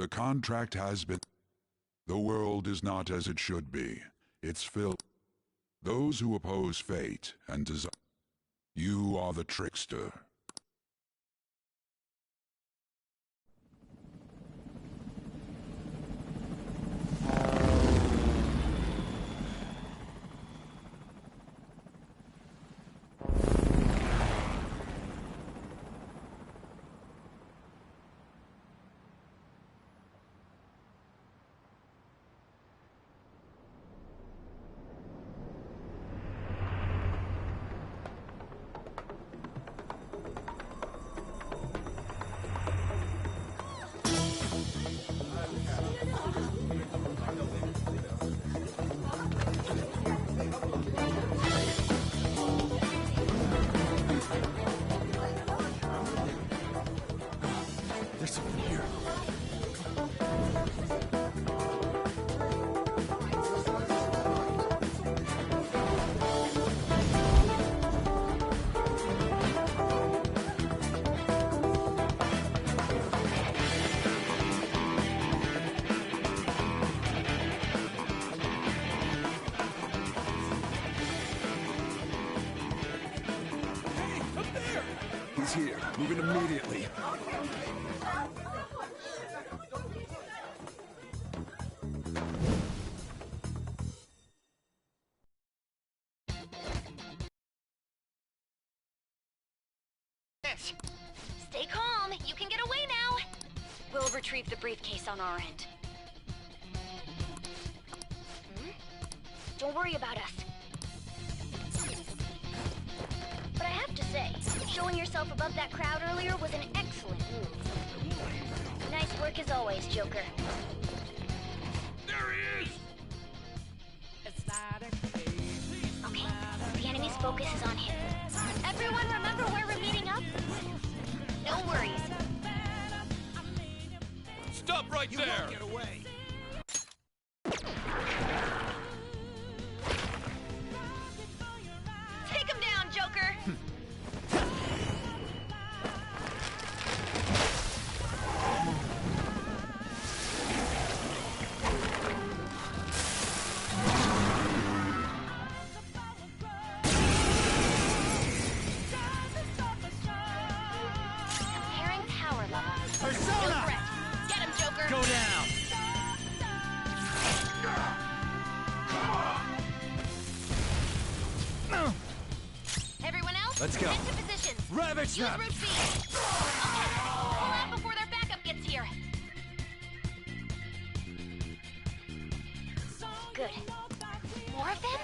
The contract has been... The world is not as it should be. It's filled... Those who oppose fate and desire... You are the trickster. There's something here. Hey, up there! He's here. Moving immediately. Stay calm. You can get away now. We'll retrieve the briefcase on our end. Don't worry about us. But I have to say, showing yourself above that crowd earlier was an excellent move. Nice work as always, Joker. There he is! Okay, the enemy's focus is on him. Everyone remember where we're meeting up? No worries. Stop right there! You won't get away. Take him down, Joker! Comparing power levels. Persona! No threat. Get him, Joker! Go down! Everyone else, Let's go. Get to positions. Ravage Use them! route B. Okay, pull out before their backup gets here. Good. More of them?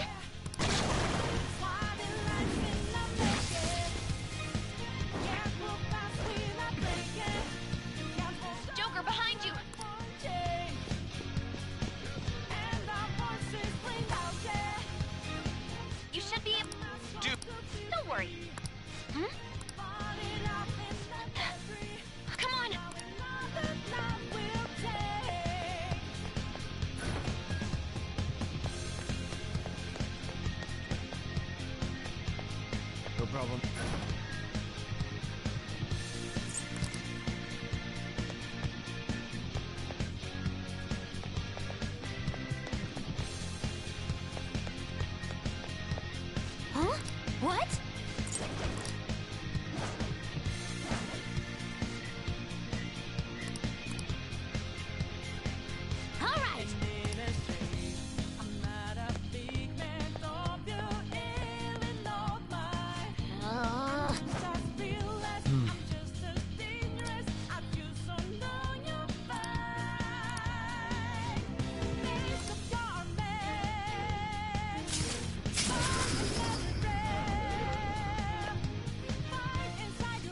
Joker, behind you! You should be... Don't worry. Come on! No problem. Huh? What? All right.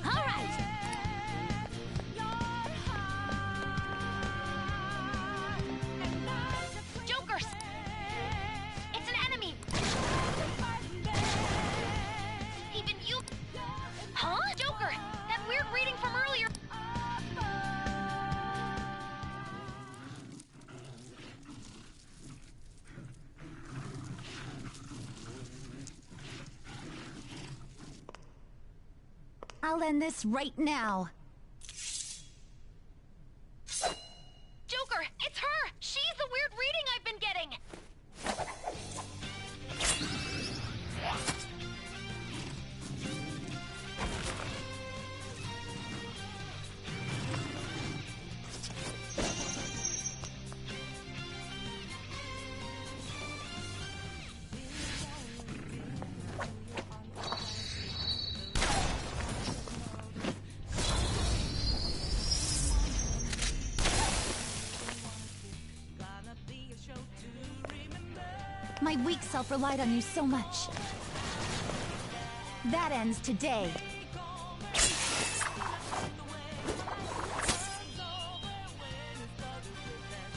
All right. Joker! It's an enemy! Even you... Huh? Joker! That weird reading from earlier... I'll end this right now. My weak self relied on you so much. That ends today.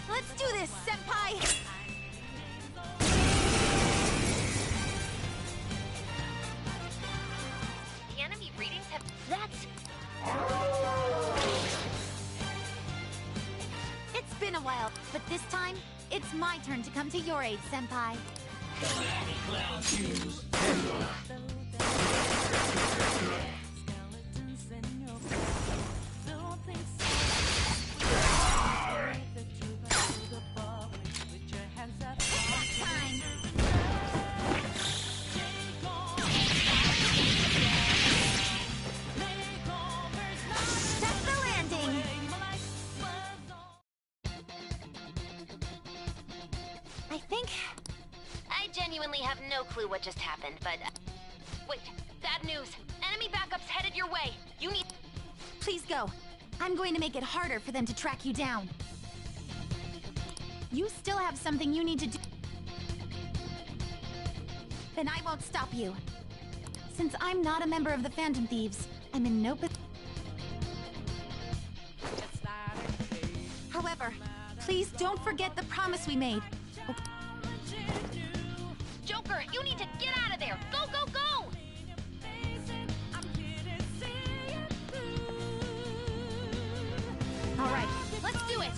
Let's do this, Senpai! The enemy readings have... That's... It's been a while, but this time, it's my turn to come to your aid, Senpai. Time! That's the landing! I think... I genuinely have no clue what just happened, but... Wait, bad news. Enemy backup's headed your way. You need... Please go. I'm going to make it harder for them to track you down. You still have something you need to do. Then I won't stop you. Since I'm not a member of the Phantom Thieves, I'm in no position. However, please don't forget the promise we made. Joker, you need to get out of there! Go, go, go! All right, let's do it!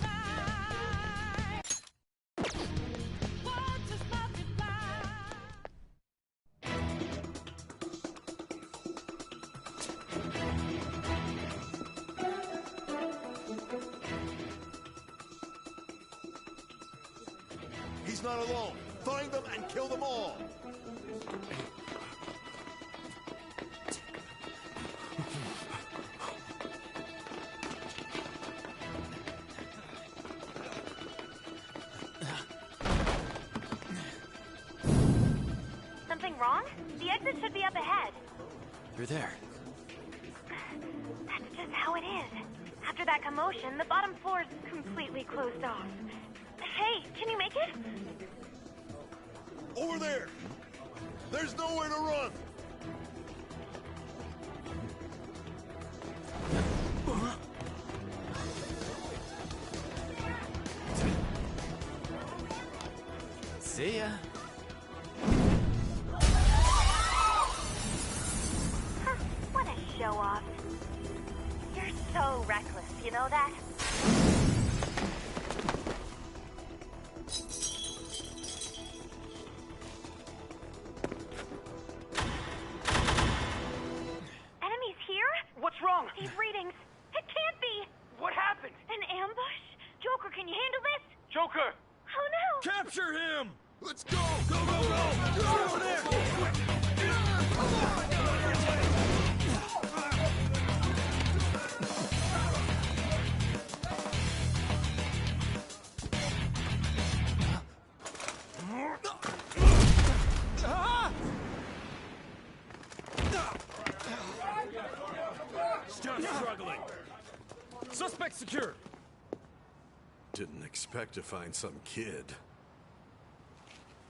He's not alone. Find them and kill them all. Something wrong? The exit should be up ahead. You're there. That's just how it is. After that commotion, the bottom floor's completely closed off. Hey, can you make it? Over there. There's nowhere to run. See ya. Huh, what a show-off. You're so reckless, you know that? Enemies here? What's wrong? These readings. It can't be! What happened? An ambush? Joker, can you handle this? Joker! Oh no! Capture him! Let's go! Go, go, go! Get over there! Stop struggling! Suspect secure! Didn't expect to find some kid.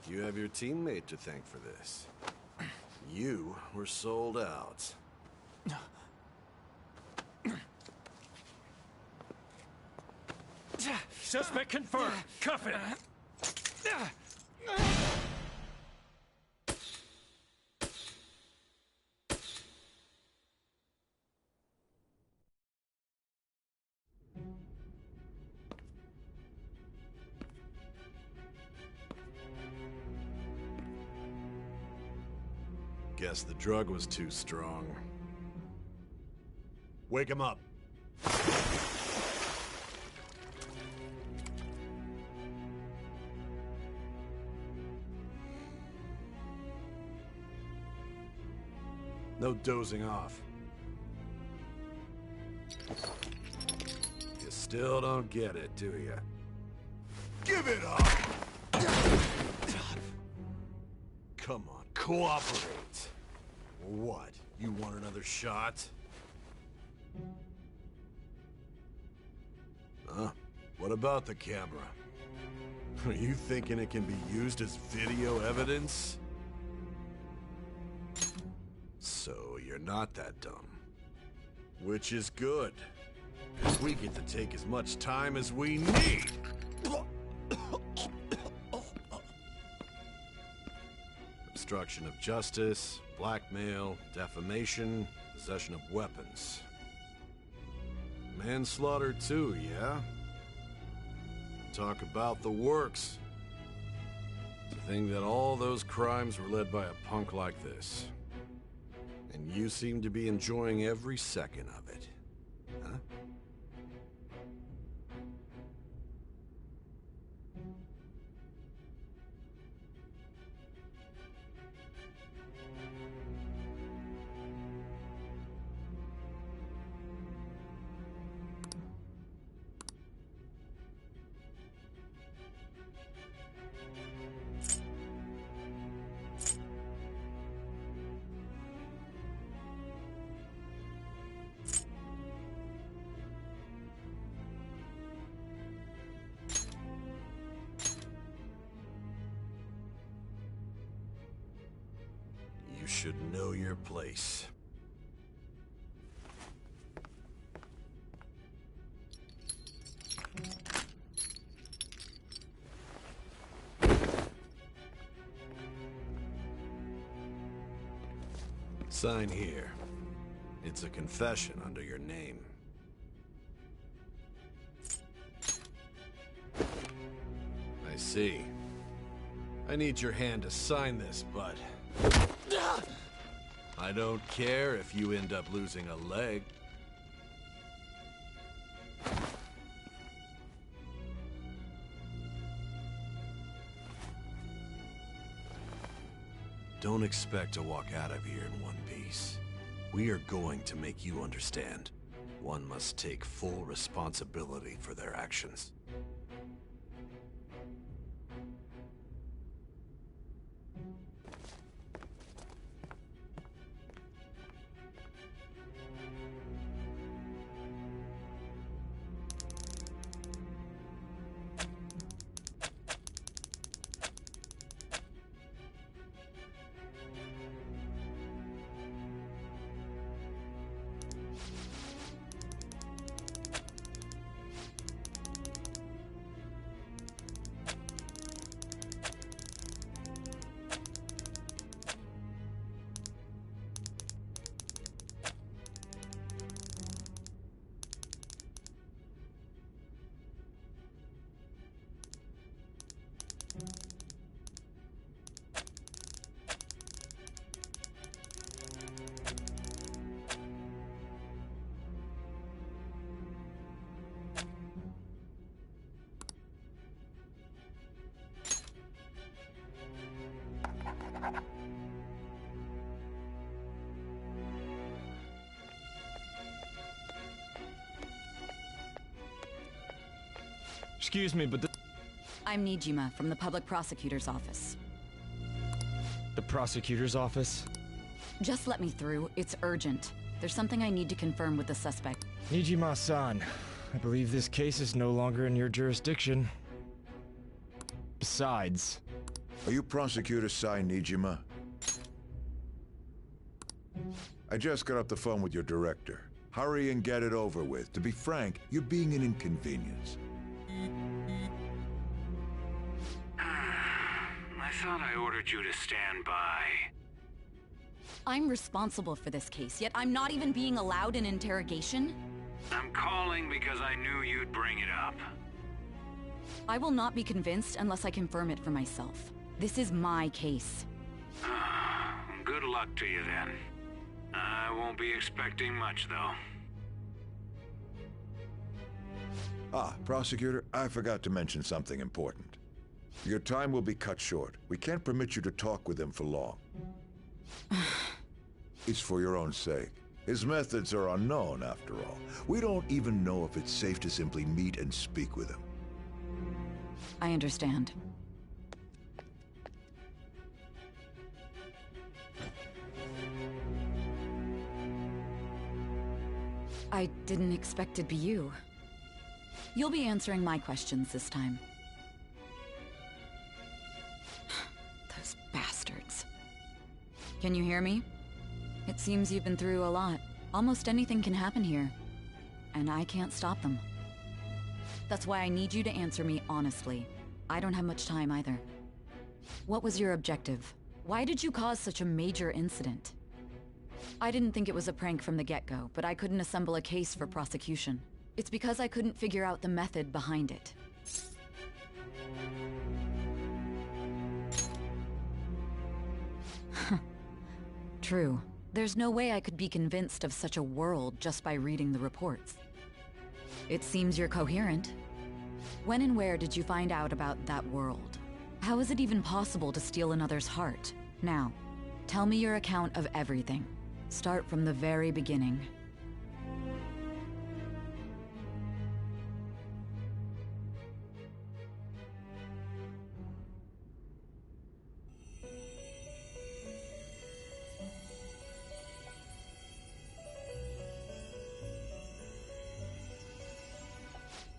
You have your teammate to thank for this. You were sold out. Suspect confirmed! Cuff it! Guess the drug was too strong. Wake him up. No dozing off. You still don't get it, do you? Give it up! Come on, cooperate. What? You want another shot? Huh? What about the camera? Are you thinking it can be used as video evidence? So you're not that dumb. Which is good. Because we get to take as much time as we need. Obstruction of justice, blackmail, defamation, possession of weapons. Manslaughter too, yeah? Talk about the works. To think that all those crimes were led by a punk like this. And you seem to be enjoying every second of it. Huh? You should know your place. Sign here. It's a confession under your name. I see. I need your hand to sign this, but I don't care if you end up losing a leg. Don't expect to walk out of here in one piece. We are going to make you understand. One must take full responsibility for their actions. Excuse me, but I'm Nijima from the Public Prosecutor's Office. the prosecutor's office? Just let me through. It's urgent. There's something I need to confirm with the suspect. Nijima-san, I believe this case is no longer in your jurisdiction. Besides... Are you Prosecutor Sai Nijima? I just got off the phone with your director. Hurry and get it over with. To be frank, you're being an inconvenience. I thought I ordered you to stand by. I'm responsible for this case, yet I'm not even being allowed an interrogation? I'm calling because I knew you'd bring it up. I will not be convinced unless I confirm it for myself. This is my case. Good luck to you then. I won't be expecting much, though. Ah, Prosecutor, I forgot to mention something important. Your time will be cut short. We can't permit you to talk with him for long. It's for your own sake. His methods are unknown, after all. We don't even know if it's safe to simply meet and speak with him. I understand. I didn't expect it'd be you. You'll be answering my questions this time. Can you hear me? It seems you've been through a lot. Almost anything can happen here. And I can't stop them. That's why I need you to answer me honestly. I don't have much time either. What was your objective? Why did you cause such a major incident? I didn't think it was a prank from the get-go, but I couldn't assemble a case for prosecution. It's because I couldn't figure out the method behind it. True. There's no way I could be convinced of such a world just by reading the reports. It seems you're coherent. When and where did you find out about that world? How is it even possible to steal another's heart? Now, tell me your account of everything. Start from the very beginning.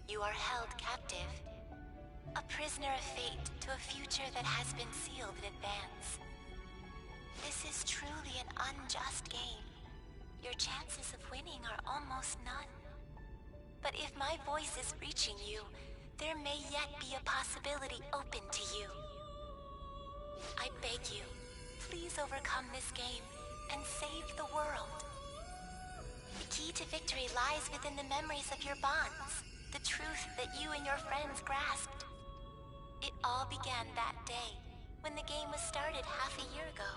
You are held captive. A prisoner of fate to a future that has been sealed in advance. This is truly an unjust game. Your chances of winning are almost none. But if my voice is reaching you, there may yet be a possibility open to you. I beg you, please overcome this game and save the world. The key to victory lies within the memories of your bonds. The truth that you and your friends grasped. It all began that day, when the game was started half a year ago.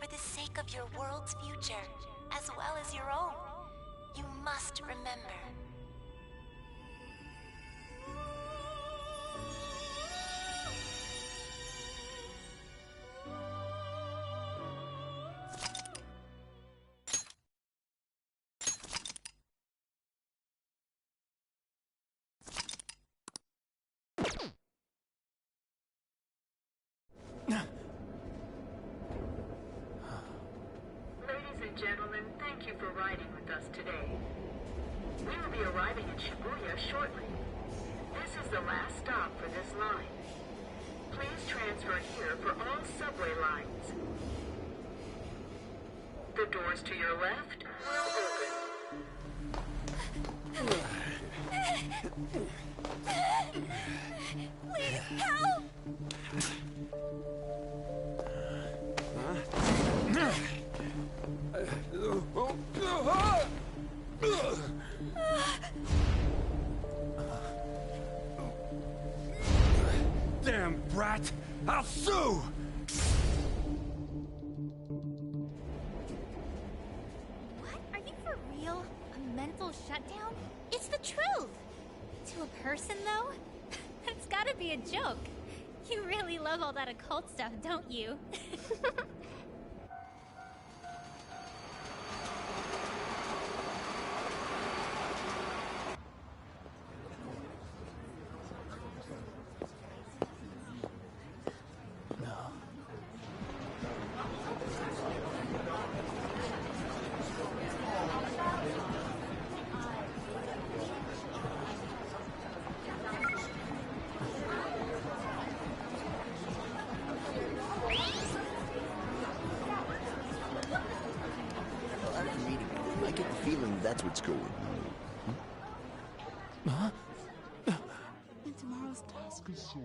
For the sake of your world's future, as well as your own, you must remember. Gentlemen, thank you for riding with us today. We will be arriving in Shibuya shortly. This is the last stop for this line. Please transfer here for all subway lines. The doors to your left will open. Please help! Damn brat! I'll sue! What? Are you for real? A mental shutdown? It's the truth! To a person, though? That's gotta be a joke. You really love all that occult stuff, don't you? That's what's going on. Huh? And tomorrow's task is so...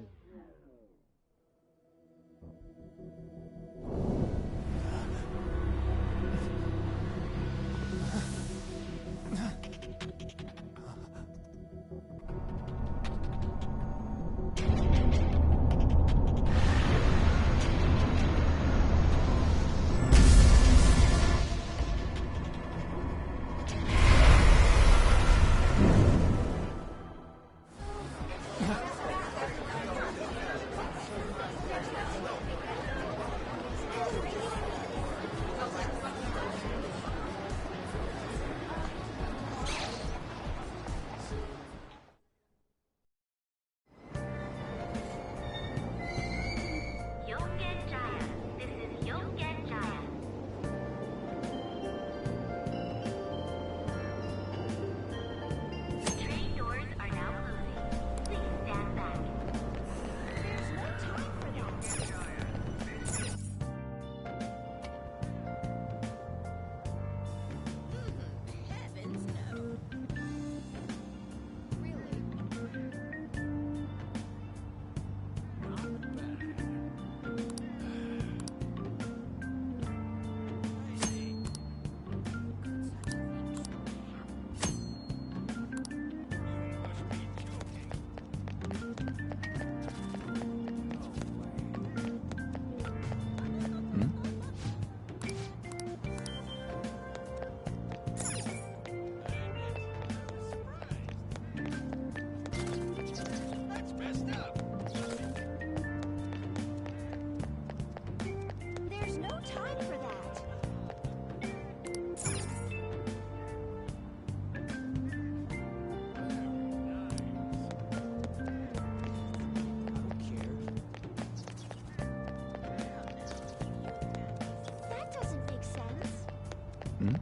Hmm?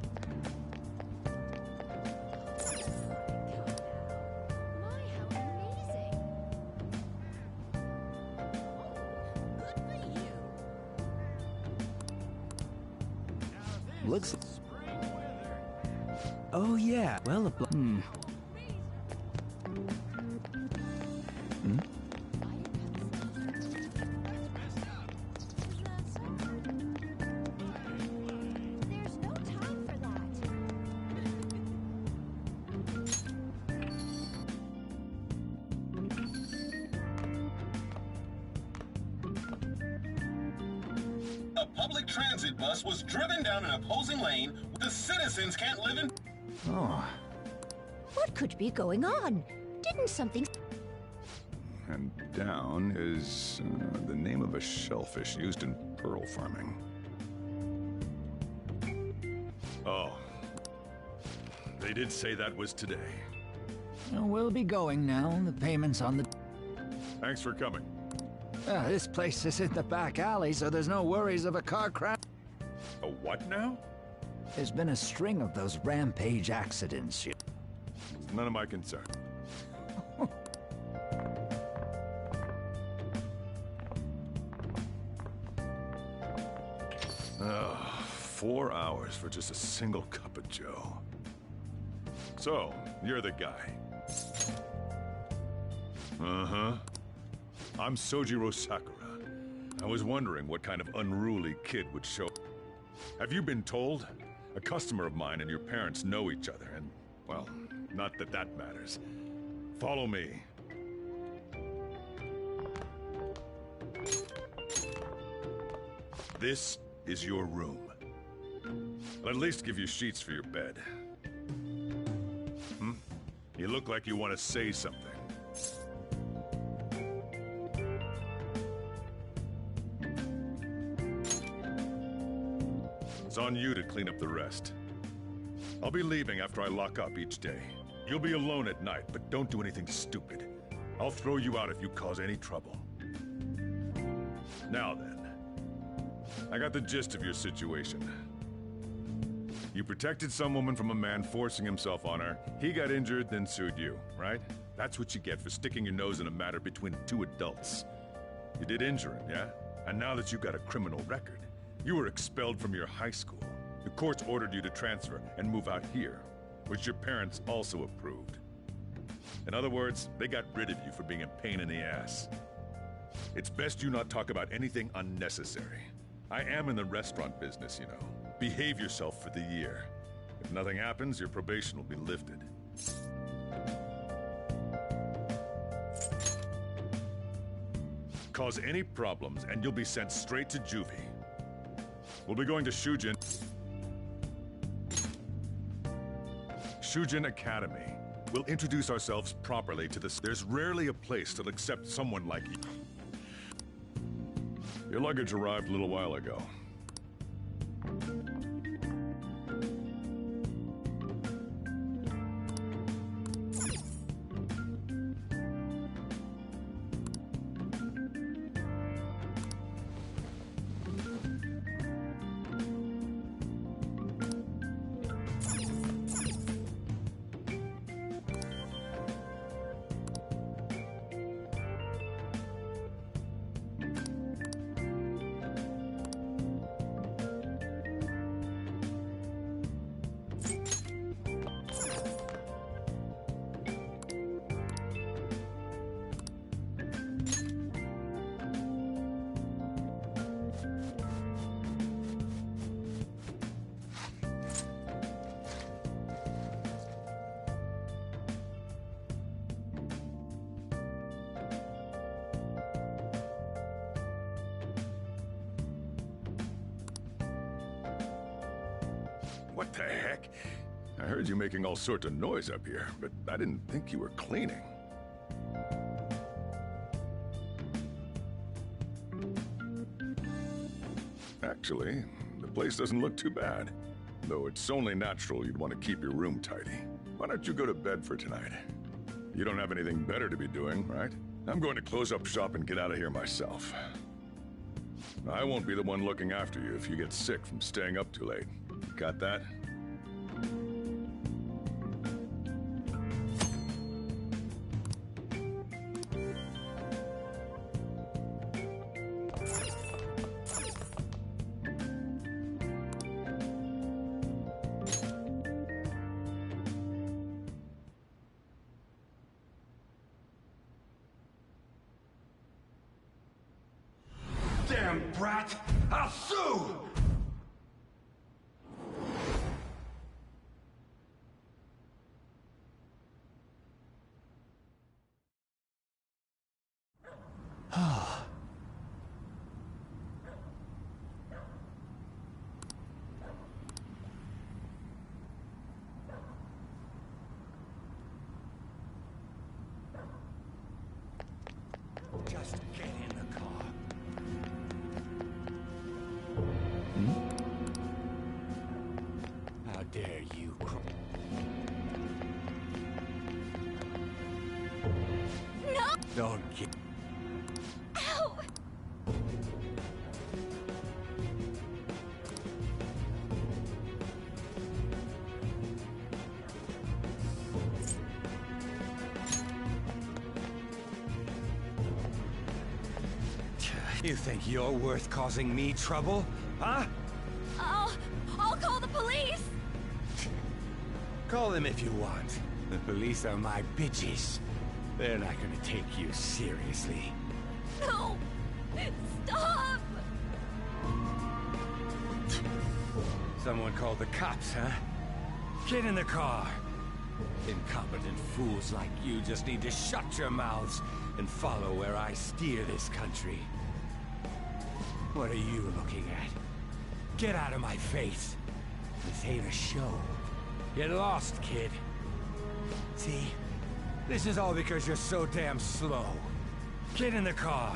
Looks. Oh yeah. Well, A public transit bus was driven down an opposing lane. The citizens can't live in. Oh. What could be going on? Didn't something... And down is the name of a shellfish used in pearl farming. Oh. They did say that was today. Well, we'll be going now. The payment's on the... Thanks for coming. This place is in the back alley, so there's no worries of a car crash. A what now? There's been a string of those rampage accidents. It's none of my concern. Oh, 4 hours for just a single cup of joe. So, you're the guy. Uh-huh. I'm Sojiro Sakura. I was wondering what kind of unruly kid would show. Have you been told? A customer of mine and your parents know each other, and, well, not that that matters. Follow me. This is your room. I'll at least give you sheets for your bed. Hmm? You look like you want to say something. It's on you to clean up the rest. I'll be leaving after I lock up each day. You'll be alone at night, but don't do anything stupid. I'll throw you out if you cause any trouble. Now then, I got the gist of your situation. You protected some woman from a man forcing himself on her. He got injured, then sued you, right? That's what you get for sticking your nose in a matter between two adults. You did injure him, yeah? And now that you've got a criminal record, you were expelled from your high school. The courts ordered you to transfer and move out here, which your parents also approved. In other words, they got rid of you for being a pain in the ass. It's best you not talk about anything unnecessary. I am in the restaurant business, you know. Behave yourself for the year. If nothing happens, your probation will be lifted. Cause any problems, and you'll be sent straight to juvie. We'll be going to Shujin Academy. We'll introduce ourselves properly to this. There's rarely a place that'll accept someone like you. Your luggage arrived a little while ago. What the heck? I heard you making all sorts of noise up here, but I didn't think you were cleaning. Actually, the place doesn't look too bad. Though it's only natural you'd want to keep your room tidy. Why don't you go to bed for tonight? You don't have anything better to be doing, right? I'm going to close up shop and get out of here myself. I won't be the one looking after you if you get sick from staying up too late. Got that? brat! I'll sue! Just get in the car. How dare you? No! Don't get... Ow! You think you're worth causing me trouble? Huh? I'll call the police! Call them if you want. The police are my bitches. They're not gonna take you seriously. No! Stop! Someone called the cops, huh? Get in the car. Incompetent fools like you just need to shut your mouths and follow where I steer this country. What are you looking at? Get out of my face. This ain't a show. Get lost, kid. See? This is all because you're so damn slow. Get in the car.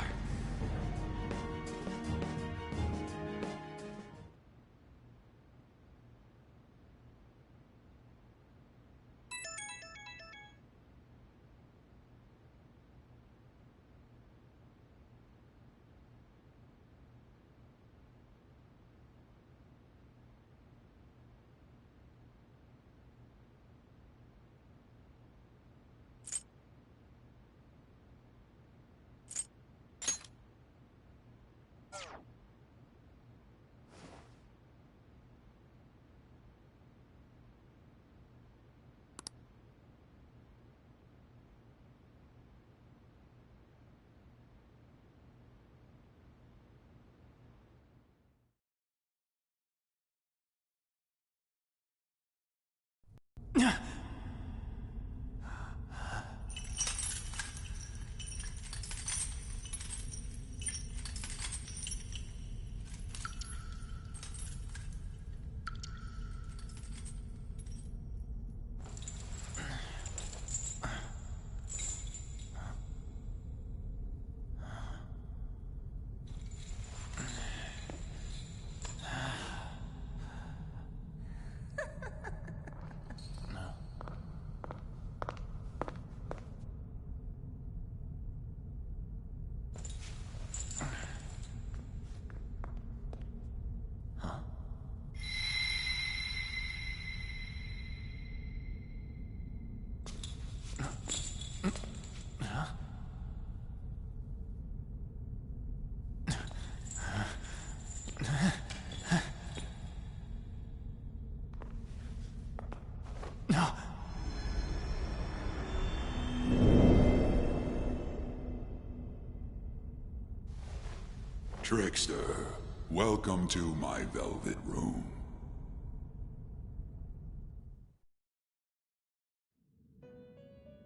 Trickster, welcome to my velvet room.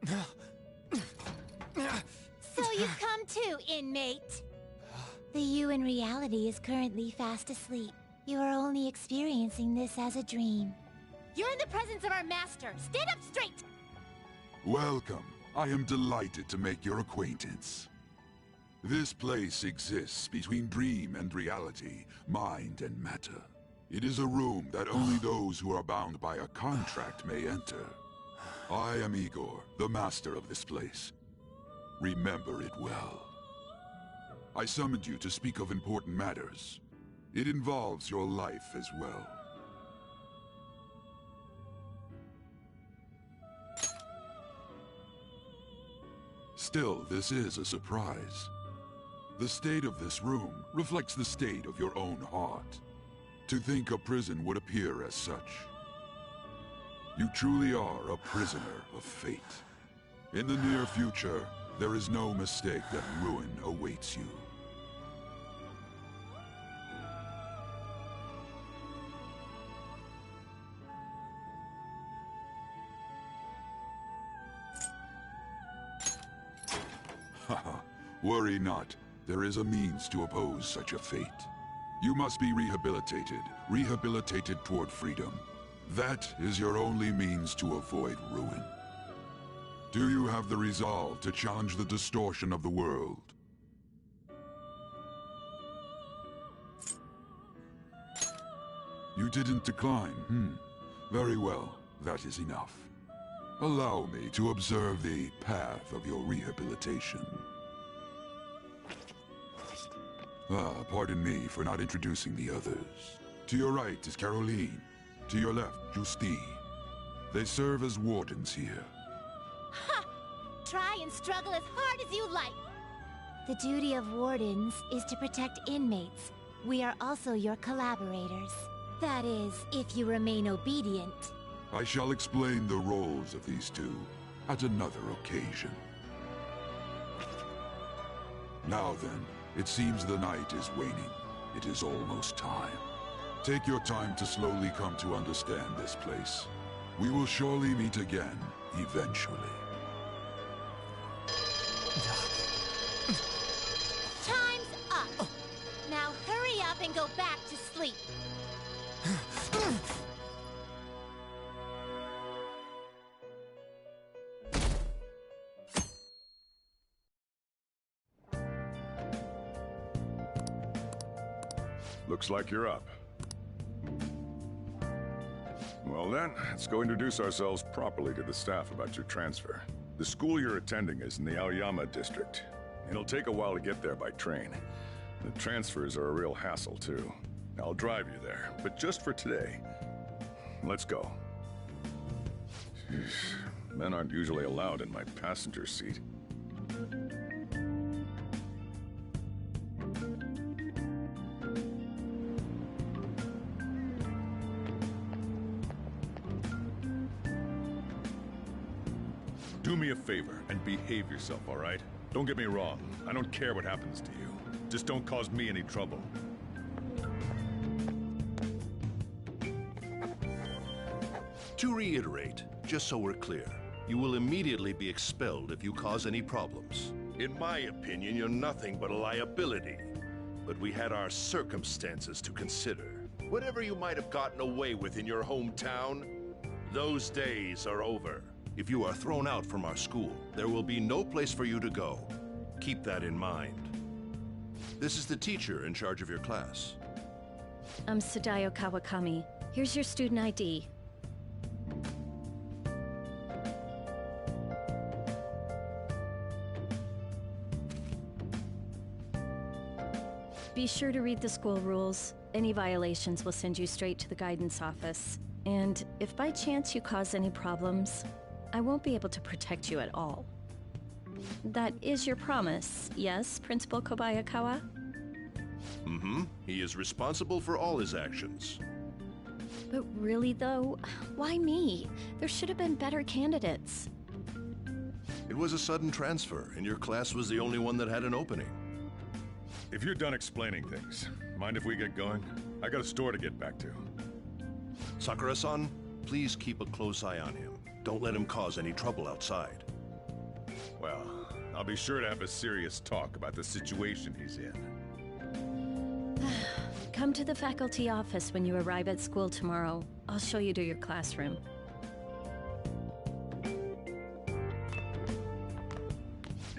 So you've come too, inmate. The you in reality is currently fast asleep. You are only experiencing this as a dream. You're in the presence of our master. Stand up straight! Welcome. I am delighted to make your acquaintance. This place exists between dream and reality, mind and matter. It is a room that only those who are bound by a contract may enter. I am Igor, the master of this place. Remember it well. I summoned you to speak of important matters. It involves your life as well. Still, this is a surprise. The state of this room reflects the state of your own heart. To think a prison would appear as such. You truly are a prisoner of fate. In the near future, there is no mistake that ruin awaits you. Worry not. There is a means to oppose such a fate. You must be rehabilitated. Rehabilitated toward freedom. That is your only means to avoid ruin. Do you have the resolve to challenge the distortion of the world? You didn't decline, Very well, that is enough. Allow me to observe the path of your rehabilitation. Pardon me for not introducing the others. To your right is Caroline. To your left, Justine. They serve as wardens here. Ha! Try and struggle as hard as you like! The duty of wardens is to protect inmates. We are also your collaborators. That is, if you remain obedient. I shall explain the roles of these two at another occasion. Now then, it seems the night is waning. It is almost time. Take your time to slowly come to understand this place. We will surely meet again, eventually. Time's up! Now hurry up and go back to sleep. Looks like you're up. Well then, let's go introduce ourselves properly to the staff about your transfer. The school you're attending is in the Aoyama district. It'll take a while to get there by train. The transfers are a real hassle too. I'll drive you there, but just for today. Let's go. Men aren't usually allowed in my passenger seat. Do me a favor and behave yourself, all right? Don't get me wrong. I don't care what happens to you. Just don't cause me any trouble. To reiterate, just so we're clear, you will immediately be expelled if you cause any problems. In my opinion, you're nothing but a liability. But we had our circumstances to consider. Whatever you might have gotten away with in your hometown, those days are over. If you are thrown out from our school, there will be no place for you to go. Keep that in mind. This is the teacher in charge of your class. I'm Sadayo Kawakami. Here's your student ID. Be sure to read the school rules. Any violations will send you straight to the guidance office. And if by chance you cause any problems, I won't be able to protect you at all. That is your promise, yes, Principal Kobayakawa? Mm-hmm. He is responsible for all his actions. But really, though, why me? There should have been better candidates. It was a sudden transfer, and your class was the only one that had an opening. If you're done explaining things, mind if we get going? I got a store to get back to. Sakura-san, please keep a close eye on him. Don't let him cause any trouble outside. Well, I'll be sure to have a serious talk about the situation he's in. Come to the faculty office when you arrive at school tomorrow. I'll show you to your classroom.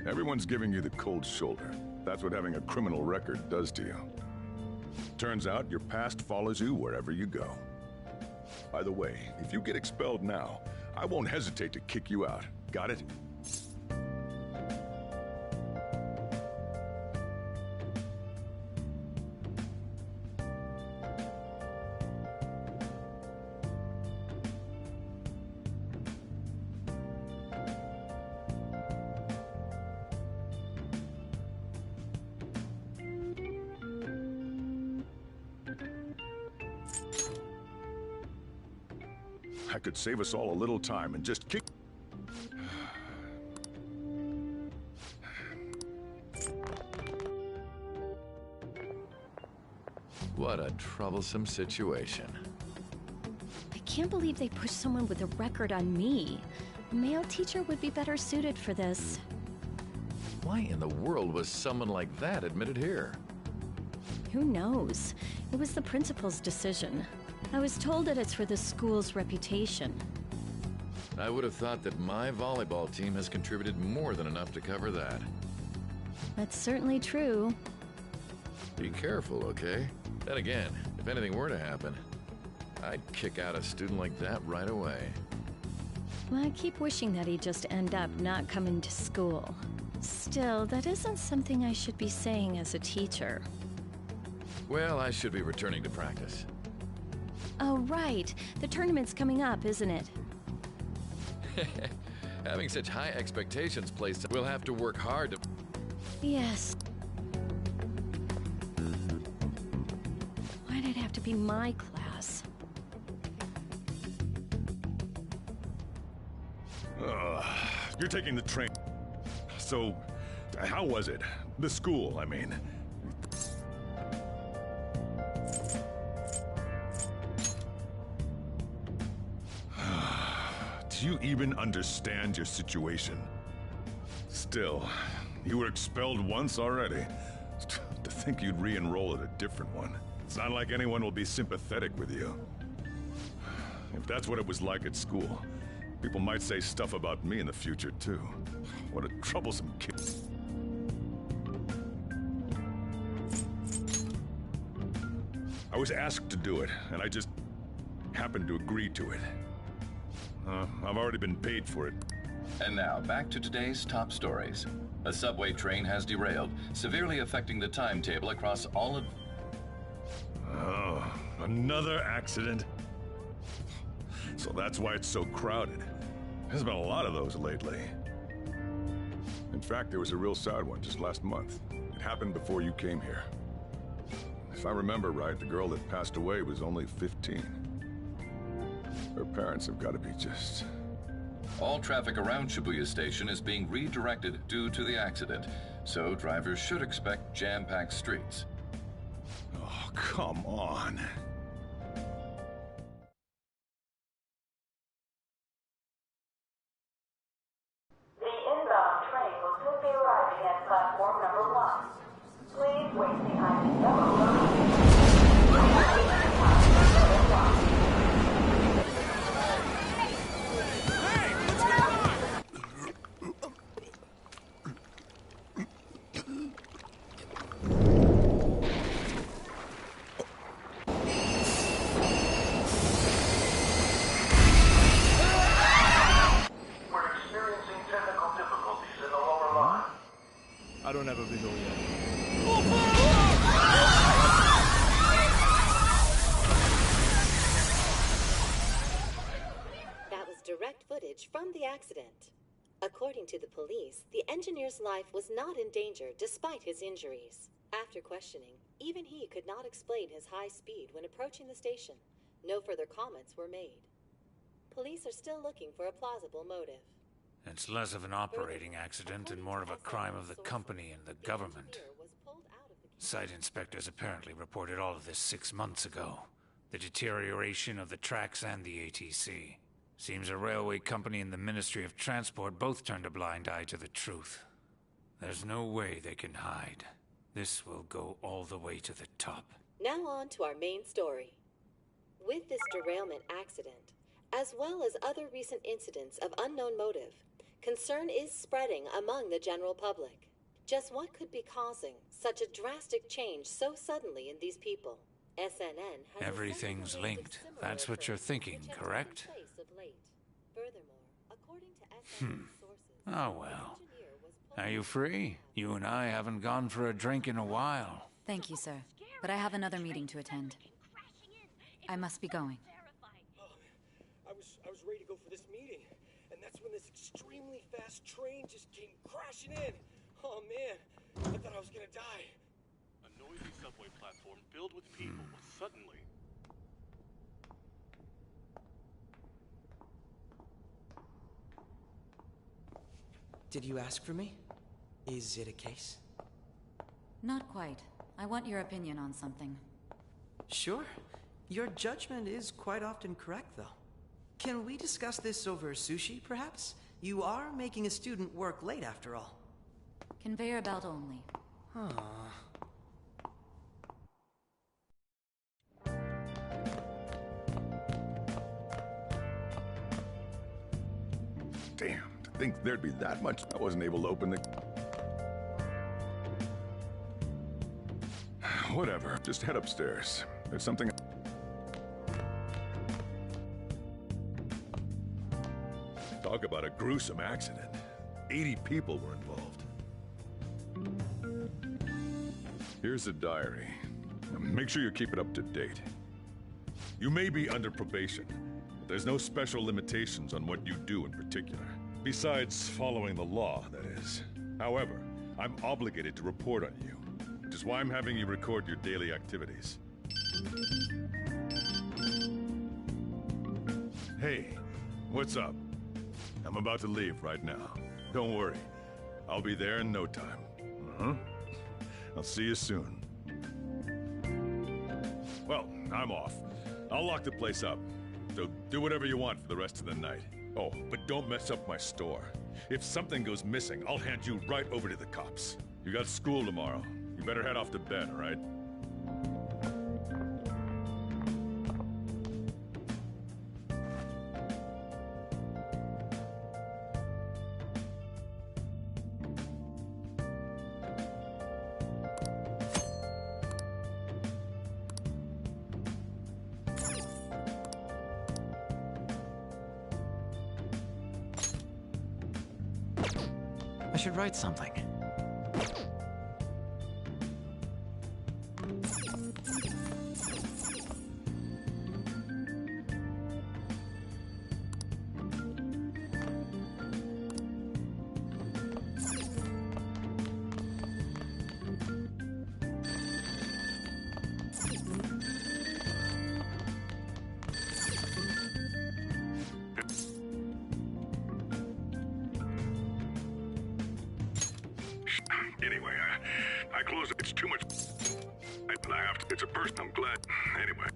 Everyone's giving you the cold shoulder. That's what having a criminal record does to you. Turns out your past follows you wherever you go. By the way, if you get expelled now, I won't hesitate to kick you out. Got it? I could save us all a little time and just kick... What a troublesome situation. I can't believe they pushed someone with a record on me. A male teacher would be better suited for this. Why in the world was someone like that admitted here? Who knows? It was the principal's decision. I was told that it's for the school's reputation. I would have thought that my volleyball team has contributed more than enough to cover that. That's certainly true. Be careful, okay? Then again, if anything were to happen, I'd kick out a student like that right away. Well, I keep wishing that he'd just end up not coming to school. Still, that isn't something I should be saying as a teacher. Well, I should be returning to practice. Oh, right. The tournament's coming up, isn't it? Having such high expectations placed, we'll have to work hard to... Yes. Why'd it have to be my class? You're taking the train. So, how was it? The school, I mean. Do you even understand your situation? Still, you were expelled once already. To think you'd re-enroll at a different one. It's not like anyone will be sympathetic with you. If that's what it was like at school, people might say stuff about me in the future, too. What a troublesome kid. I was asked to do it, and I just happened to agree to it. I've already been paid for it. And now, back to today's top stories. A subway train has derailed, severely affecting the timetable across all of... Oh, another accident? So that's why it's so crowded. There's been a lot of those lately. In fact, there was a real sad one just last month. It happened before you came here. If I remember right, the girl that passed away was only 15. Her parents have got to be just... All traffic around Shibuya Station is being redirected due to the accident, so drivers should expect jam-packed streets. Oh, come on. The inbound train will soon be arriving at platform number 1. Please wait behind the yellow line. I don't have a visual yet. That was direct footage from the accident. According to the police, the engineer's life was not in danger despite his injuries. After questioning, even he could not explain his high speed when approaching the station. No further comments were made. Police are still looking for a plausible motive. It's less of an operating accident and more of a crime of the company and the government. Site inspectors apparently reported all of this 6 months ago. The deterioration of the tracks and the ATC. Seems a railway company and the Ministry of Transport both turned a blind eye to the truth. There's no way they can hide. This will go all the way to the top. Now on to our main story. With this derailment accident, as well as other recent incidents of unknown motive, concern is spreading among the general public. Just what could be causing such a drastic change so suddenly in these people? SNN has Everything's linked. That's what you're thinking, correct? Oh well. Are you free? You and I haven't gone for a drink in a while. Thank you, sir. But I have another meeting to attend. I must be going. I was ready to go for this meeting, and that's when this extremely fast train just came crashing in. Oh man, I thought I was gonna die. A noisy subway platform filled with people was suddenly... Did you ask for me? Is it a case? Not quite. I want your opinion on something. Sure. Your judgment is quite often correct, though. Can we discuss this over sushi, perhaps? You are making a student work late, after all. Conveyor belt only. Damn, to think there'd be that much. I wasn't able to open the... Whatever, just head upstairs. There's something... Talk about a gruesome accident. 80 people were involved. Here's a diary. Now, make sure you keep it up to date. You may be under probation, but there's no special limitations on what you do in particular. Besides following the law, that is. However, I'm obligated to report on you, which is why I'm having you record your daily activities. Hey, what's up? I'm about to leave right now. Don't worry. I'll be there in no time. I'll see you soon. Well, I'm off. I'll lock the place up. So do whatever you want for the rest of the night. Oh, but don't mess up my store. If something goes missing, I'll hand you right over to the cops. You got school tomorrow. You better head off to bed, all right? I should write something. Anyway, I closed it. It's too much. I have to. It's a person. I'm glad. Anyway.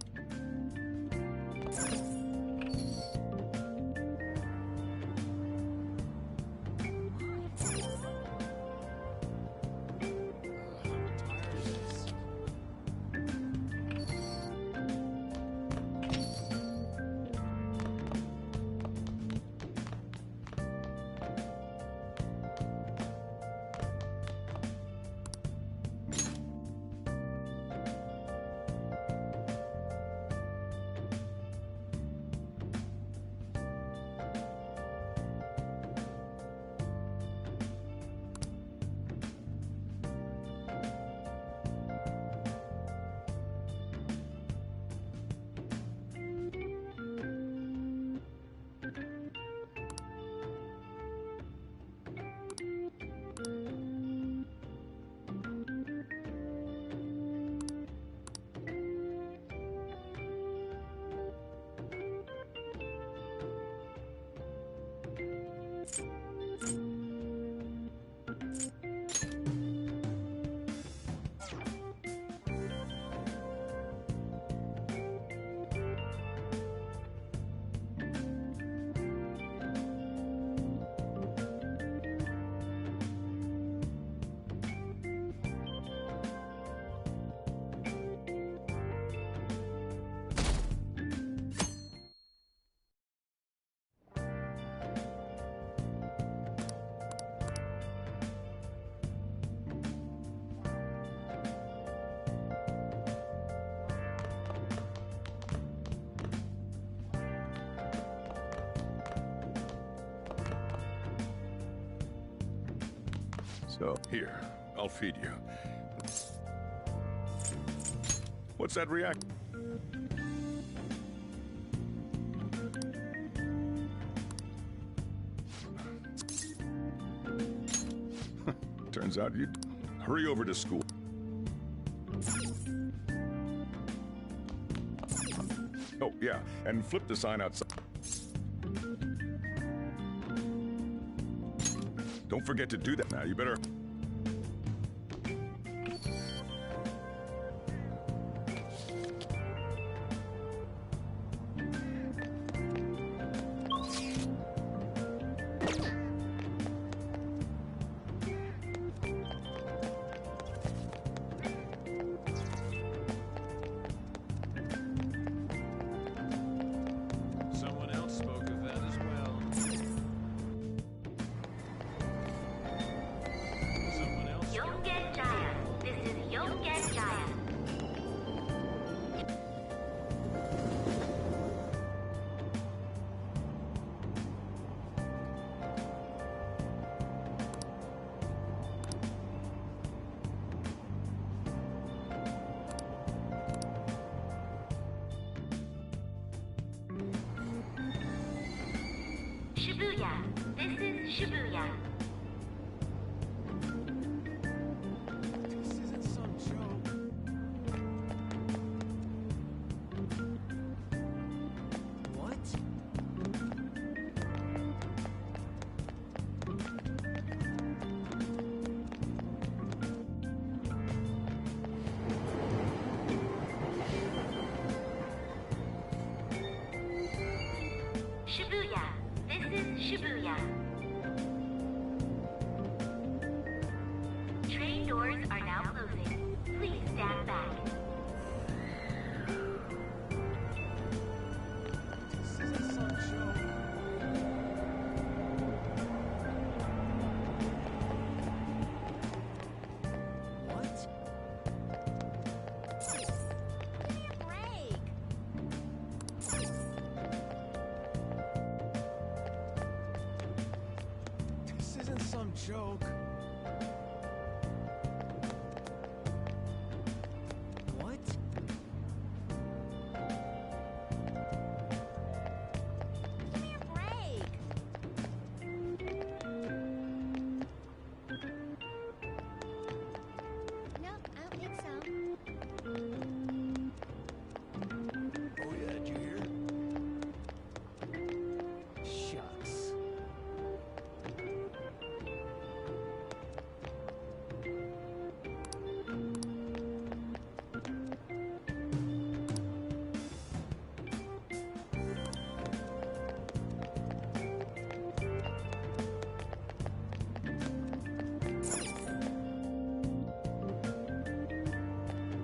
So, here, I'll feed you. What's that react? Turns out you'd hurry over to school. Oh, yeah, and flip the sign outside. Don't forget to do that now. You better... Don't choke. What? Give me a break. No, I don't think so. Oh yeah, did you hear? Shucks.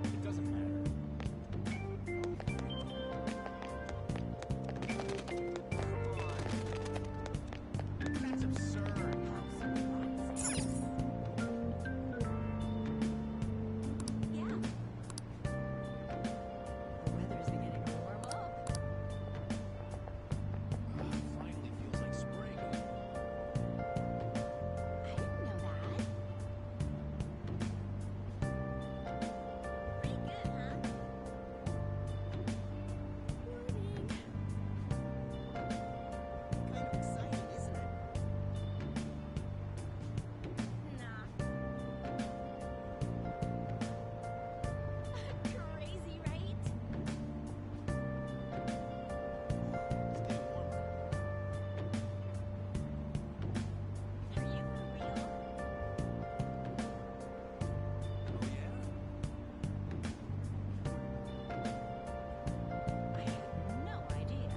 It doesn't matter. That's absurd. Yeah. The weather's beginning to warm up. Finally feels like spring. I didn't know that. Pretty good, huh? Kind of exciting, isn't it? Nah. Crazy, right? It's getting warmer. Are you for real? Oh yeah? I had no idea.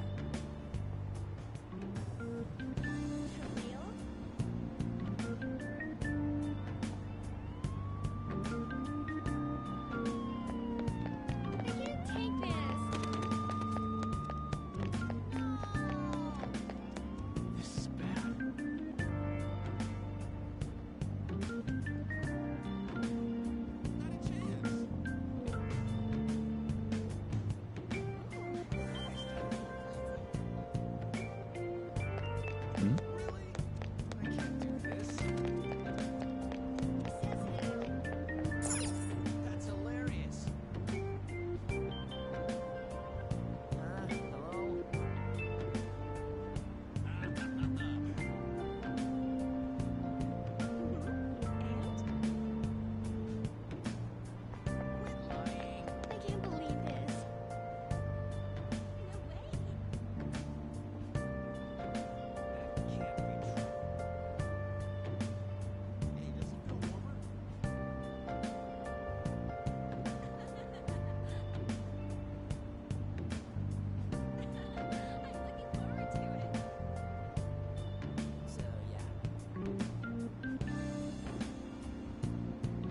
For real? I can't take this. No. This is bad. Not a chance. Really? I can't do this. That's hilarious. Hello? Quit lying. I can't believe this. No way. That can't be true. Hey, does it feel warmer? I'm looking forward to it. So, yeah.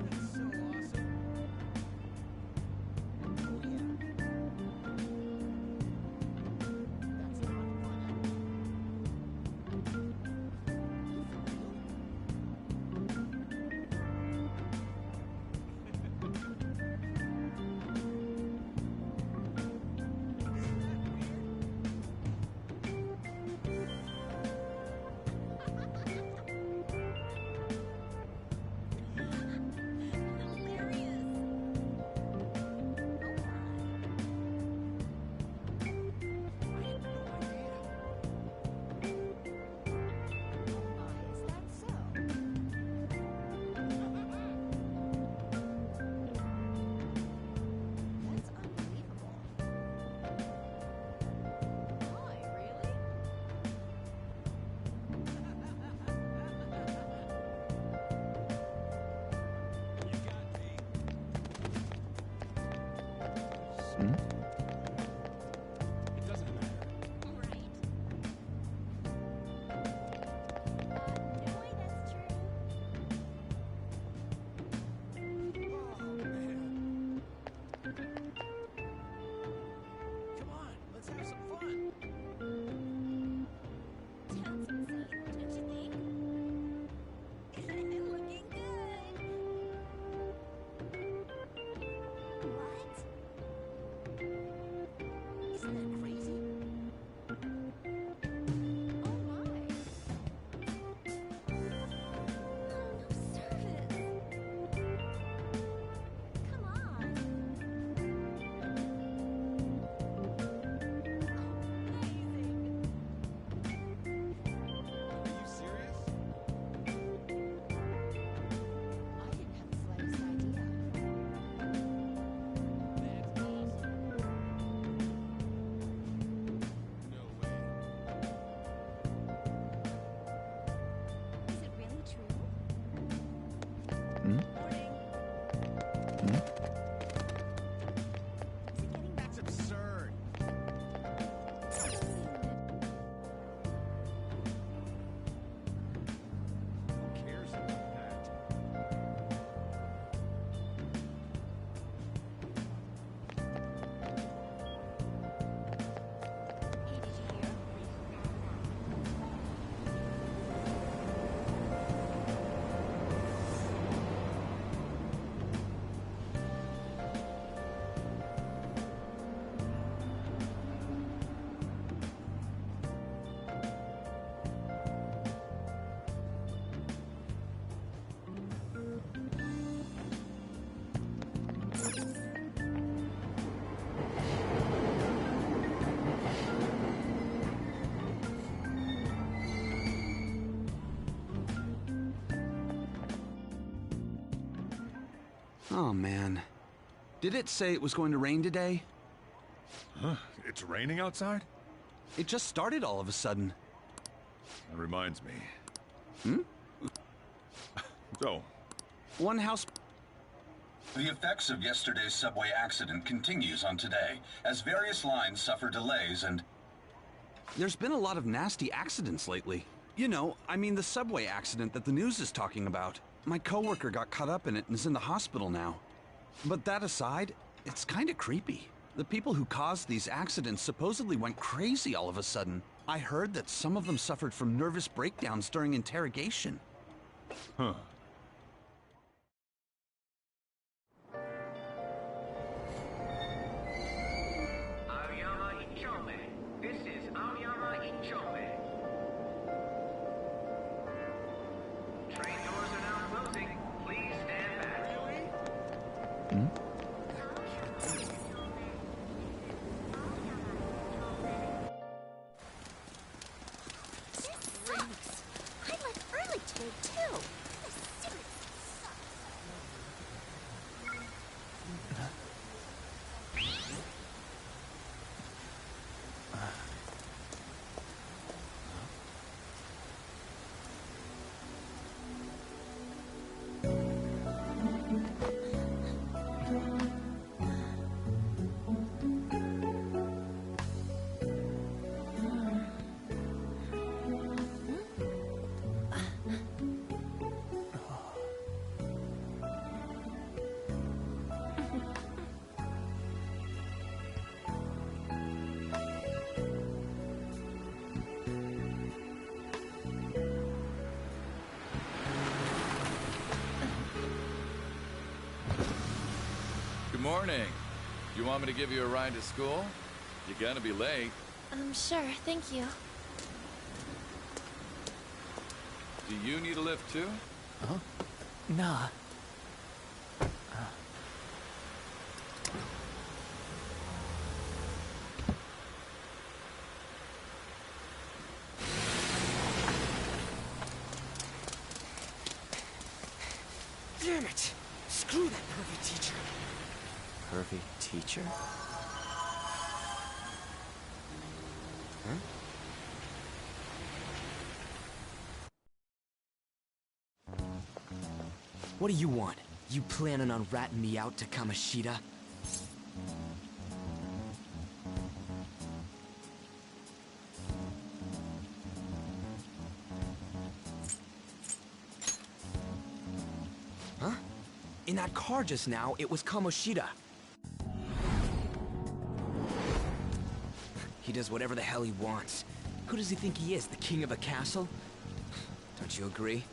That's so awesome. Oh, yeah. That's not funny. You for real? Isn't that It doesn't matter. Right. No way that's true. Oh, man. Come on, let's have some fun. Sounds insane, don't you think? Looking good. What? That's absurd. Who cares about that? Oh, man. Did it say it was going to rain today? Huh? It's raining outside? It just started all of a sudden. That reminds me. Hmm? So, one house... The effects of yesterday's subway accident continues on today, as various lines suffer delays and... There's been a lot of nasty accidents lately. You know, I mean the subway accident that the news is talking about. My coworker got caught up in it and is in the hospital now. But that aside, it's kinda creepy. The people who caused these accidents supposedly went crazy all of a sudden. I heard that some of them suffered from nervous breakdowns during interrogation. Huh. Aoyama Ichome. This is Aoyama Ichome. Train doors are now closing. Please stand back. Hmm? I left early today, too. This seriously sucks. Good morning. You want me to give you a ride to school? You're gonna be late. Sure, thank you. Do you need a lift too? Huh? Nah. Damn it! Screw that pervy teacher. Pervy teacher? Huh? What do you want? You planning on ratting me out to Kamoshida? Huh? In that car just now, it was Kamoshida. He does whatever the hell he wants. Who does he think he is, the king of a castle? Don't you agree?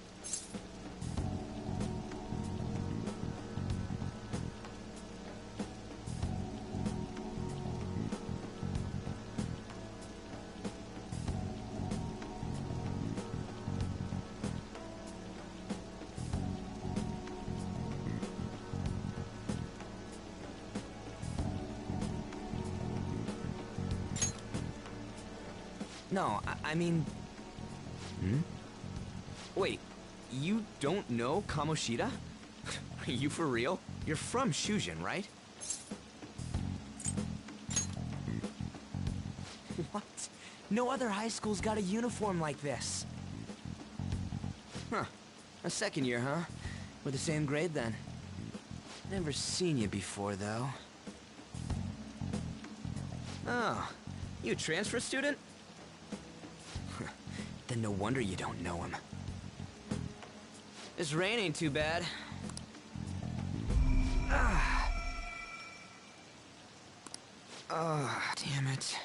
No, I mean... Hmm? Wait, you don't know Kamoshida? Are you for real? You're from Shujin, right? What? No other high school's got a uniform like this. Huh. A second year, huh? We're the same grade then. Never seen you before, though. Oh, you a transfer student? Then no wonder you don't know him. This rain ain't too bad. Oh, damn it.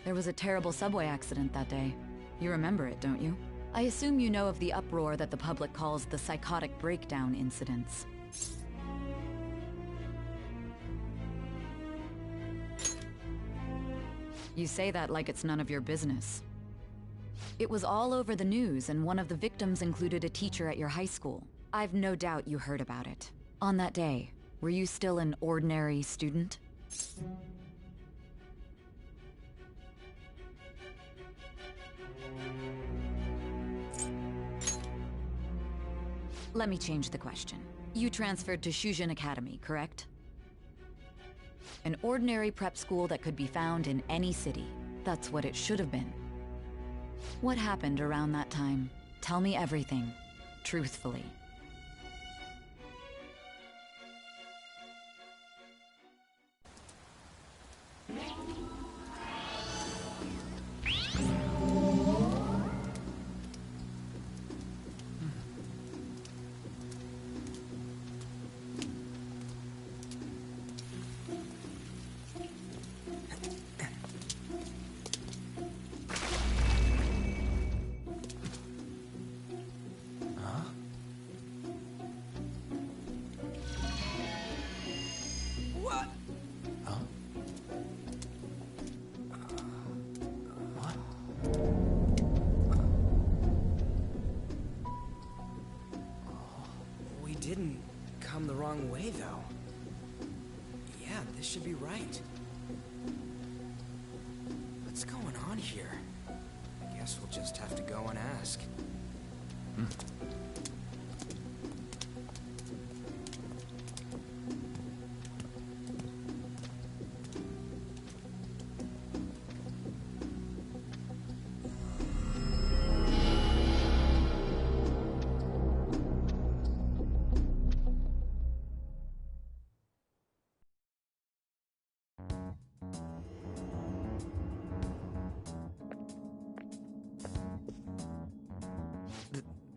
There was a terrible subway accident that day. You remember it, don't you? I assume you know of the uproar that the public calls the psychotic breakdown incidents. You say that like it's none of your business. It was all over the news, and one of the victims included a teacher at your high school. I've no doubt you heard about it. On that day, were you still an ordinary student? Let me change the question. You transferred to Shujin Academy, correct? An ordinary prep school that could be found in any city. That's what it should have been. What happened around that time? Tell me everything, truthfully. Didn't come the wrong way, though. Yeah, this should be right. What's going on here? I guess we'll just have to go and ask.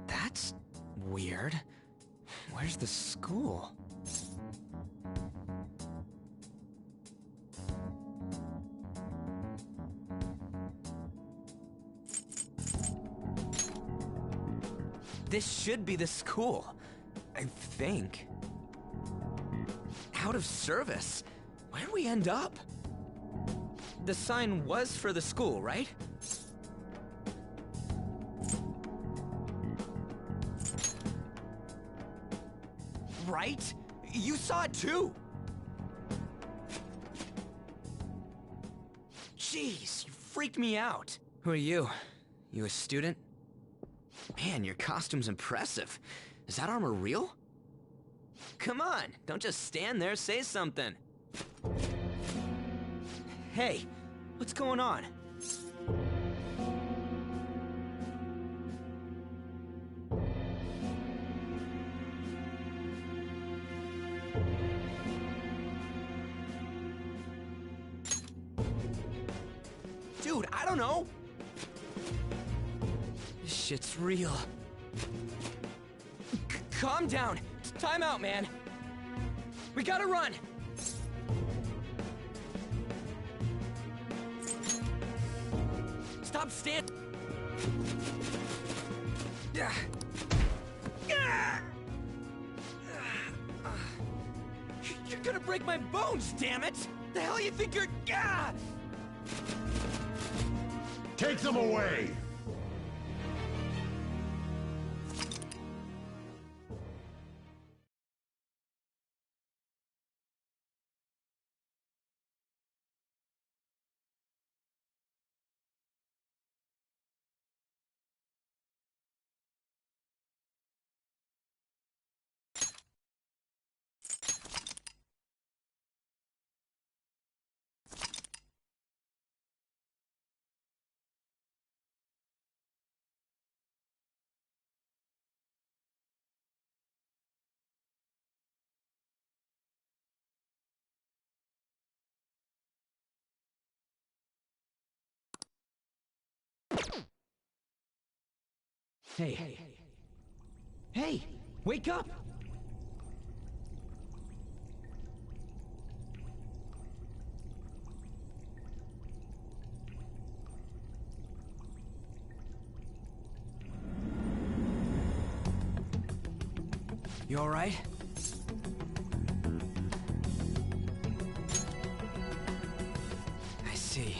That's weird. Where's the school? This should be the school, I think. Out of service? Where'd we end up? The sign was for the school, right? Right? You saw it too! Jeez, you freaked me out. Who are you? You a student? Man, your costume's impressive. Is that armor real? Come on, don't just stand there, say something. Hey, what's going on? Dude, I don't know. This shit's real. Calm down. Time out, man. We gotta run. Stop standing. You're gonna break my bones, damn it! The hell you think you're... Take them away! Hey. Hey! Wake up! You alright? I see.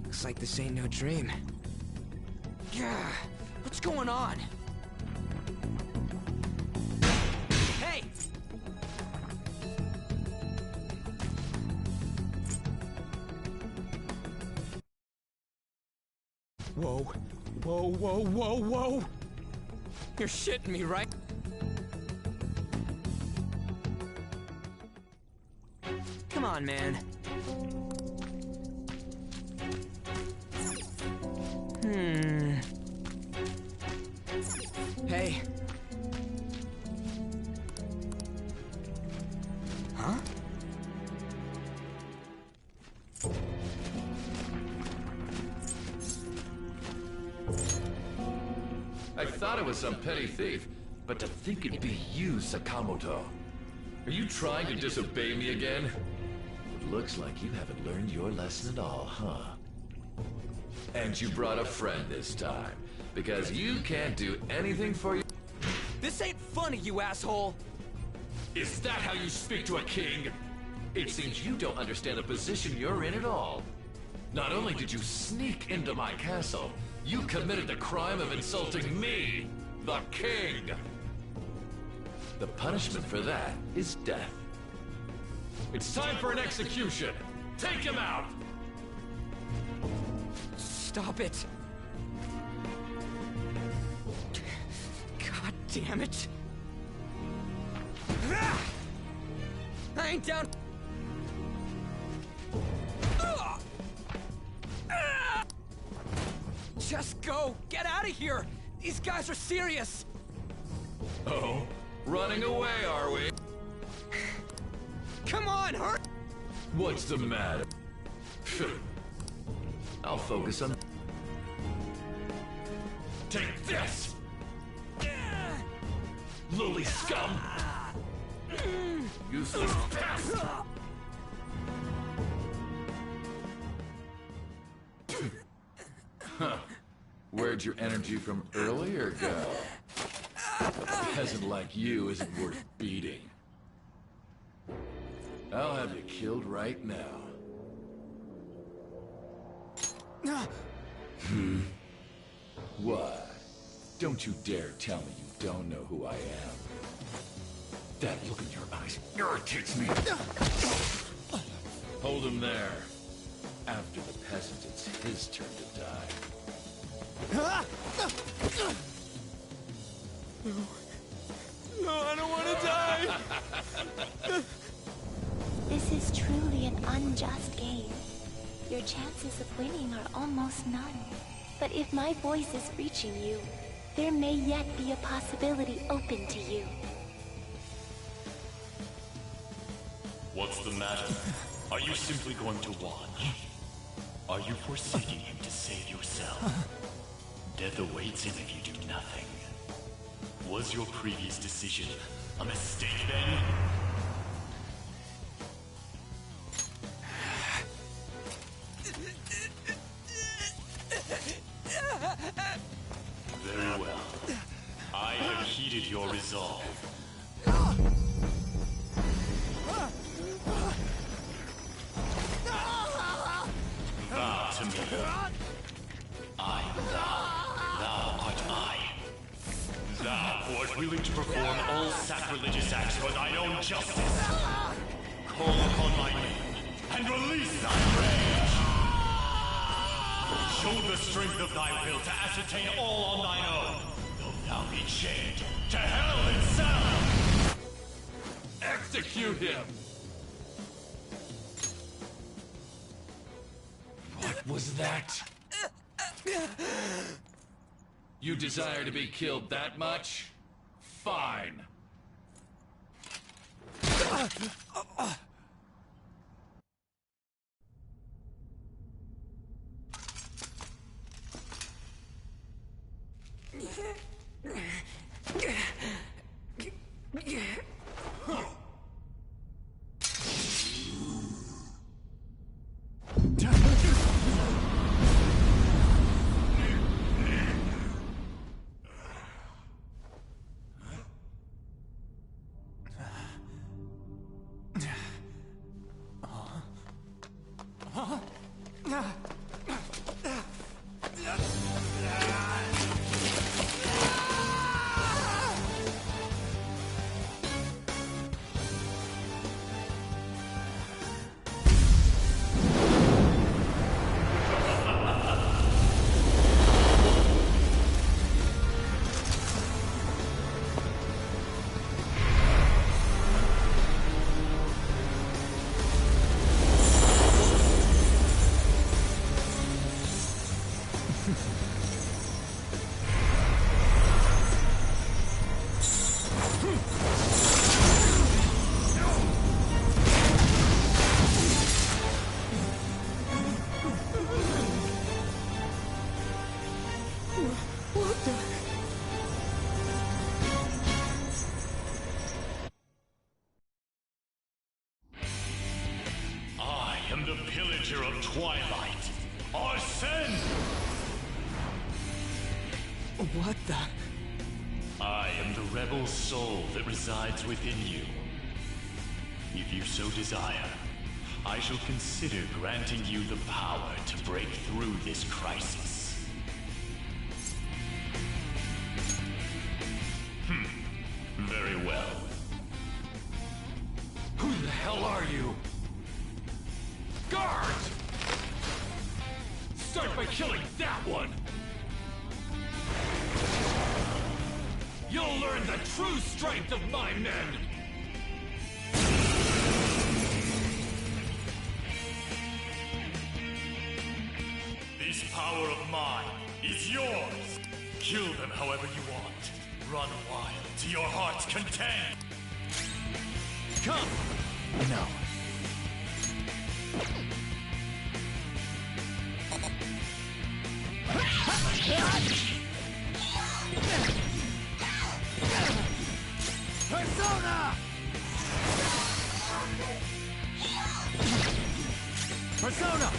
Looks like this ain't no dream. Yeah, what's going on? Hey! Whoa. Whoa. You're shitting me, right? Come on, man. Hey. Huh? I thought it was some petty thief, but to think it'd be you, Sakamoto. Are you trying to disobey me again? It looks like you haven't learned your lesson at all, huh? And you brought a friend this time, because you can't do anything for you. This ain't funny, you asshole! Is that how you speak to a king? It seems you don't understand the position you're in at all. Not only did you sneak into my castle, you committed the crime of insulting me, the king. The punishment for that is death. It's time for an execution. Take him out! Stop it! God damn it! I ain't down. Just go! Get out of here! These guys are serious! Oh? Running away, are we? Come on, hurry! What's the matter? I'll focus on... Take this! Lily scum! Useless pest! Huh. Where'd your energy from earlier go? A peasant like you isn't worth beating. I'll have you killed right now. What? Don't you dare tell me you don't know who I am. That look in your eyes irritates me. Hold him there. After the peasant, it's his turn to die. No, I don't want to die! This is truly an unjust game. Your chances of winning are almost none. But if my voice is reaching you, there may yet be a possibility open to you. What's the matter? Are you simply going to watch? Are you forsaking him to save yourself? Death awaits him if you do nothing. Was your previous decision a mistake then? Very well. I have heeded your resolve. Vow to me. I am thou. Thou art I. Thou who art willing to perform all sacrilegious acts for thine own justice. Call upon my name and release thy rage. Show the strength of thy will to ascertain all on thine own, though thou be chained to hell itself. Execute him! What was that? You desire to be killed that much? Fine. I am the pillager of Twilight, Arsene! What the? I am the rebel soul that resides within you. If you so desire, I shall consider granting you the power to break through this crisis. Very well. Who the hell are you? Guards! Start by killing that one! You'll learn the true strength of my men! This power of mine is yours! Kill them however you want. Run wild to your heart's content! Come! No. Persona! Persona!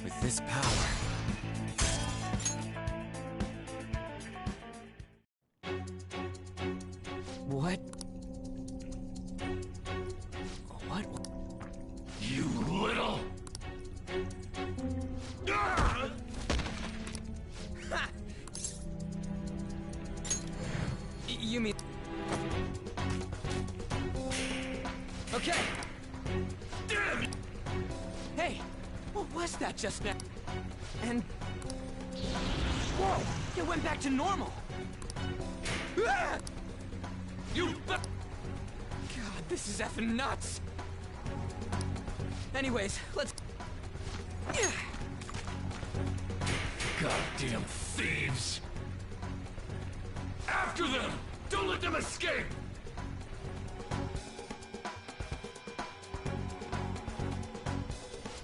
With this power... What? What? You little... You mean... Okay! Damn! Hey! What was that just now? And... Whoa! It went back to normal! Ah! You... God, this is effing nuts! Anyways, let's... Goddamn thieves! After them! Don't let them escape!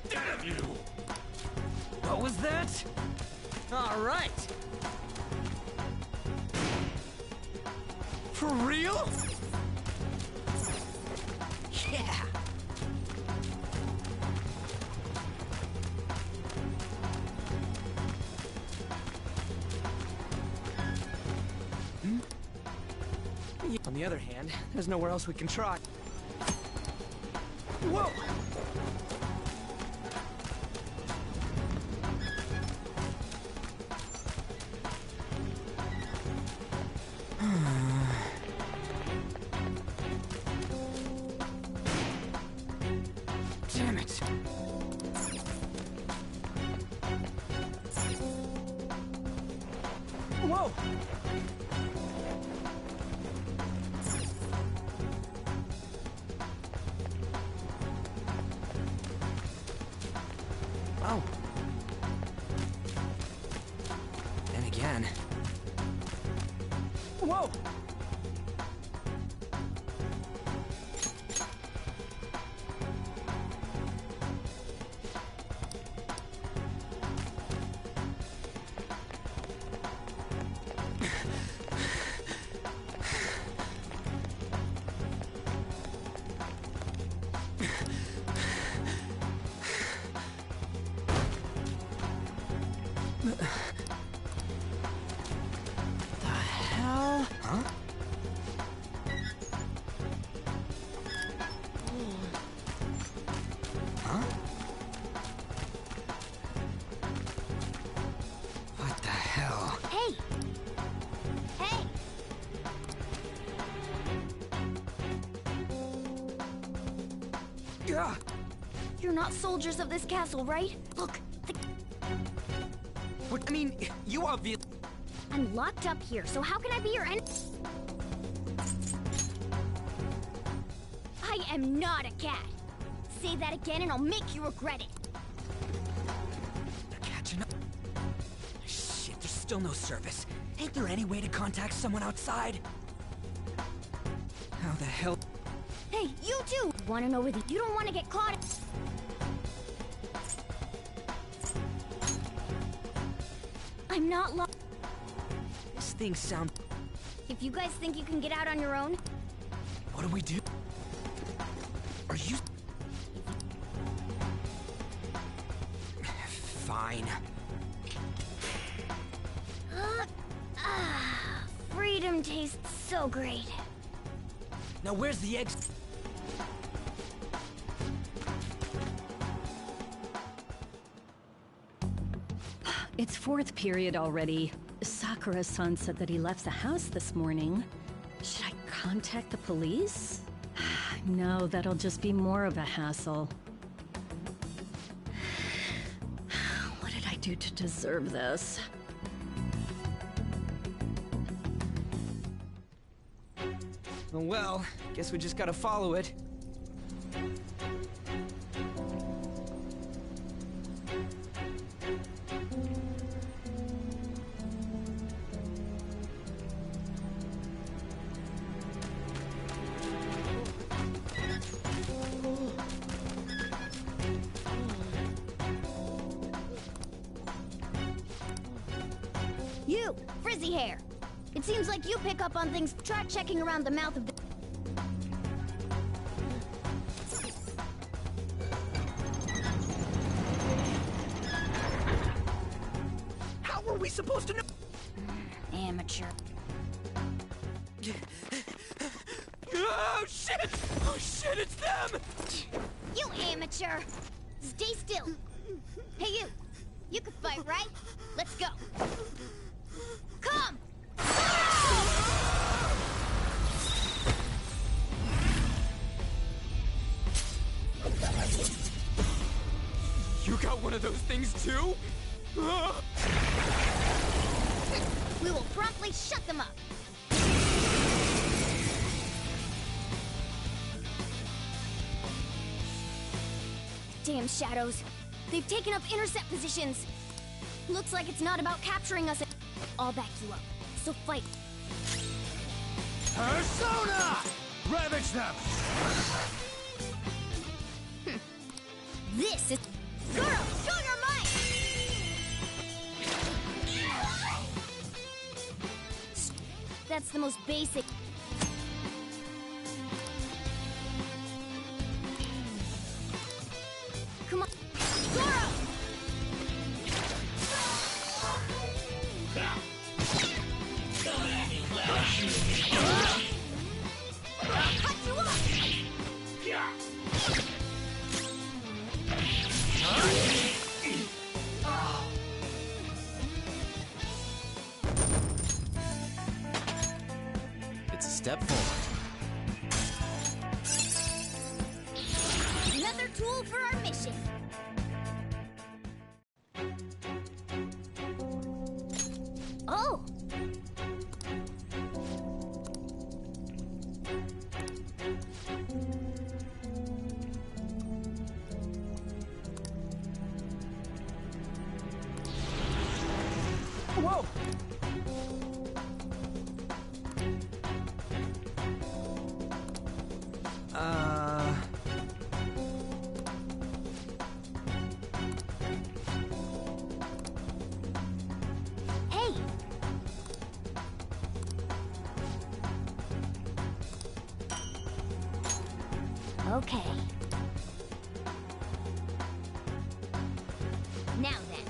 Damn you! What was that? All right! For real? Yeah! On the other hand, there's nowhere else we can try. Whoa! Damn it! Whoa! Oh. And again. Whoa! The hell? Huh? Huh? What the hell? Hey! Hey! Yeah. You're not soldiers of this castle, right? Look, What? I mean, you obviously. I'm locked up here, so how can I be your enemy? I am not a cat. Say that again and I'll make you regret it. They're catching up. Shit, there's still no service. Ain't there any way to contact someone outside? How the hell? Hey, you too! Wanna know where the— You don't wanna get caught— I'm not lo— This thing sounds. If you guys think you can get out on your own— What do we do? Are you? Fine. Freedom tastes so great. Now where's the eggs? It's fourth period already. Sakura-san said that he left the house this morning. Should I contact the police? No, that'll just be more of a hassle. What did I do to deserve this? Well, guess we just gotta follow it. You, frizzy hair. It seems like you pick up on things. Try checking around the mouth of the— How were we supposed to know? Amateur. Oh shit! Oh shit, it's them! You amateur! Stay still! Hey you! You can fight, right? Let's go! Come! You got one of those things too? We will promptly shut them up! Damn shadows. They've taken up intercept positions. Looks like it's not about capturing us. I'll back you up. So fight. Persona! Ravage them! This is— Goro, show your might! That's the most basic— Come on, Goro! I'll cut you off! It's a step forward. Another tool for our mission. Oh! Whoa! Hey! Okay. Now then.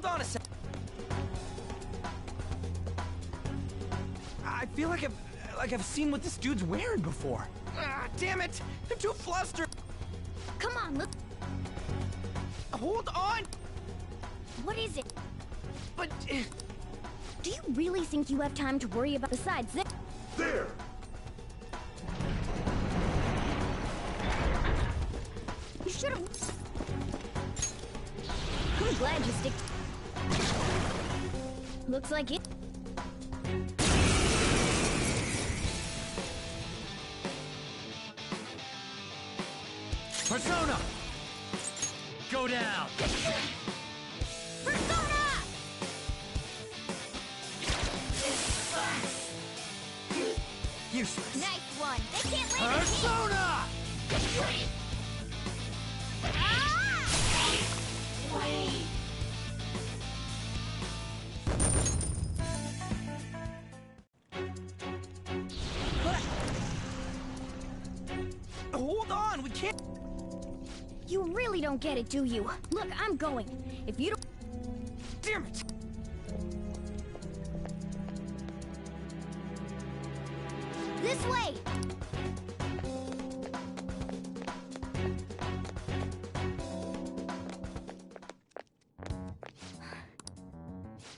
hold on a sec. I feel like I've seen what this dude's wearing before. Ah, damn it! I'm too flustered. Come on, let's... Hold on! What is it? But... Do you really think you have time to worry about besides this? There! You should have... I'm glad you stick... Looks like it... Persona! Go down! Persona! Useless. Nice one. They can't land a hit. Persona! Hold on, we can't... You really don't get it, do you? Look, I'm going. If you don't... Damn it! This way!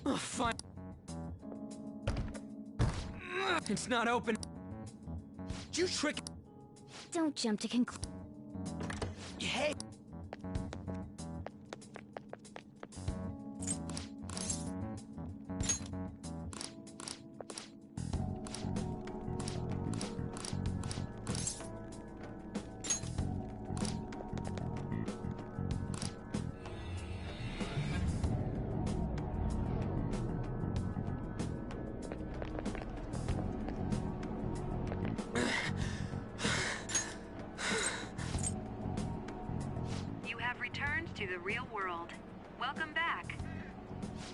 Oh, fine. It's not open. Did you trick... Don't jump to conclusion. Hey! To the real world. Welcome back.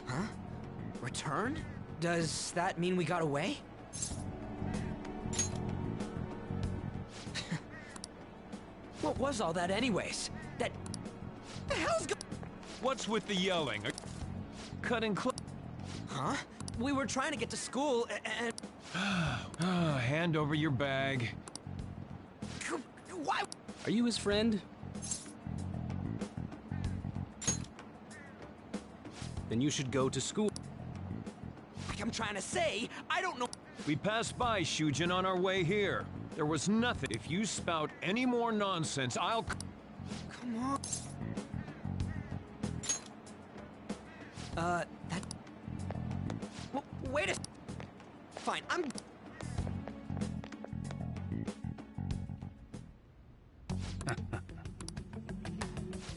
Huh? Returned? Does that mean we got away? What was all that anyways? The hell's What's with the yelling? Cutting close. Huh? We were trying to get to school and... Hand over your bag. Why? Are you his friend? Then you should go to school. Like I'm trying to say, I don't know... We passed by Shujin on our way here. There was nothing. If you spout any more nonsense, I'll... Come on. That... Wait a... Fine, I'm...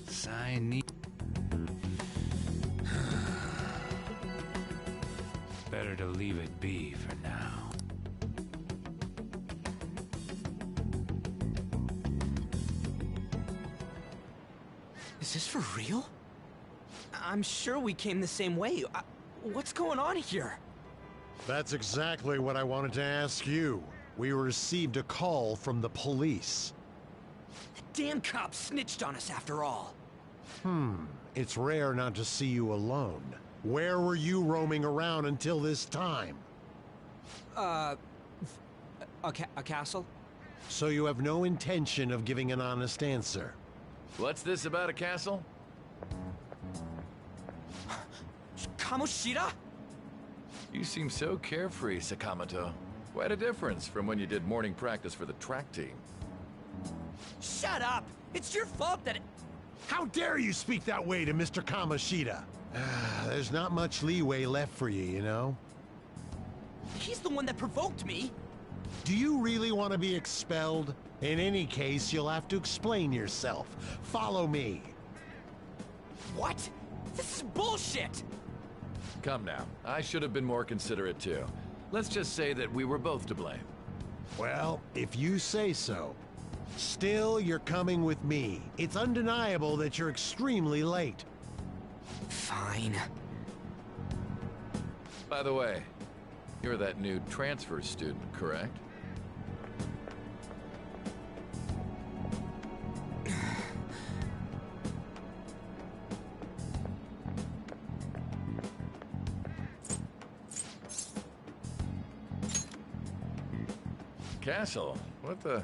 Sign... Better to leave it be for now. Is this for real? I'm sure we came the same way. What's going on here? That's exactly what I wanted to ask you. We received a call from the police. The damn cops snitched on us after all. It's rare not to see you alone. Where were you roaming around until this time? A castle? So you have no intention of giving an honest answer? What's this about a castle? Kamoshida? You seem so carefree, Sakamoto. Quite a difference from when you did morning practice for the track team. Shut up! It's your fault that... How dare you speak that way to Mr. Kamoshida? There's not much leeway left for you, you know? He's the one that provoked me! Do you really want to be expelled? In any case, you'll have to explain yourself. Follow me. What? This is bullshit! Come now, I should have been more considerate too. Let's just say that we were both to blame. Well, if you say so. Still, you're coming with me. It's undeniable that you're extremely late. Fine. By the way, you're that new transfer student, correct? castle. What the...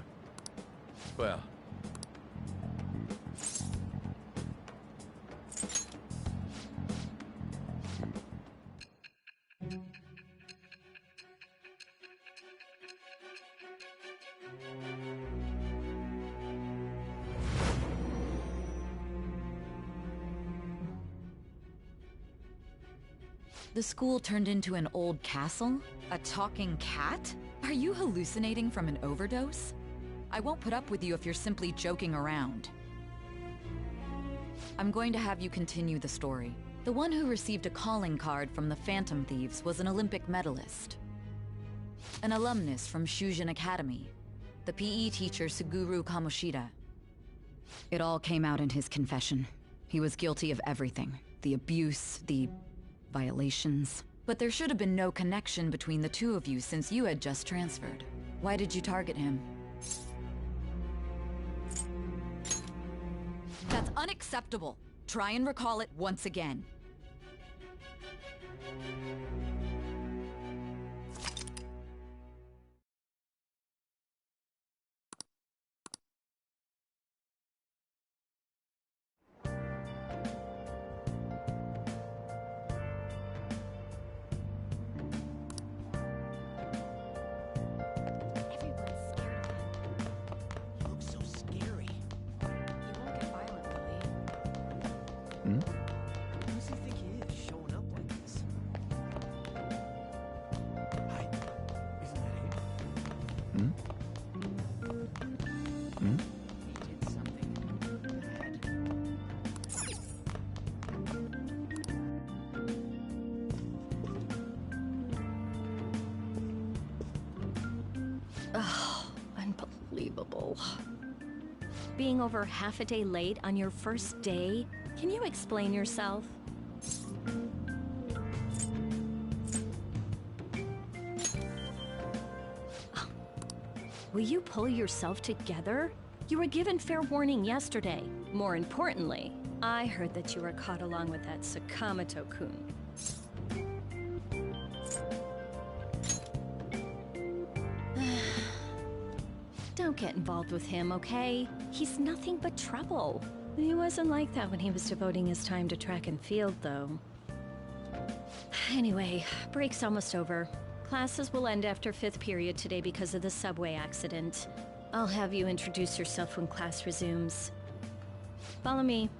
Well... The school turned into an old castle? A talking cat? Are you hallucinating from an overdose? I won't put up with you if you're simply joking around. I'm going to have you continue the story. The one who received a calling card from the Phantom Thieves was an Olympic medalist. An alumnus from Shujin Academy. The PE teacher Suguru Kamoshida. It all came out in his confession. He was guilty of everything. The abuse, the violations. But there should have been no connection between the two of you since you had just transferred. Why did you target him? That's unacceptable. Try and recall it once again. Oh, unbelievable. Being over half a day late on your first day? Can you explain yourself? Oh. Will you pull yourself together? You were given fair warning yesterday. More importantly, I heard that you were caught along with that Sakamoto-kun. Don't get involved with him, okay? He's nothing but trouble. He wasn't like that when he was devoting his time to track and field, though. Anyway, break's almost over. Classes will end after 5th period today because of the subway accident. I'll have you introduce yourself when class resumes. Follow me.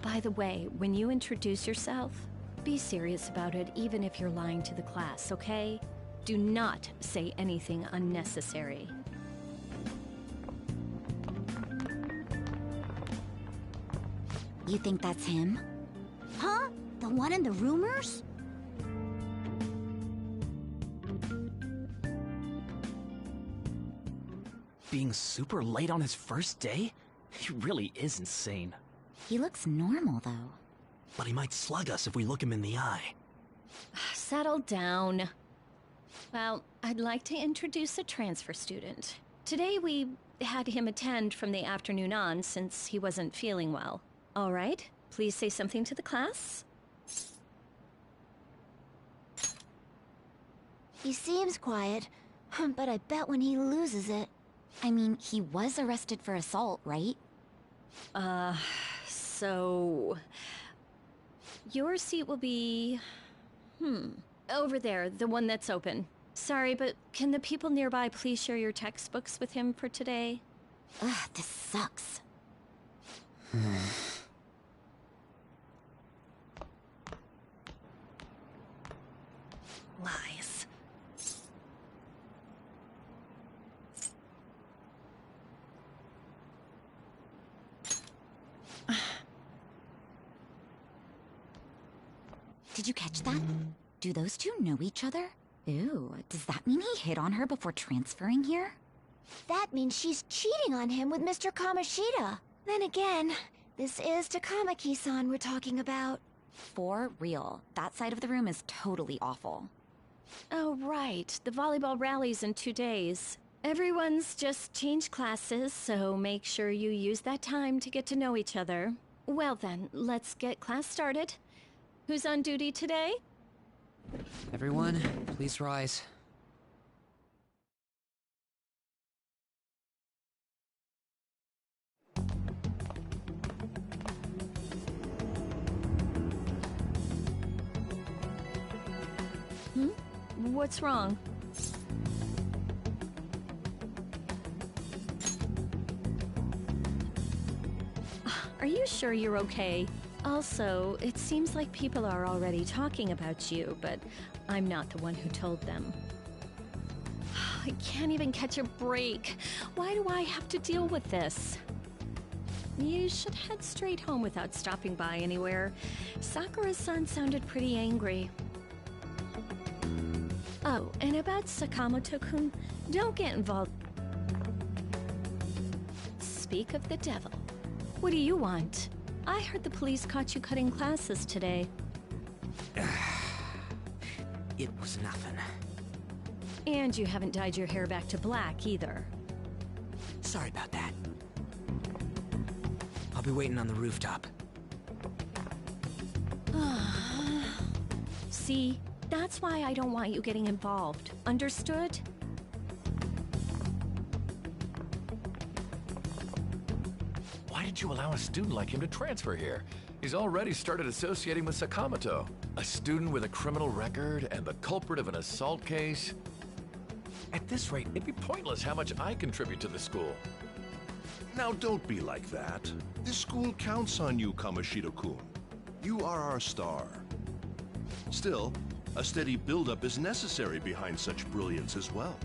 By the way, when you introduce yourself, be serious about it, even if you're lying to the class, okay? Do not say anything unnecessary. You think that's him? Huh? The one in the rumors? Being super late on his first day? He really is insane. He looks normal, though. But he might slug us if we look him in the eye. Settle down. Well, I'd like to introduce a transfer student. Today we had him attend from the afternoon on since he wasn't feeling well. All right, please say something to the class. He seems quiet, but I bet when he loses it... I mean, he was arrested for assault, right? So... Your seat will be... over there, the one that's open. Sorry, but can the people nearby please share your textbooks with him for today? Ugh, this sucks. Lies. Did you catch that? Do those two know each other? Ew, does that mean he hit on her before transferring here? That means she's cheating on him with Mr. Kamoshida. Then again, this is Takamaki-san we're talking about. For real, that side of the room is totally awful. Oh, right. The volleyball rally's in 2 days. Everyone's just changed classes, so make sure you use that time to get to know each other. Well then, let's get class started. Who's on duty today? Everyone, please rise. What's wrong? Are you sure you're okay? Also, it seems like people are already talking about you, but I'm not the one who told them. I can't even catch a break. Why do I have to deal with this? You should head straight home without stopping by anywhere. Sakura-san sounded pretty angry. Oh, and about Sakamoto-kun, don't get involved. Speak of the devil. What do you want? I heard the police caught you cutting classes today. It was nothing. And you haven't dyed your hair back to black, either. Sorry about that. I'll be waiting on the rooftop. See? That's why I don't want you getting involved. Understood? Why did you allow a student like him to transfer here? He's already started associating with Sakamoto. A student with a criminal record and the culprit of an assault case. At this rate, it'd be pointless how much I contribute to the school. Now don't be like that. This school counts on you, Kamoshida-kun. You are our star. Still, a steady buildup is necessary behind such brilliance as well.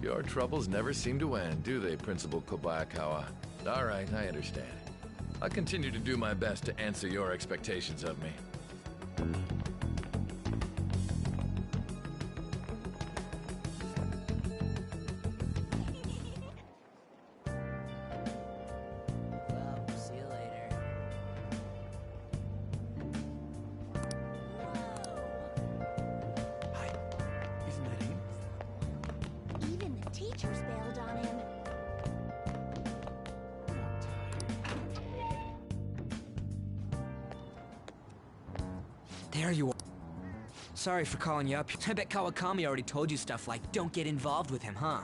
Your troubles never seem to end, do they, Principal Kobayakawa? All right, I understand. I'll continue to do my best to answer your expectations of me. Well, see you later. Hi. Isn't that him? Even the teachers bailed on him. There you are. Sorry for calling you up. I bet Kawakami already told you stuff like, don't get involved with him, huh?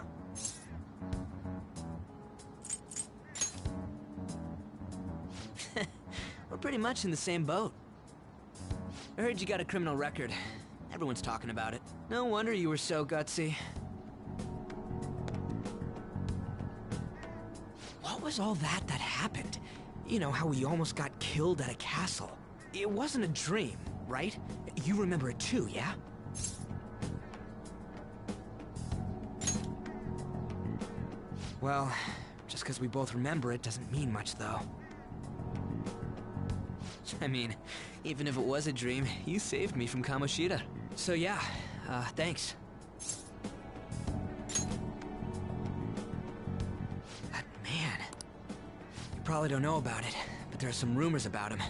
We're pretty much in the same boat. I heard you got a criminal record. Everyone's talking about it. No wonder you were so gutsy. What was all that happened? You know, how we almost got killed at a castle. It wasn't a dream, right? You remember it too, yeah? Well, just because we both remember it doesn't mean much, though. I mean, even if it was a dream, you saved me from Kamoshida. So yeah, thanks. That man. You probably don't know about it, but there are some rumors about him.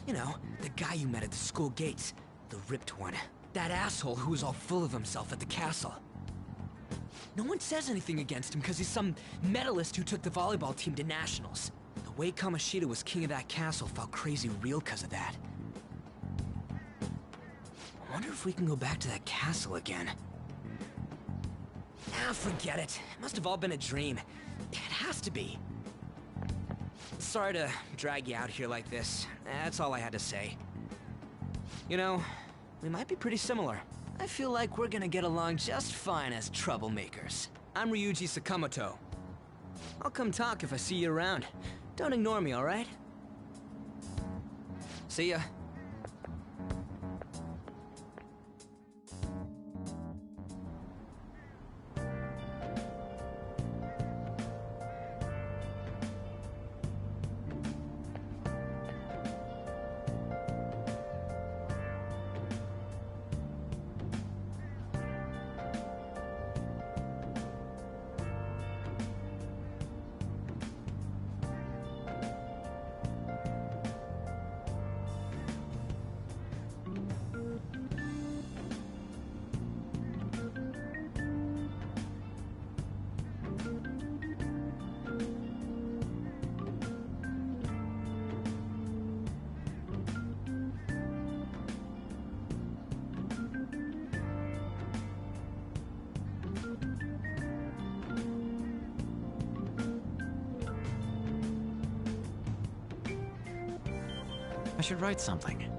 You know, the guy you met at the school gates. The ripped one. That asshole who was all full of himself at the castle. No one says anything against him because he's some medalist who took the volleyball team to nationals. The way Kamoshida was king of that castle felt crazy real because of that. I wonder if we can go back to that castle again. Ah, forget it. It must have all been a dream. It has to be. Sorry to drag you out here like this. That's all I had to say. You know, we might be pretty similar. I feel like we're gonna get along just fine as troublemakers. I'm Ryuji Sakamoto. I'll come talk if I see you around. Don't ignore me, alright? See ya. should write something.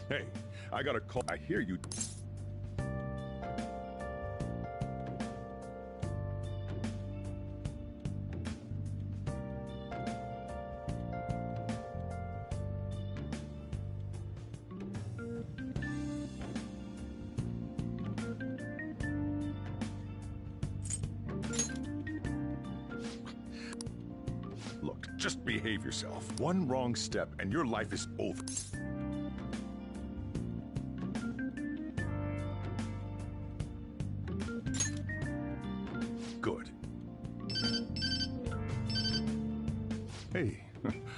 Hey, I got a call. I hear you. Look, just behave yourself. One wrong step and your life is over. Good. Hey,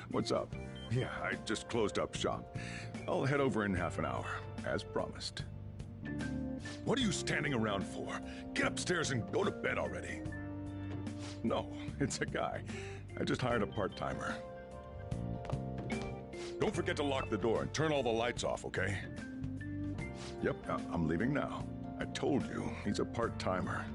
what's up? Yeah, I just closed up shop. I'll head over in half an hour, as promised. What are you standing around for? Get upstairs and go to bed already. No, it's a guy. I just hired a part-timer. Don't forget to lock the door and turn all the lights off, okay? Yep, I'm leaving now. I told you, he's a part-timer.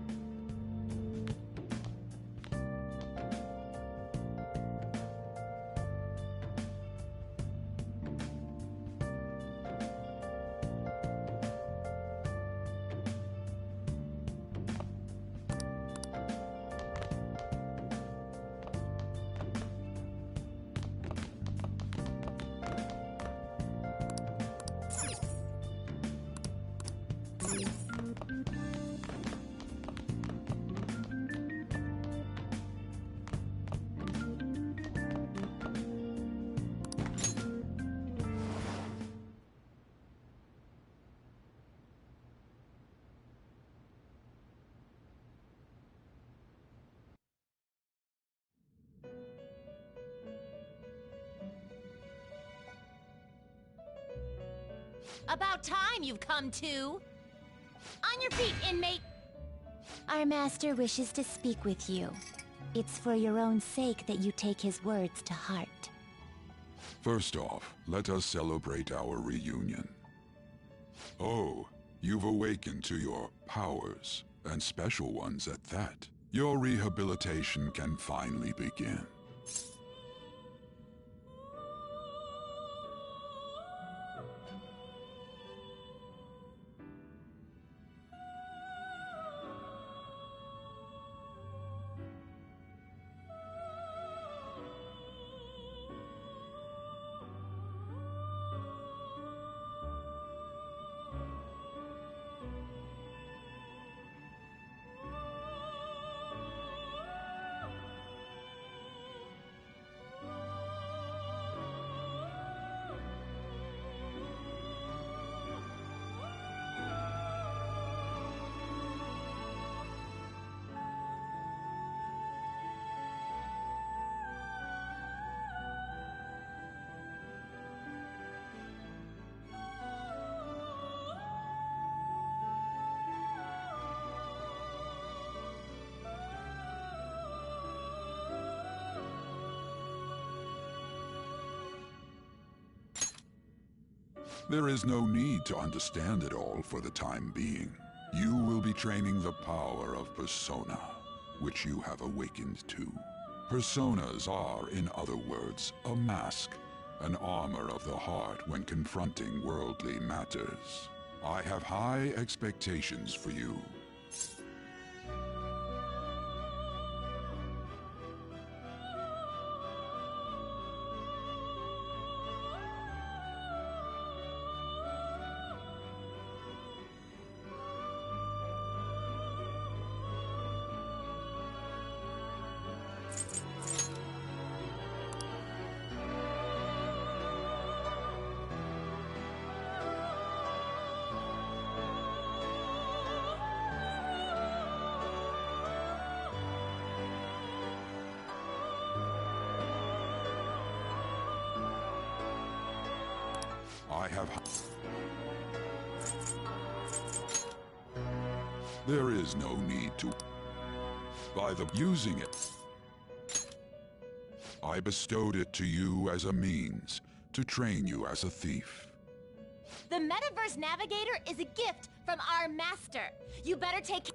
About time you've come to! On your feet, inmate! Our master wishes to speak with you. It's for your own sake that you take his words to heart. First off, let us celebrate our reunion. Oh, you've awakened to your powers, and special ones at that. Your rehabilitation can finally begin. There is no need to understand it all for the time being. You will be training the power of Persona, which you have awakened to. Personas are, in other words, a mask, an armor of the heart when confronting worldly matters. I have high expectations for you. There is no need to. By the using it, I bestowed it to you as a means to train you as a thief. The Metaverse Navigator is a gift from our master. You better take...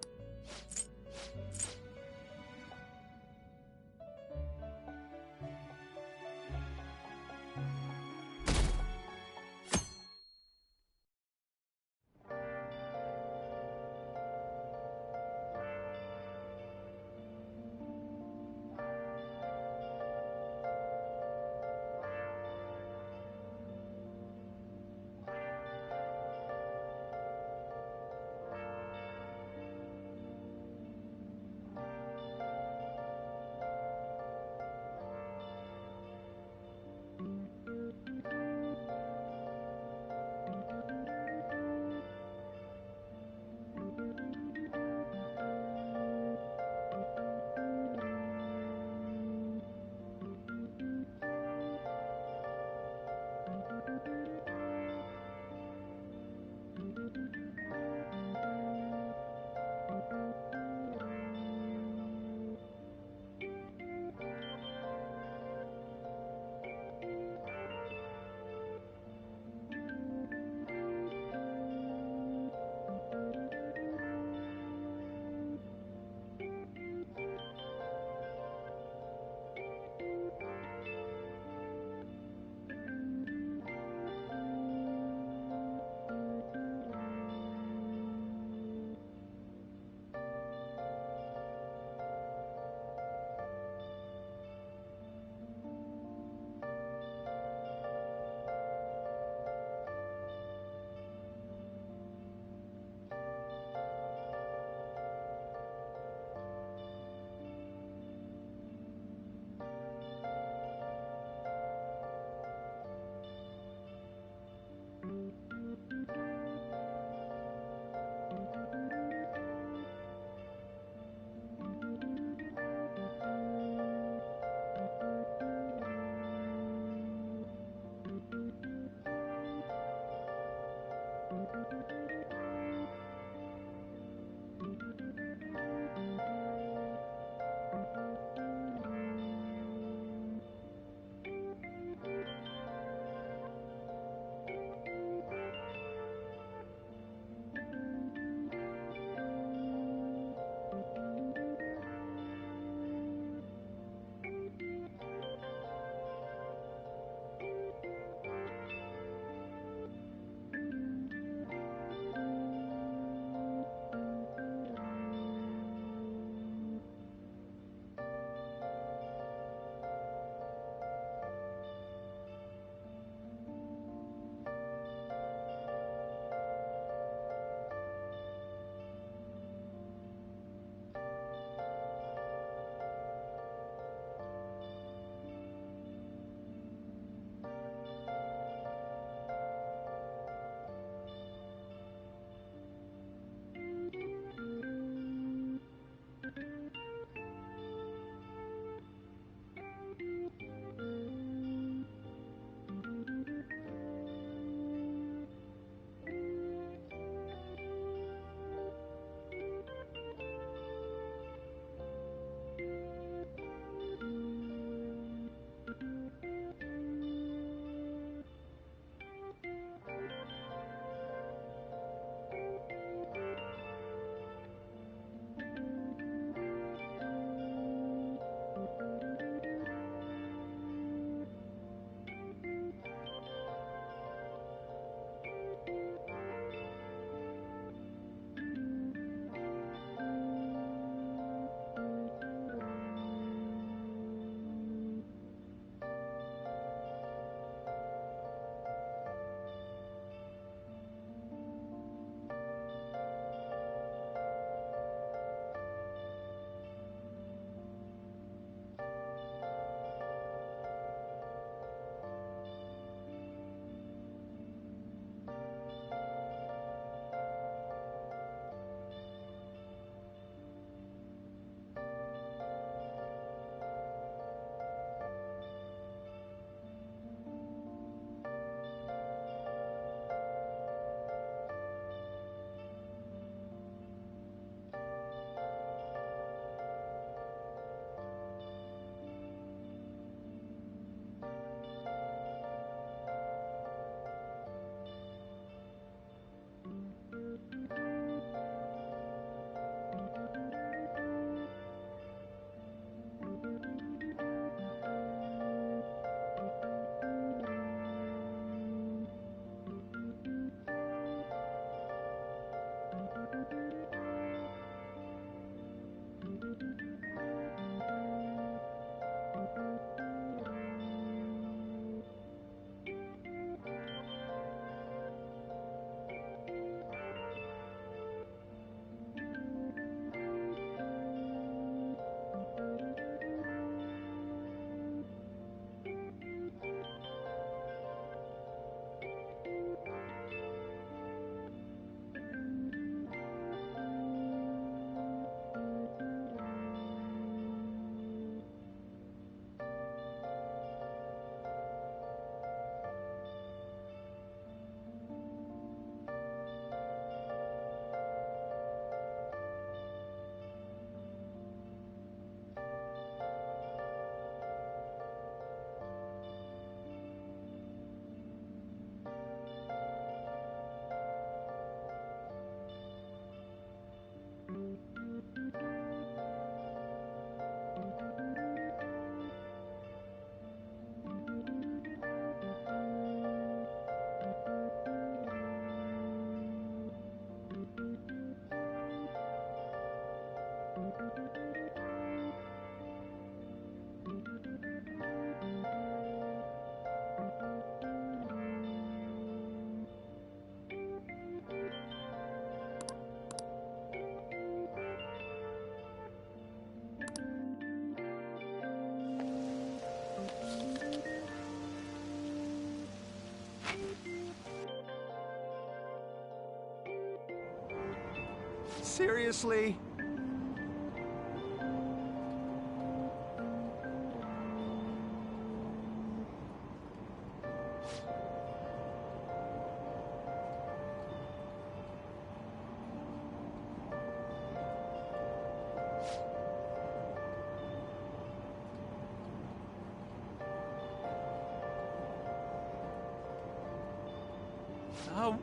Seriously?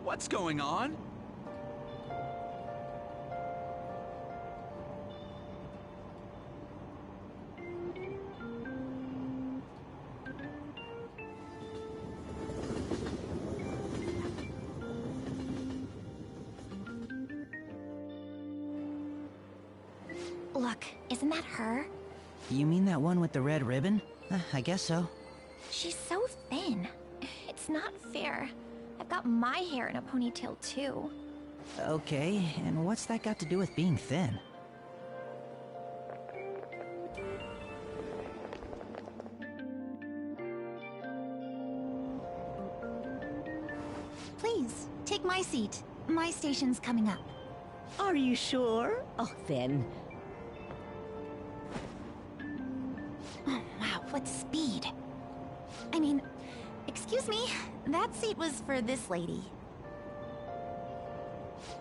What's going on? Look, isn't that her? You mean that one with the red ribbon? I guess so. She's so thin. It's not fair. I've got my hair in a ponytail too. Okay, and what's that got to do with being thin? Please, take my seat. My station's coming up. Are you sure? Oh, then. Oh, wow, what speed. I mean, excuse me, that seat was for this lady.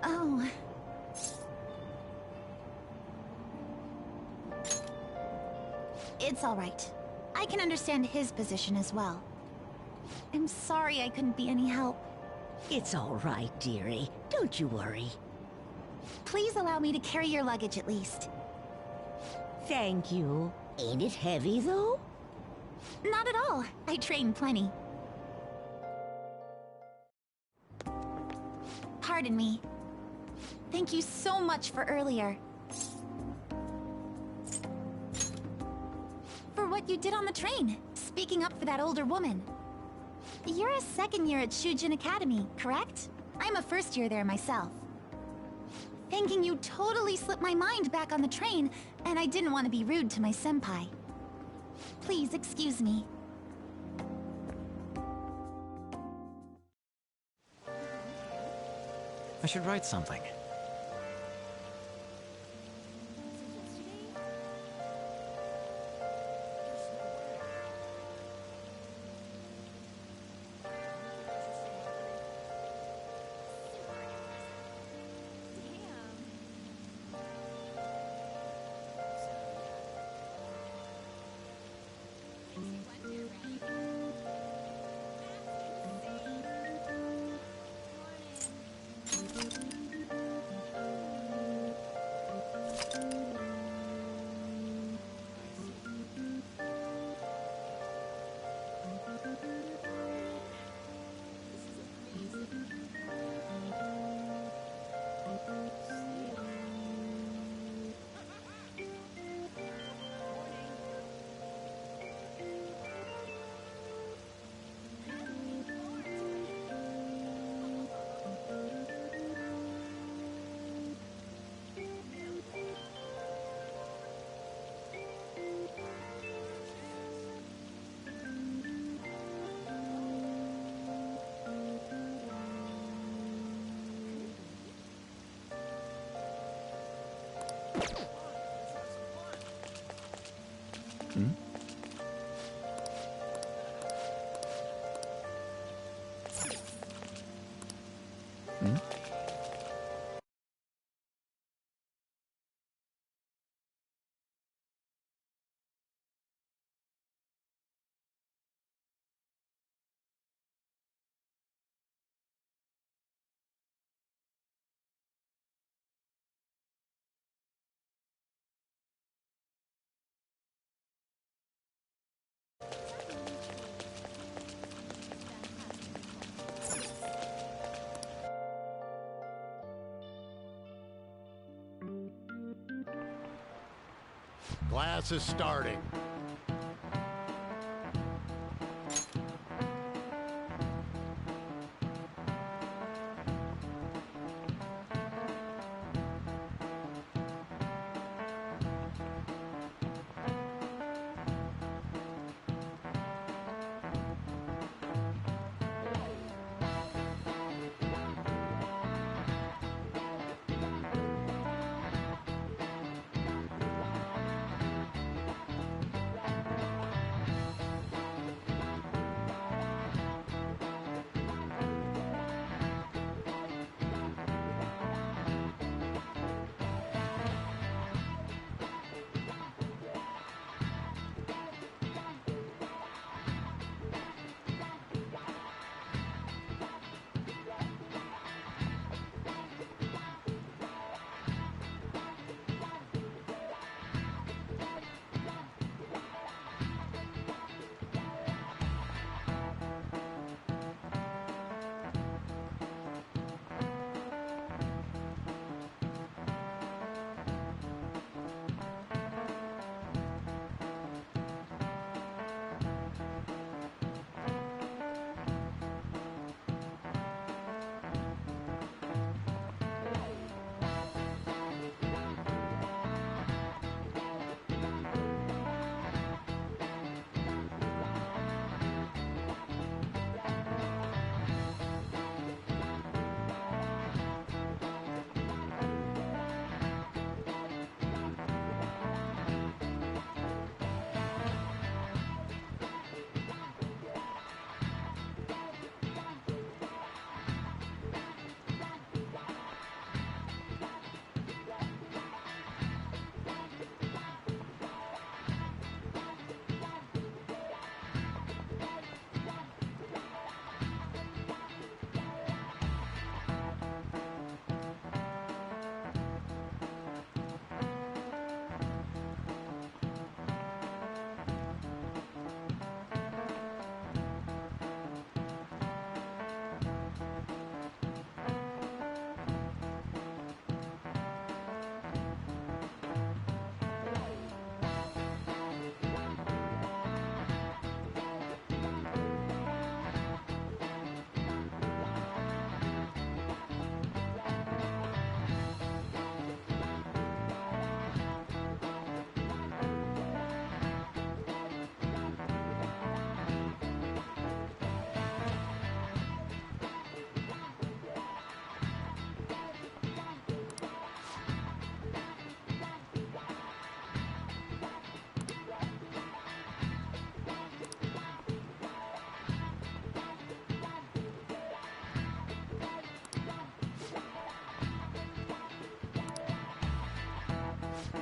Oh. It's all right. I can understand his position as well. I'm sorry I couldn't be any help. It's all right, dearie. Don't you worry. Please allow me to carry your luggage at least. Thank you. Ain't it heavy, though? Not at all. I train plenty. Pardon me. Thank you so much for earlier. For what you did on the train, speaking up for that older woman. You're a second year at Shujin Academy, correct? I'm a first year there myself. Thinking you totally slipped my mind back on the train, and I didn't want to be rude to my senpai. Please excuse me. I should write something. Hmm? Class is starting.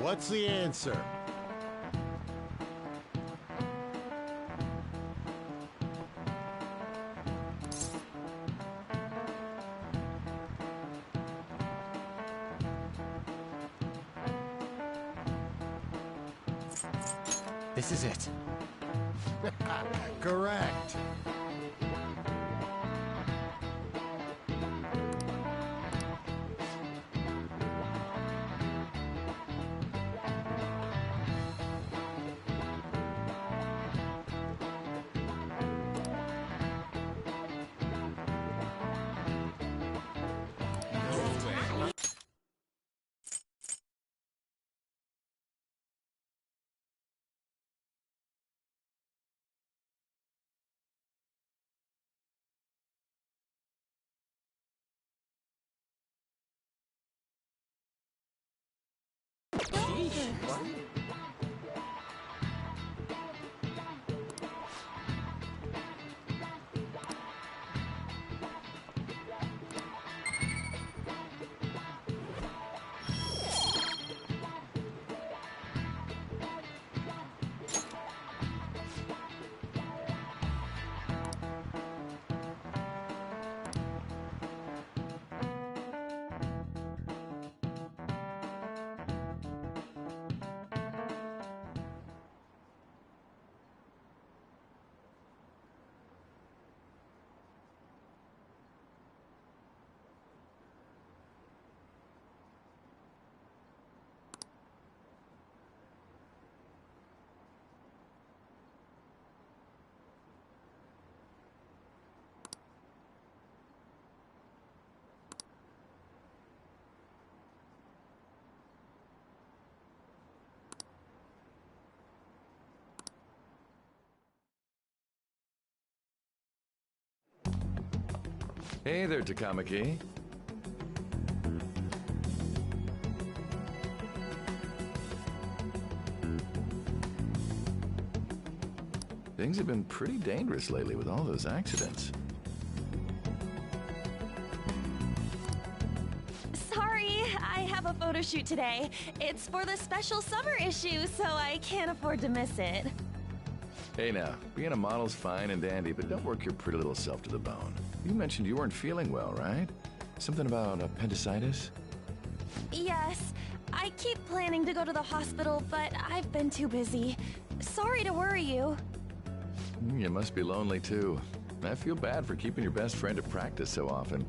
What's the answer? This is it. Correct. Hey there, Takamaki. Things have been pretty dangerous lately with all those accidents. Sorry, I have a photo shoot today. It's for the special summer issue, so I can't afford to miss it. Hey now, being a model's fine and dandy, but don't work your pretty little self to the bone. You mentioned you weren't feeling well, right? Something about appendicitis? Yes, I keep planning to go to the hospital, but I've been too busy. Sorry to worry you. You must be lonely too. I feel bad for keeping your best friend at practice so often.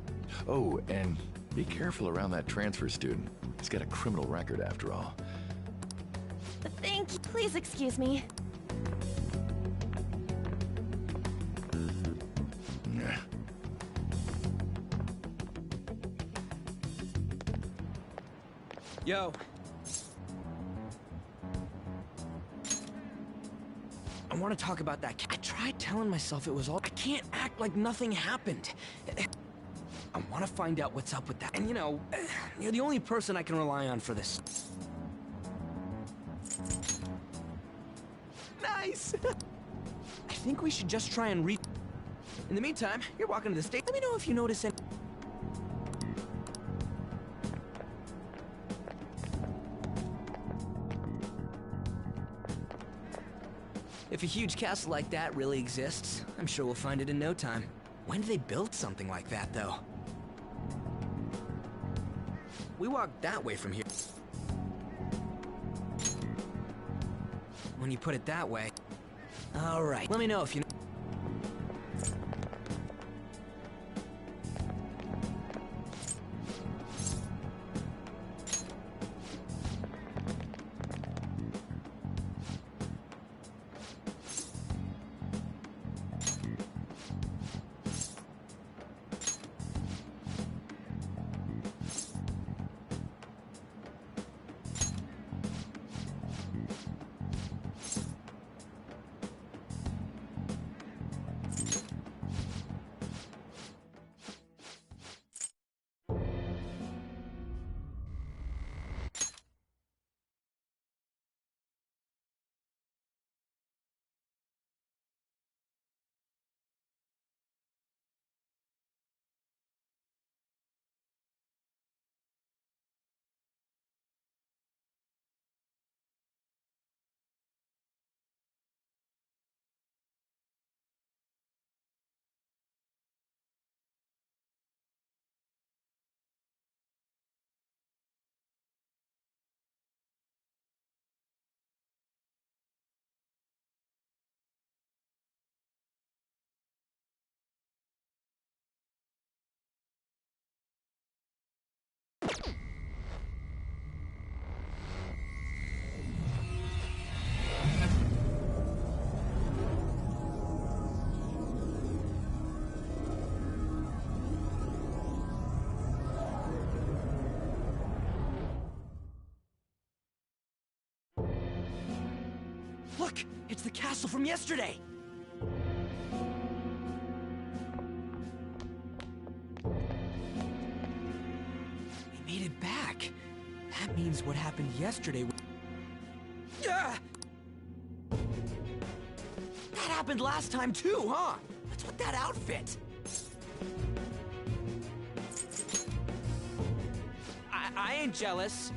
Oh, and be careful around that transfer student. He's got a criminal record after all. Thank you. Please excuse me. Yo. I want to talk about that. I tried telling myself it was all. I can't act like nothing happened. I want to find out what's up with that. And you know, you're the only person I can rely on for this. Nice! I think we should just try and In the meantime, you're walking to the stage. Let me know if you notice any. If a huge castle like that really exists, I'm sure we'll find it in no time. When did they build something like that, though? We walked that way from here. When you put it that way. All right, let me know if you... Look! It's the castle from yesterday! We made it back. That means what happened yesterday... Yeah! That happened last time too, huh? What's with that outfit? I ain't jealous.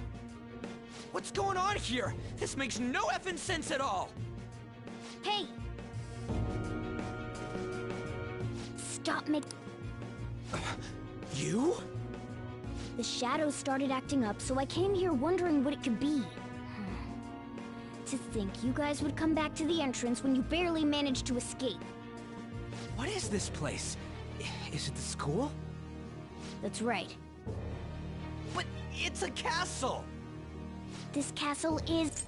What's going on here? This makes no effing sense at all! Hey! Stop You? The shadows started acting up, so I came here wondering what it could be. To think you guys would come back to the entrance when you barely managed to escape. What is this place? Is it the school? That's right. But it's a castle! This castle is...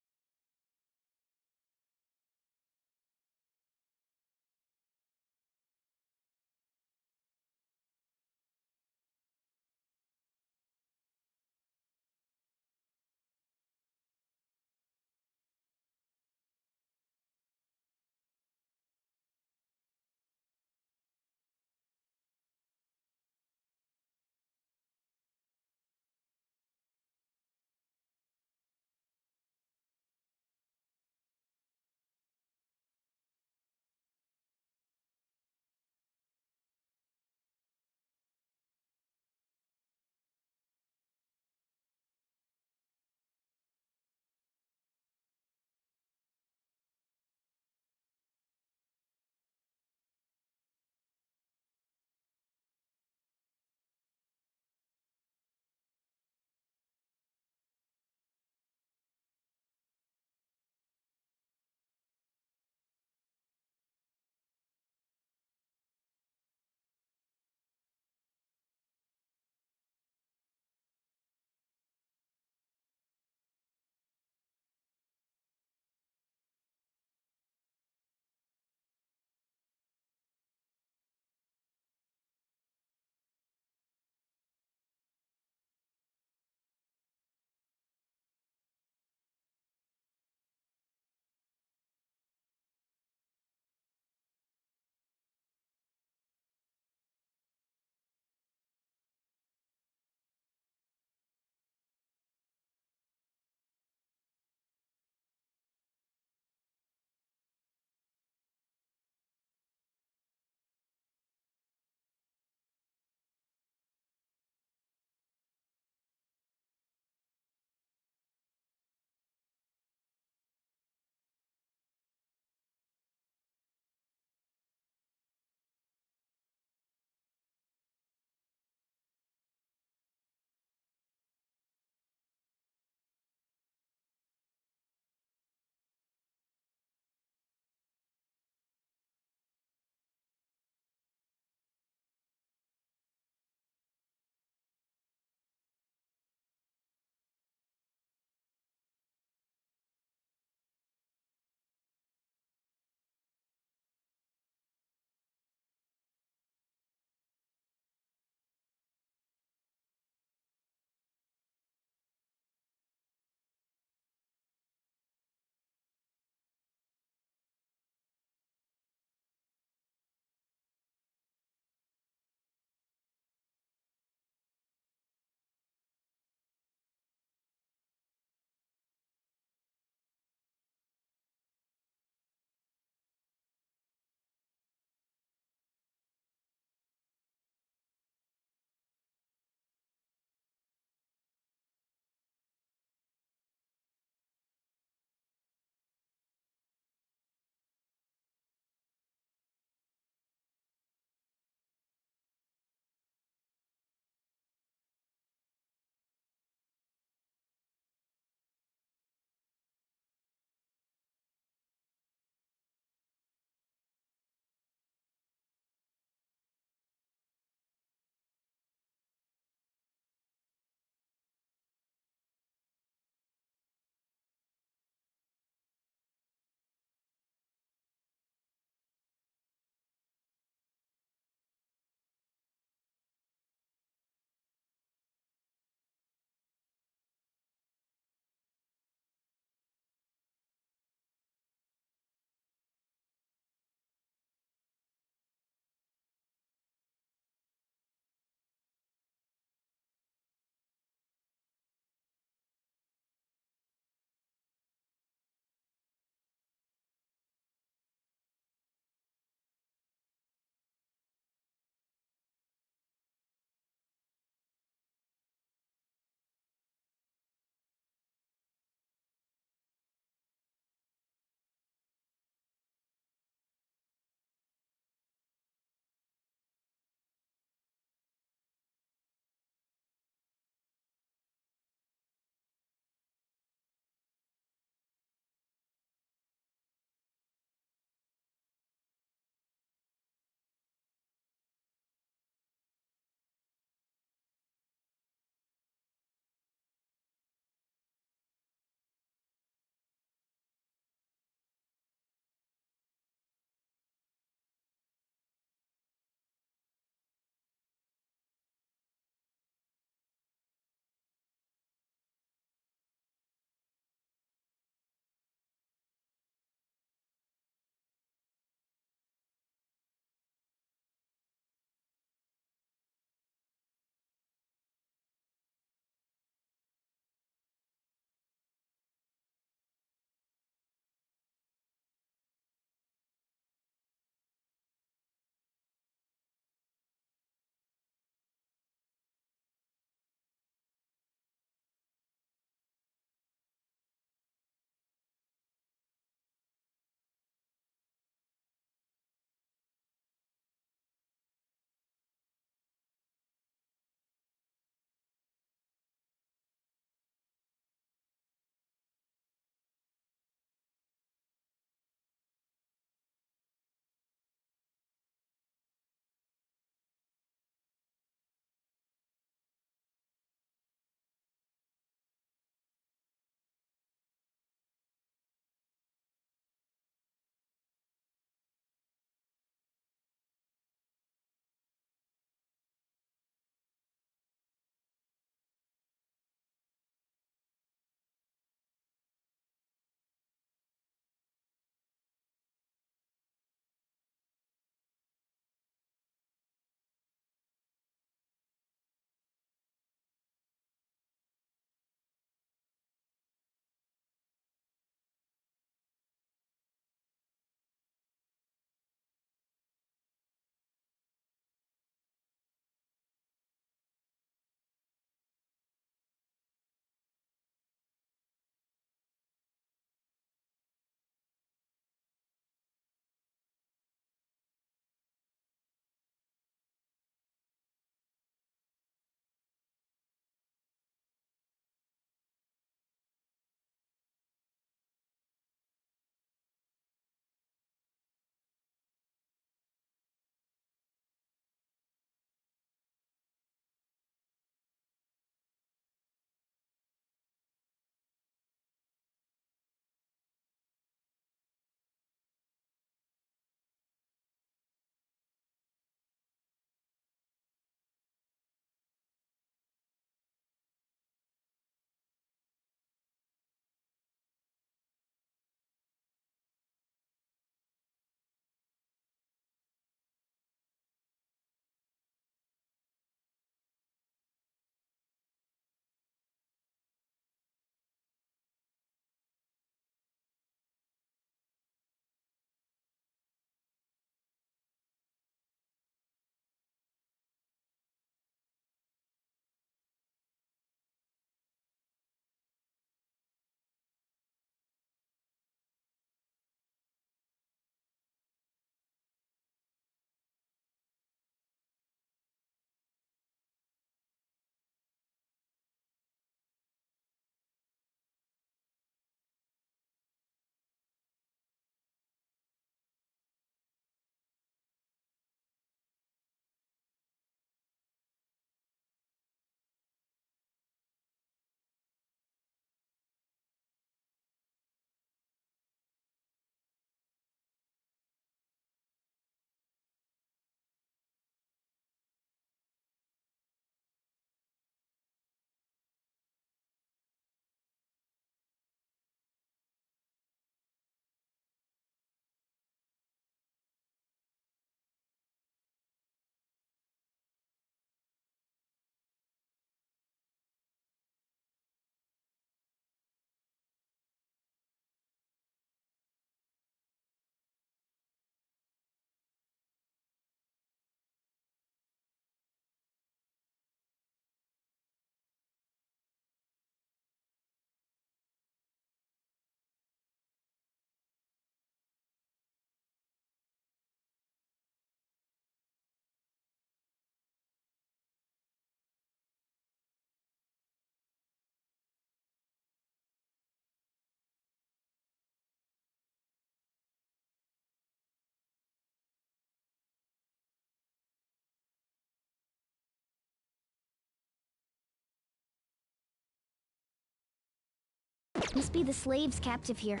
Must be the slaves captive here.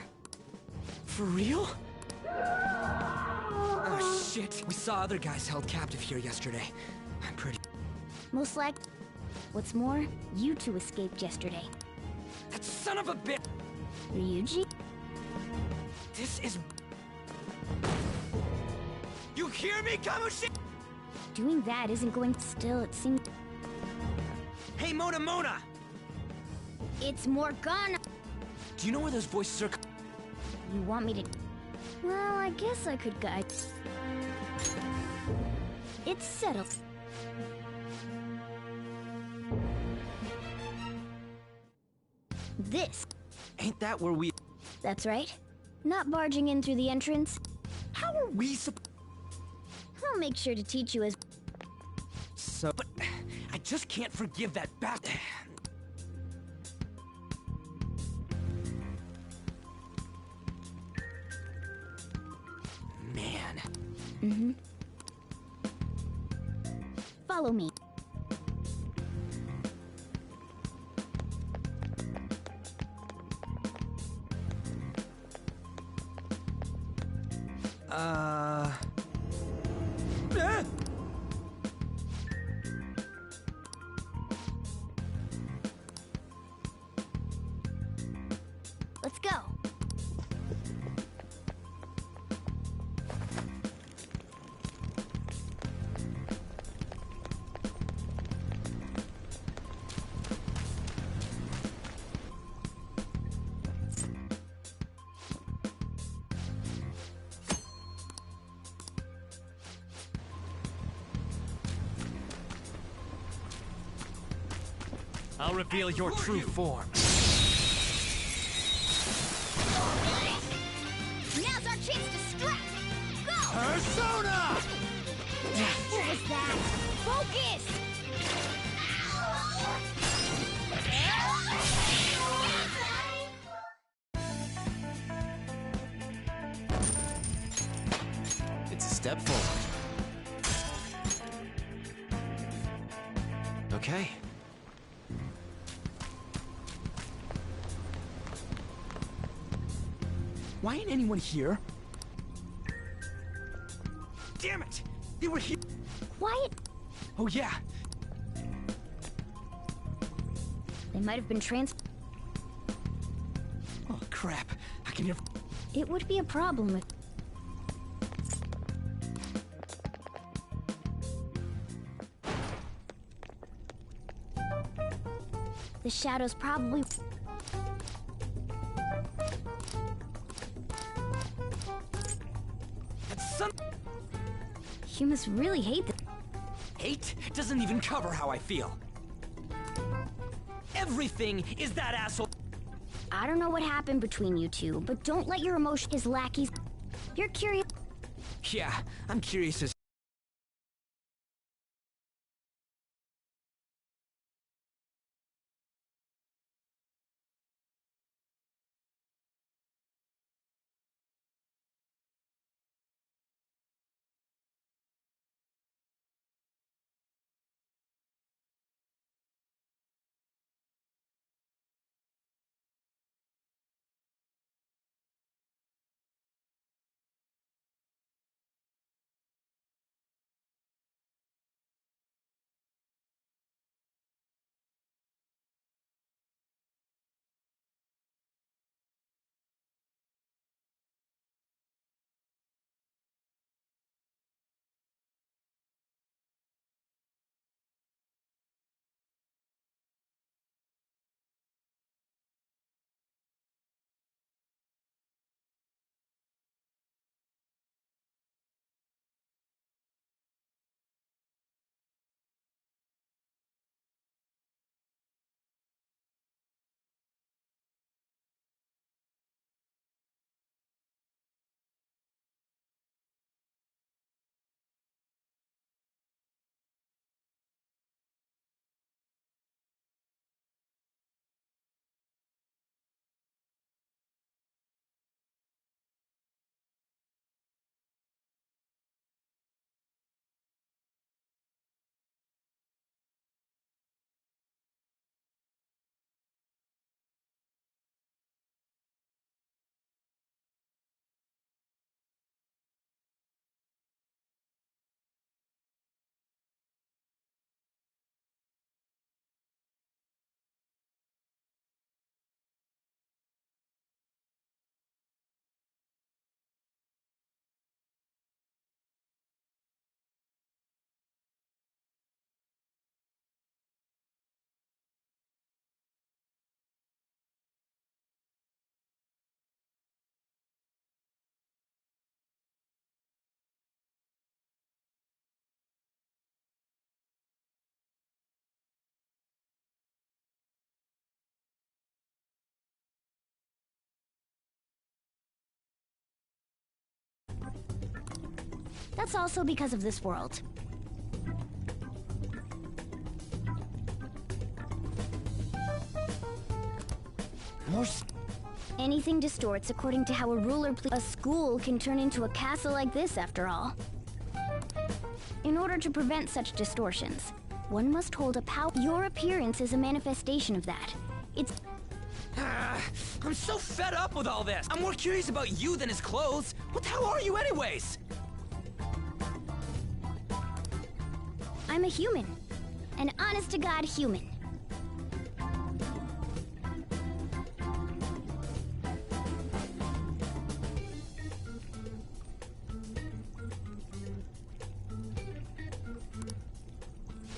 For real? Oh shit, we saw other guys held captive here yesterday. I'm pretty... Most like. What's more, you two escaped yesterday. That son of a bitch! Ryuji? This is... You hear me, Kamushi? Doing that isn't going... Still, it seems... Hey, Mona! It's Morgana! Do you know where those voices are... You want me to... Well, I guess I could guide... It's settled. This. Ain't that where we... That's right. Not barging in through the entrance. How are we I'll make sure to teach you as... So... But... I just can't forgive that bastard. Man. Mm-hmm. Follow me. Let's go. I'll reveal your true form. Now's our chance to strike! Go! Persona! What was that? Focus! It's a step forward. Okay. Why ain't anyone here? Damn it! They were here! Quiet! Oh yeah! They might have been Oh crap! I can hear... It would be a problem if... The shadows probably... Humans really hate this. Hate doesn't even cover how I feel. Everything is that asshole. I don't know what happened between you two, but don't let your emotion... His lackeys... You're curious... Yeah, I'm curious as... That's also because of this world. Anything distorts according to how a ruler A school can turn into a castle like this, after all. In order to prevent such distortions, one must hold a power. Your appearance is a manifestation of that. It's... I'm so fed up with all this. I'm more curious about you than his clothes. What the hell are you anyways? I'm a human. An honest-to-God human.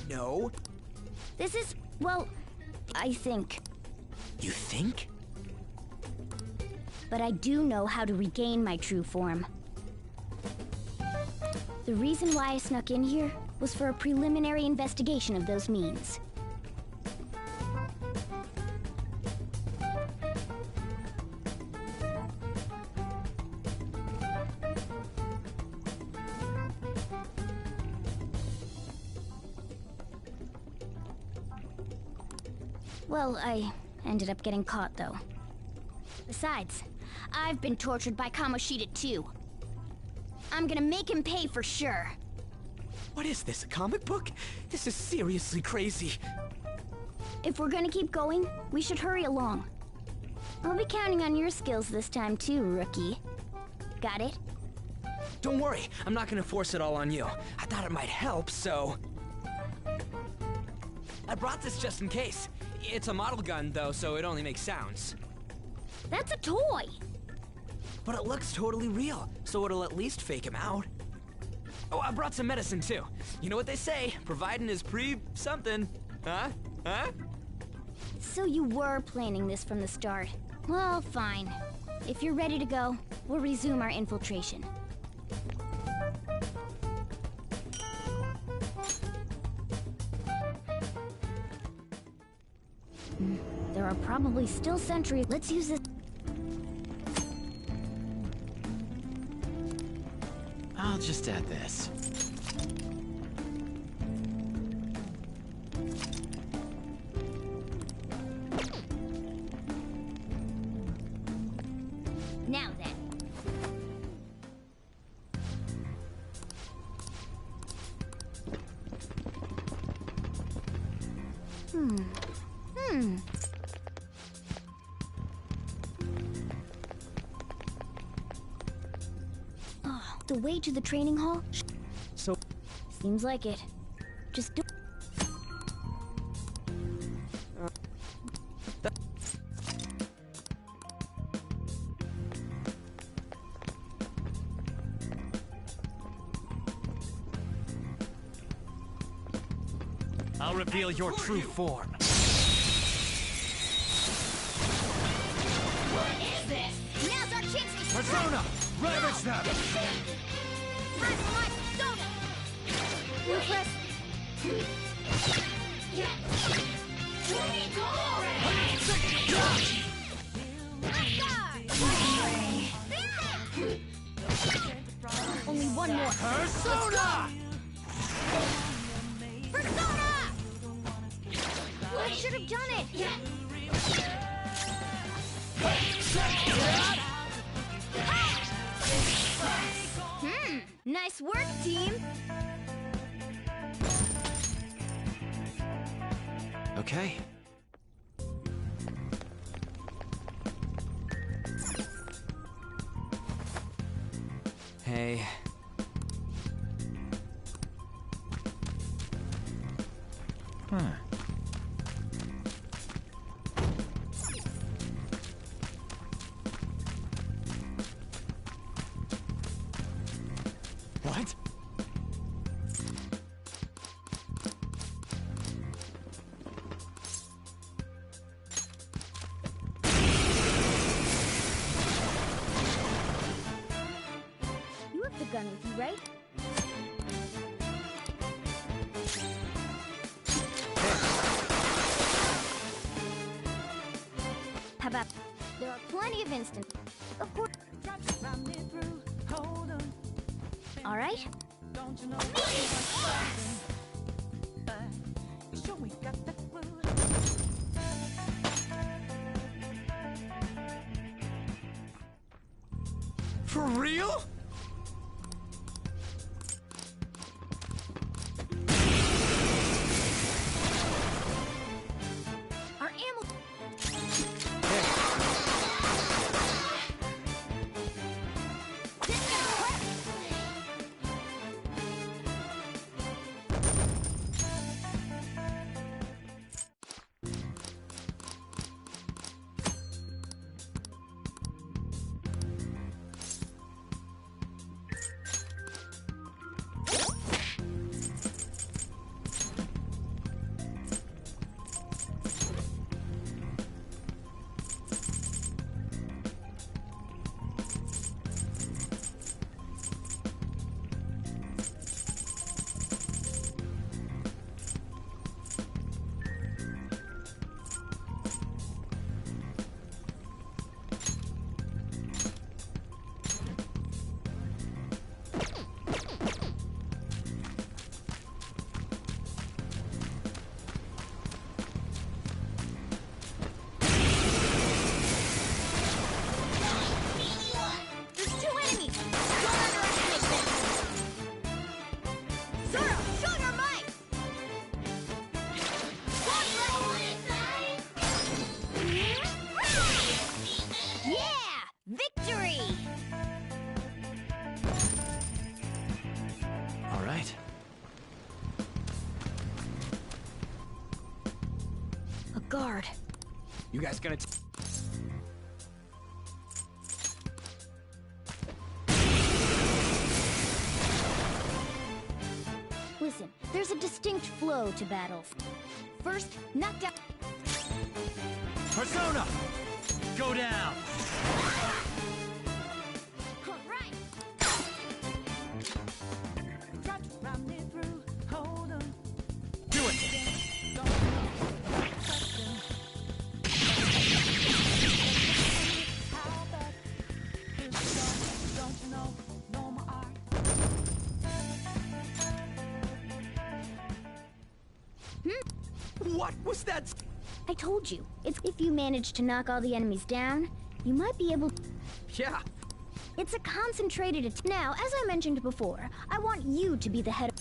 No. This is, well, I think. You think? But I do know how to regain my true form. The reason why I snuck in here was for a preliminary investigation of those means. Well, I ended up getting caught, though. Besides, I've been tortured by Kamoshida too. I'm gonna make him pay for sure. What is this, a comic book? This is seriously crazy. If we're gonna keep going, we should hurry along. I'll be counting on your skills this time too, rookie. Got it? Don't worry, I'm not gonna force it all on you. I thought it might help, so... I brought this just in case. It's a model gun, though, so it only makes sounds. That's a toy! But it looks totally real, so it'll at least fake him out. Oh, I brought some medicine, too. You know what they say, providing is something. Huh? Huh? So you were planning this from the start. Well, fine. If you're ready to go, we'll resume our infiltration. There are probably still sentries. Let's use this. I'll just add this. Now then. Oh, the way to the training hall? So... Seems like it. Just do... I'll reveal your true form. What is this? Now's our chance to Persona! Ravage them! Time for my persona! Ruthless! Only one more. Persona! Persona! I should have done it! Nice work, team! Okay. Hey. Huh. What? You have the gun with you, right? How about... There are plenty of instances. Of course... All right? For real? Our ammo. Guard. You guys gonna Listen, there's a distinct flow to battles. First, knock down... Persona! Go down! Do it! What was that? I told you. It's if you manage to knock all the enemies down, you might be able... Yeah. It's a concentrated attack. Now, as I mentioned before, I want you to be the head of...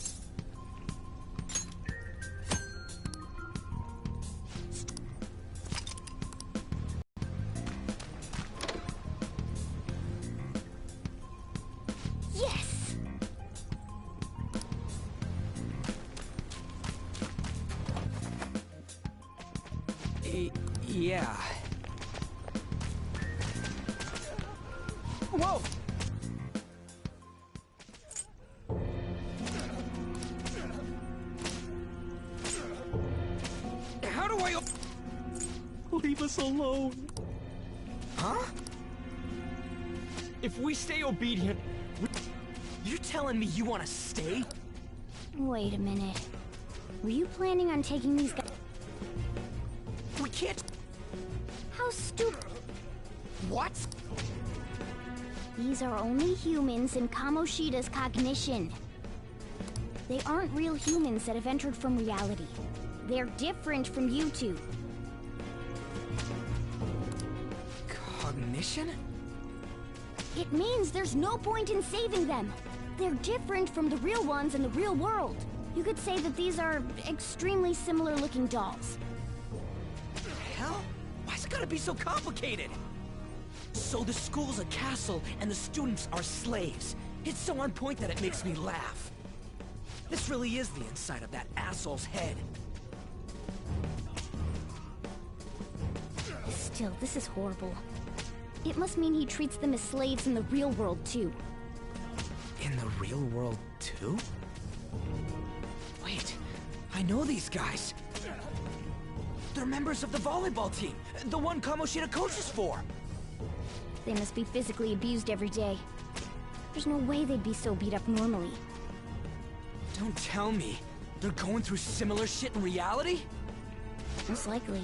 Yes! Yeah. Whoa! How do I... Leave us alone. Huh? If we stay obedient... You're telling me you want to stay? Wait a minute. Were you planning on taking these guys... We can't... How stupid... What? These are only humans in Kamoshida's cognition. They aren't real humans that have entered from reality. They're different from you two. Cognition? It means there's no point in saving them. They're different from the real ones in the real world. You could say that these are extremely similar-looking dolls. Hell? Why's it gotta be so complicated? So the school's a castle, and the students are slaves. It's so on point that it makes me laugh. This really is the inside of that asshole's head. Still, this is horrible. It must mean he treats them as slaves in the real world, too. In the real world, too? Wait, I know these guys. They're members of the volleyball team, the one Kamoshida coaches for. They must be physically abused every day. There's no way they'd be so beat up normally. Don't tell me. They're going through similar shit in reality? Most likely.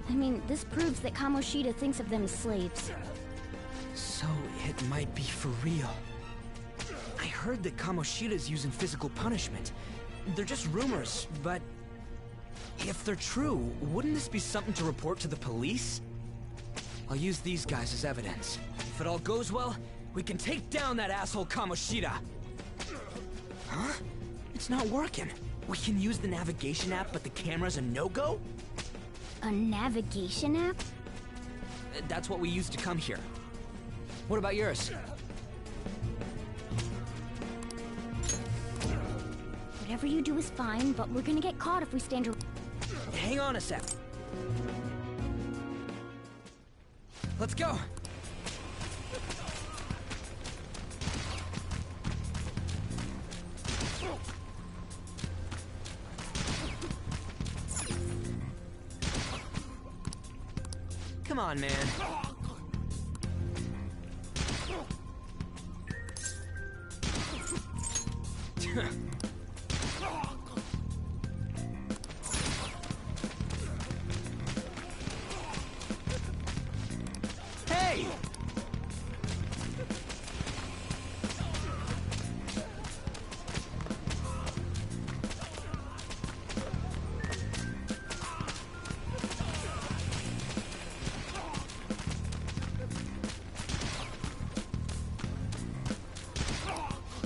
I mean, this proves that Kamoshida thinks of them as slaves. So, it might be for real. I heard that Kamoshida's using physical punishment. They're just rumors, but if they're true, wouldn't this be something to report to the police? I'll use these guys as evidence. If it all goes well, we can take down that asshole Kamoshida. Huh? It's not working. We can use the navigation app, but the camera's a no-go? A navigation app? That's what we used to come here. What about yours? Whatever you do is fine, but we're gonna get caught if we stand around. Hang on a sec. Let's go! Come on, man. Hey!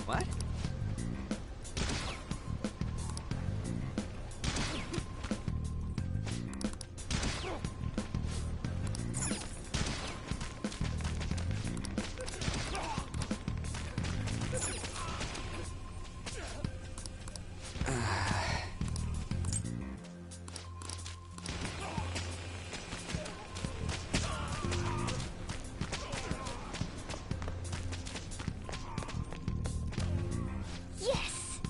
What? Yes!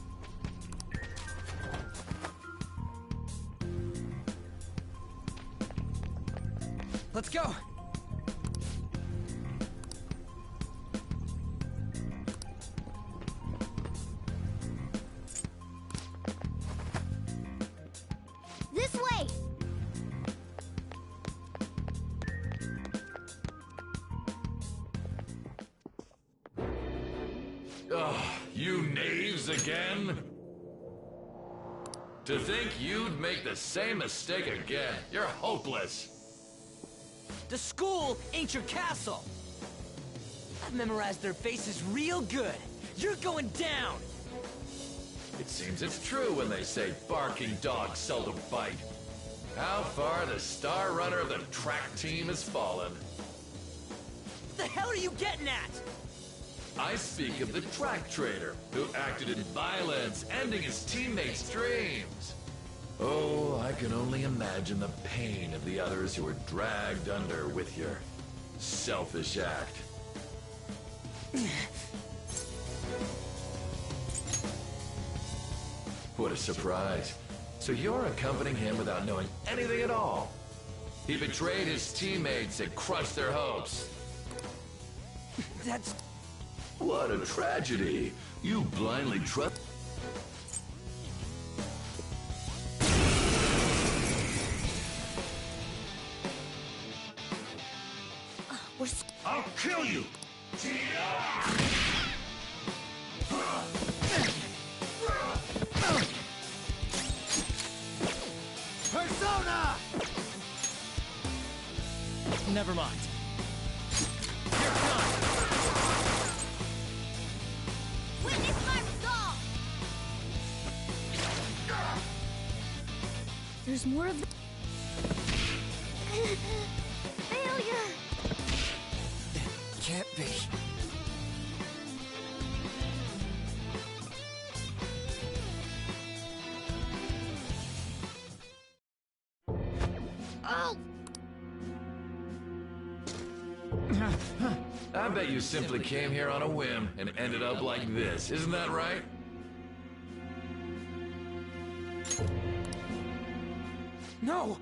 Let's go! This way! Ugh, you knaves again? To think you'd make the same mistake again. You're hopeless. The school ain't your castle! I've memorized their faces real good. You're going down! It seems it's true when they say barking dogs seldom bite. How far the star runner of the track team has fallen. What the hell are you getting at? I speak of the track trader, who acted in violence, ending his teammates' dreams. Oh, I can only imagine the pain of the others who were dragged under with your selfish act. What a surprise. So you're accompanying him without knowing anything at all. He betrayed his teammates and crushed their hopes. That's... What a tragedy. You blindly trust... I'll kill you! Persona! Never mind. Here comes! Witness my resolve! There's more of the... Failure! Can't be. Oh! I bet you simply came here on a whim and ended up like this, isn't that right? No!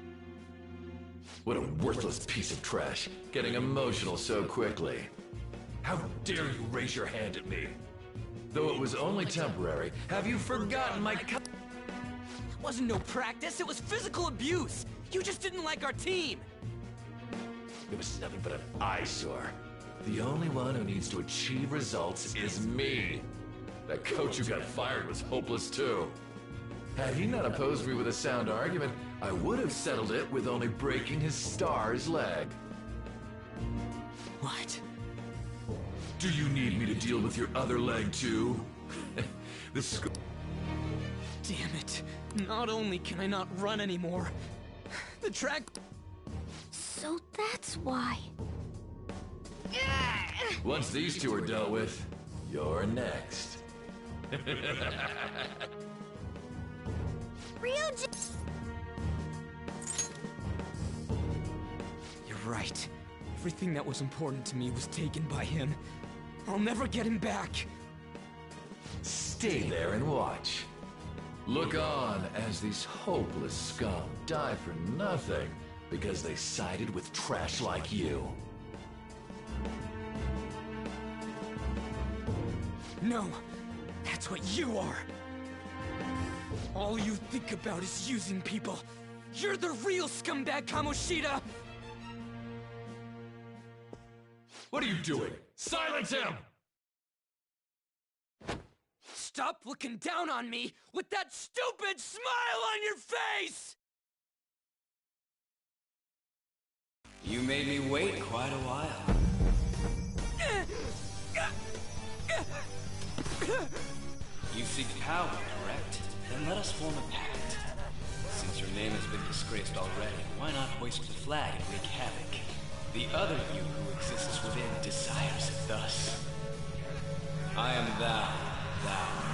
What a worthless piece of trash, getting emotional so quickly. How dare you raise your hand at me? Though it was only temporary, have you forgotten my It wasn't no practice, it was physical abuse! You just didn't like our team! It was nothing but an eyesore. The only one who needs to achieve results is me. That coach who got fired was hopeless too. Had he not opposed me with a sound argument, I would have settled it with only breaking his star's leg. What? Do you need me to deal with your other leg too? The school... Damn it. Not only can I not run anymore, the track... So that's why. Once these two are dealt with, you're next. You're right. Everything that was important to me was taken by him. I'll never get him back. Stay there and watch. Look on as these hopeless scum die for nothing because they sided with trash like you. No, that's what you are. All you think about is using people. You're the real scumbag, Kamoshida! What are you doing? Silence him! Stop looking down on me with that stupid smile on your face! You made me wait quite a while. You seek power, correct? Then let us form a pact. Since your name has been disgraced already, why not hoist the flag and wreak havoc? The other you who exists within desires it thus. I am thou, thou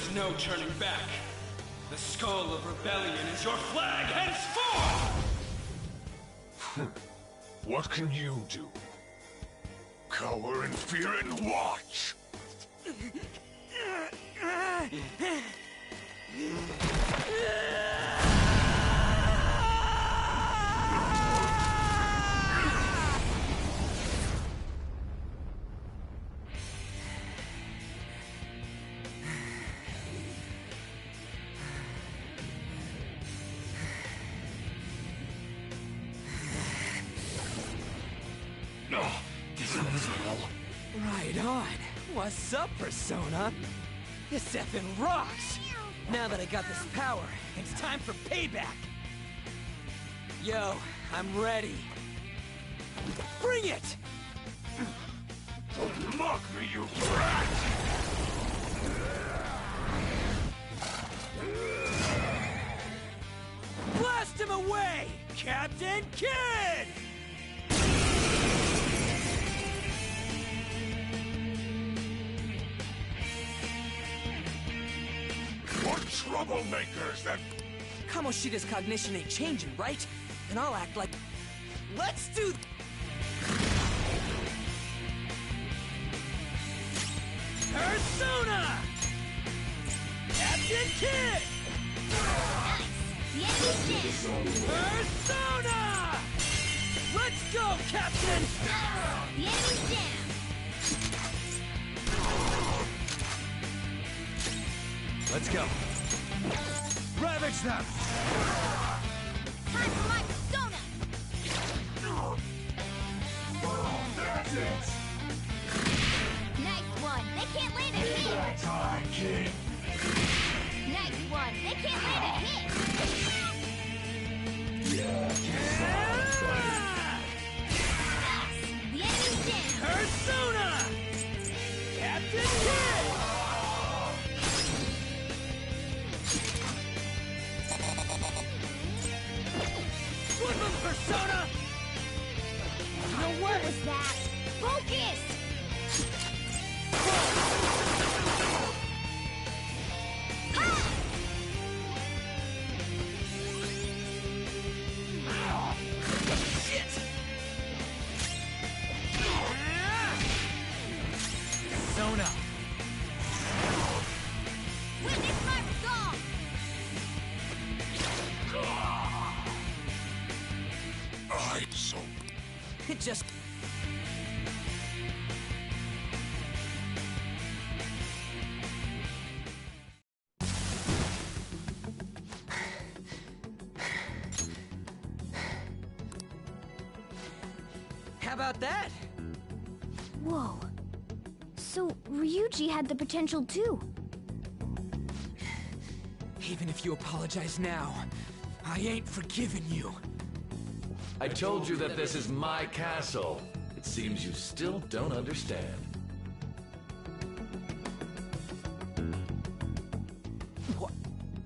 is no turning back. The skull of rebellion is your flag henceforth! What can you do? Cower in fear and watch! Right on. What's up, Persona? This effing rocks! Now that I got this power, it's time for payback! Yo, I'm ready. Bring it! Don't mock me, you brat! Blast him away, Captain Kidd! What troublemakers that... Kamoshida's cognition ain't changing, right? And I'll act like... Let's do... Persona! Captain Kidd! Persona! Let's go, Captain! The enemy's down! Let's go. Ravage them! Time for my persona! That's it! Nice one! They can't land a hit! Time, kid! Nice one! They can't land a hit! The enemy's down! Persona! Captain Kidd! Flip him, Persona! No What was that? Focus! Shit! Persona! Witness my resolve! It just... How about that? Whoa. So, Ryuji had the potential too. Even if you apologize now, I ain't forgiving you. I told you that this is my castle. It seems you still don't understand. What?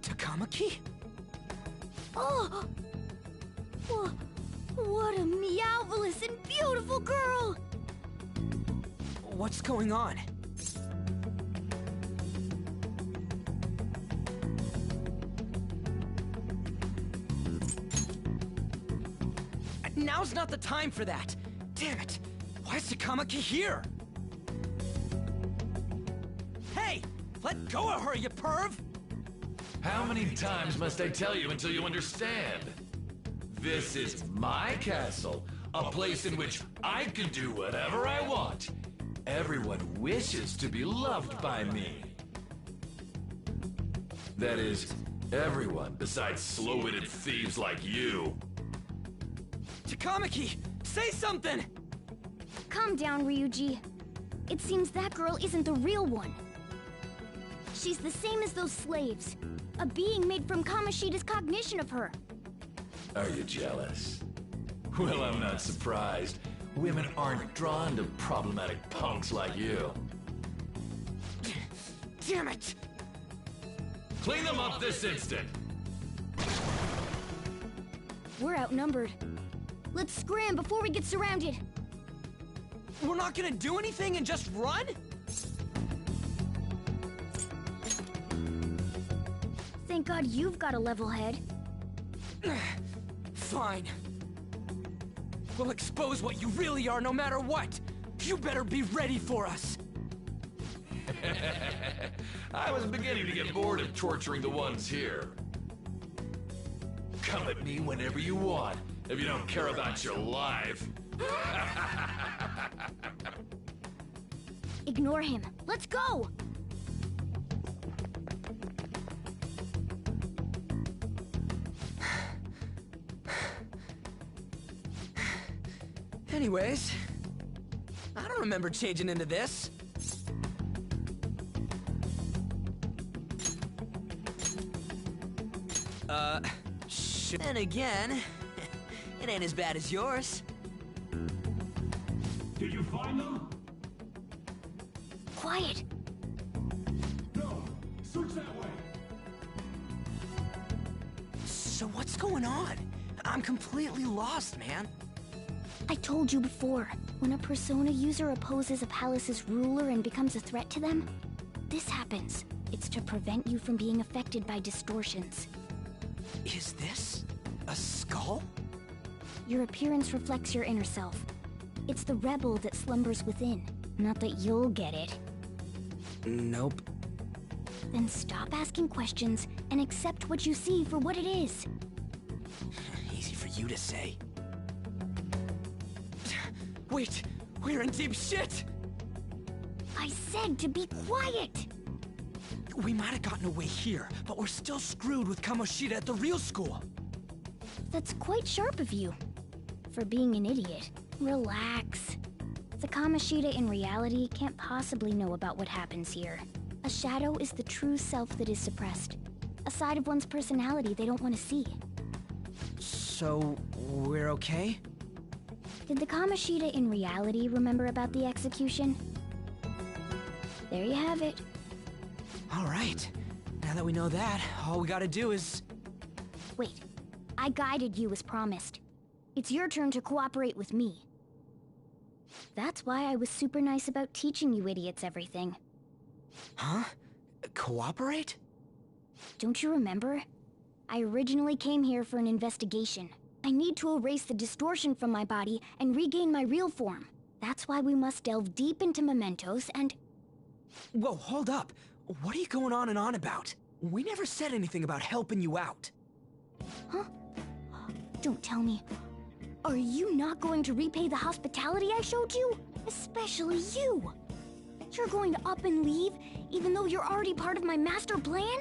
Takamaki? Oh! What a meowvelous and beautiful girl! What's going on? Now's not the time for that! Damn it! Why is Takamaki here? Hey! Let go of her, you perv! How many times must I tell you until you understand? This is my castle, a place in which I can do whatever I want. Everyone wishes to be loved by me. That is, everyone besides slow-witted thieves like you. Takamaki! Say something! Calm down, Ryuji. It seems that girl isn't the real one. She's the same as those slaves. A being made from Kamoshida's cognition of her. Are you jealous? Well, I'm not surprised. Women aren't drawn to problematic punks like you. Damn it! Clean them up this instant! We're outnumbered. Let's scram before we get surrounded. We're not gonna do anything and just run? Thank God you've got a level head. Fine. We'll expose what you really are no matter what. You better be ready for us. I was beginning to get bored of torturing the ones here. Come at me whenever you want, if you don't care about your life. Ignore him. Let's go! Anyways, I don't remember changing into this. Then again, it ain't as bad as yours. Did you find them? Quiet. No, search that way. So what's going on? I'm completely lost, man. I told you before, when a Persona user opposes a palace's ruler and becomes a threat to them, this happens. It's to prevent you from being affected by distortions. Is this a skull? Your appearance reflects your inner self. It's the rebel that slumbers within. Not that you'll get it. Nope. Then stop asking questions and accept what you see for what it is. Easy for you to say. Wait, we're in deep shit! I said to be quiet! We might have gotten away here, but we're still screwed with Kamoshida at the real school. That's quite sharp of you. For being an idiot. Relax. The Kamoshida in reality can't possibly know about what happens here. A shadow is the true self that is suppressed. A side of one's personality they don't want to see. So, we're okay? Did the Kamoshida in reality remember about the execution? There you have it. Alright. Now that we know that, all we gotta do is... Wait. I guided you as promised. It's your turn to cooperate with me. That's why I was super nice about teaching you idiots everything. Huh? Cooperate? Don't you remember? I originally came here for an investigation. I need to erase the distortion from my body and regain my real form. That's why we must delve deep into mementos and... Whoa, hold up. What are you going on and on about? We never said anything about helping you out. Huh? Don't tell me. Are you not going to repay the hospitality I showed you? Especially you! You're going to up and leave, even though you're already part of my master plan?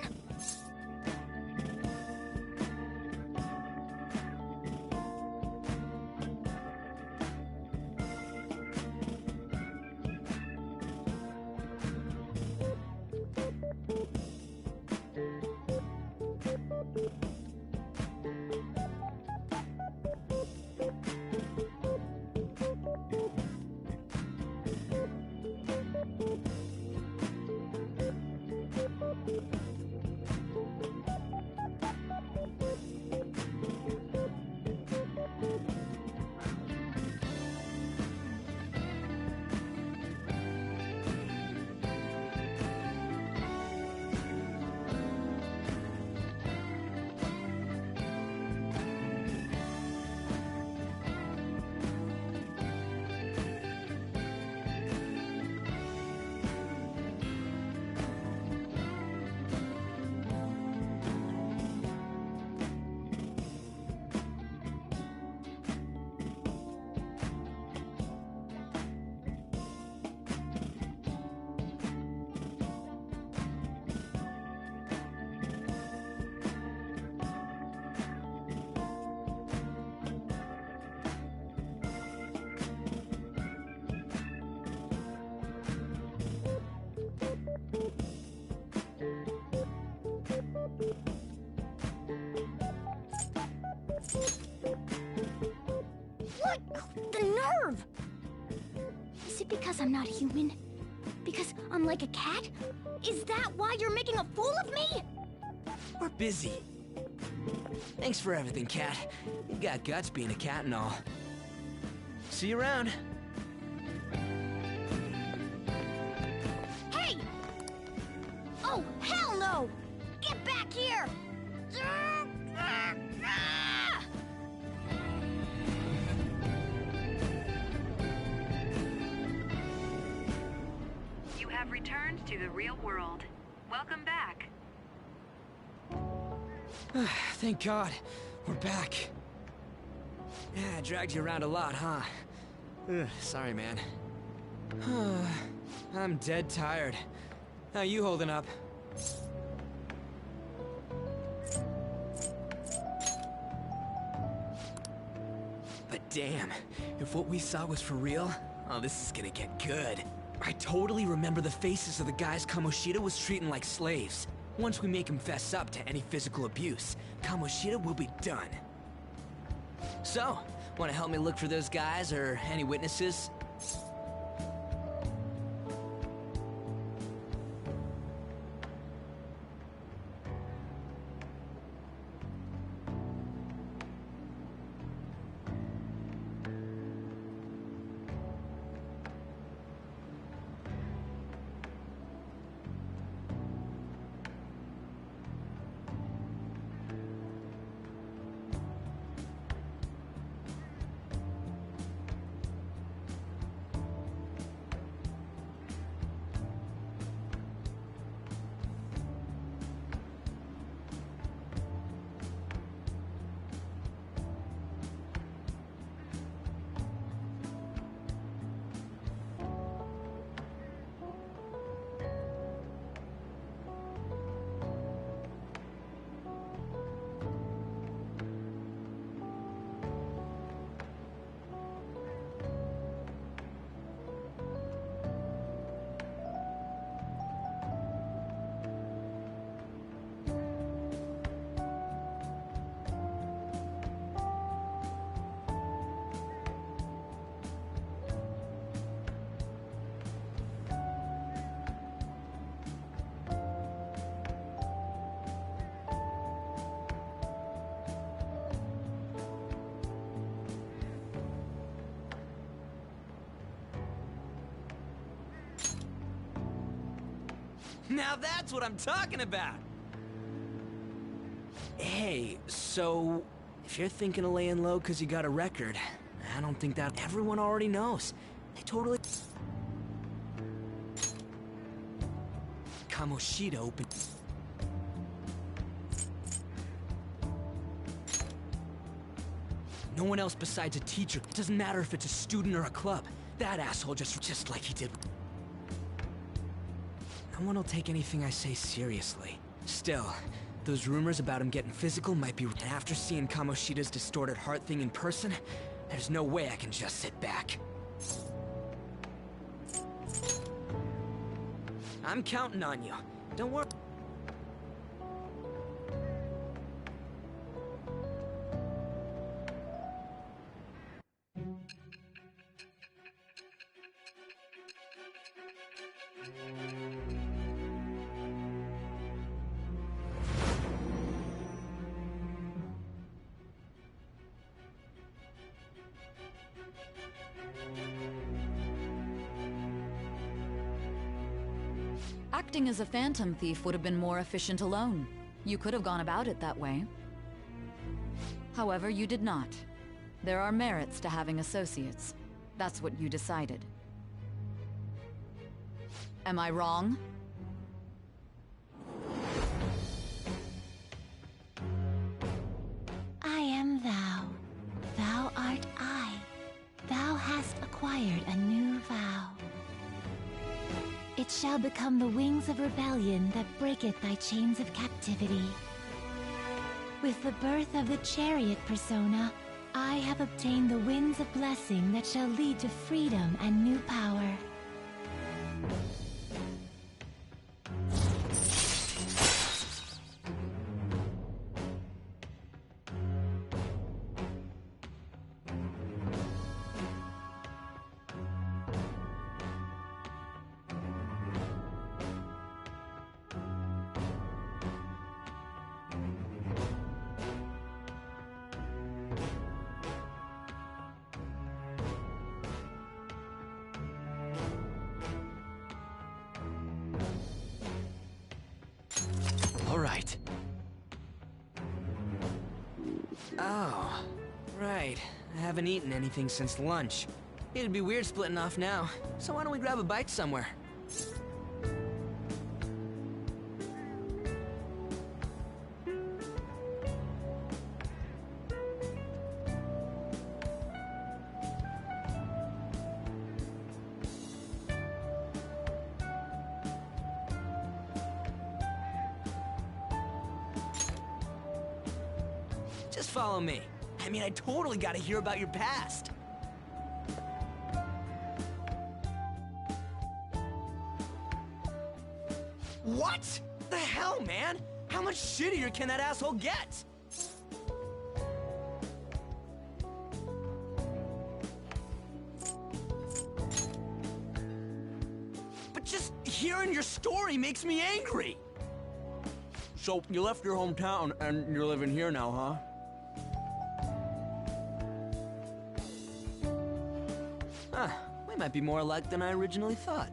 What? The nerve! Is it because I'm not human? Because I'm like a cat? Is that why you're making a fool of me? We're busy. Thanks for everything, Cat. You got guts being a cat and all. See you around. Hey! Oh, hell no! Get back here! have returned to the real world. Welcome back. Thank God. We're back. Yeah, I dragged you around a lot, huh? Sorry, man. I'm dead tired. How you holding up? But damn, if what we saw was for real, oh, this is gonna get good. I totally remember the faces of the guys Kamoshida was treating like slaves. Once we make him fess up to any physical abuse, Kamoshida will be done. So, wanna help me look for those guys or any witnesses? Now that's what I'm talking about! Hey, so... if you're thinking of laying low because you got a record, I don't think that everyone already knows. They totally... Kamoshida opened... No one else besides a teacher. It doesn't matter if it's a student or a club. That asshole just like he did... No one will take anything I say seriously. Still, those rumors about him getting physical might be... And after seeing Kamoshida's distorted heart thing in person, there's no way I can just sit back. I'm counting on you. Don't worry. Acting as a phantom thief would have been more efficient alone. You could have gone about it that way. However, you did not. There are merits to having associates. That's what you decided. Am I wrong? I am thou. Thou art I. Thou hast acquired a new vow. It shall become the wings of rebellion that breaketh thy chains of captivity. With the birth of the chariot persona, I have obtained the winds of blessing that shall lead to freedom and new power. All right. Oh, right. I haven't eaten anything since lunch. It'd be weird splitting off now, so why don't we grab a bite somewhere? Just follow me. I mean, I totally gotta hear about your past. What? The hell, man? How much shittier can that asshole get? But just hearing your story makes me angry. So, you left your hometown and you're living here now, huh? Huh, we might be more alike than I originally thought.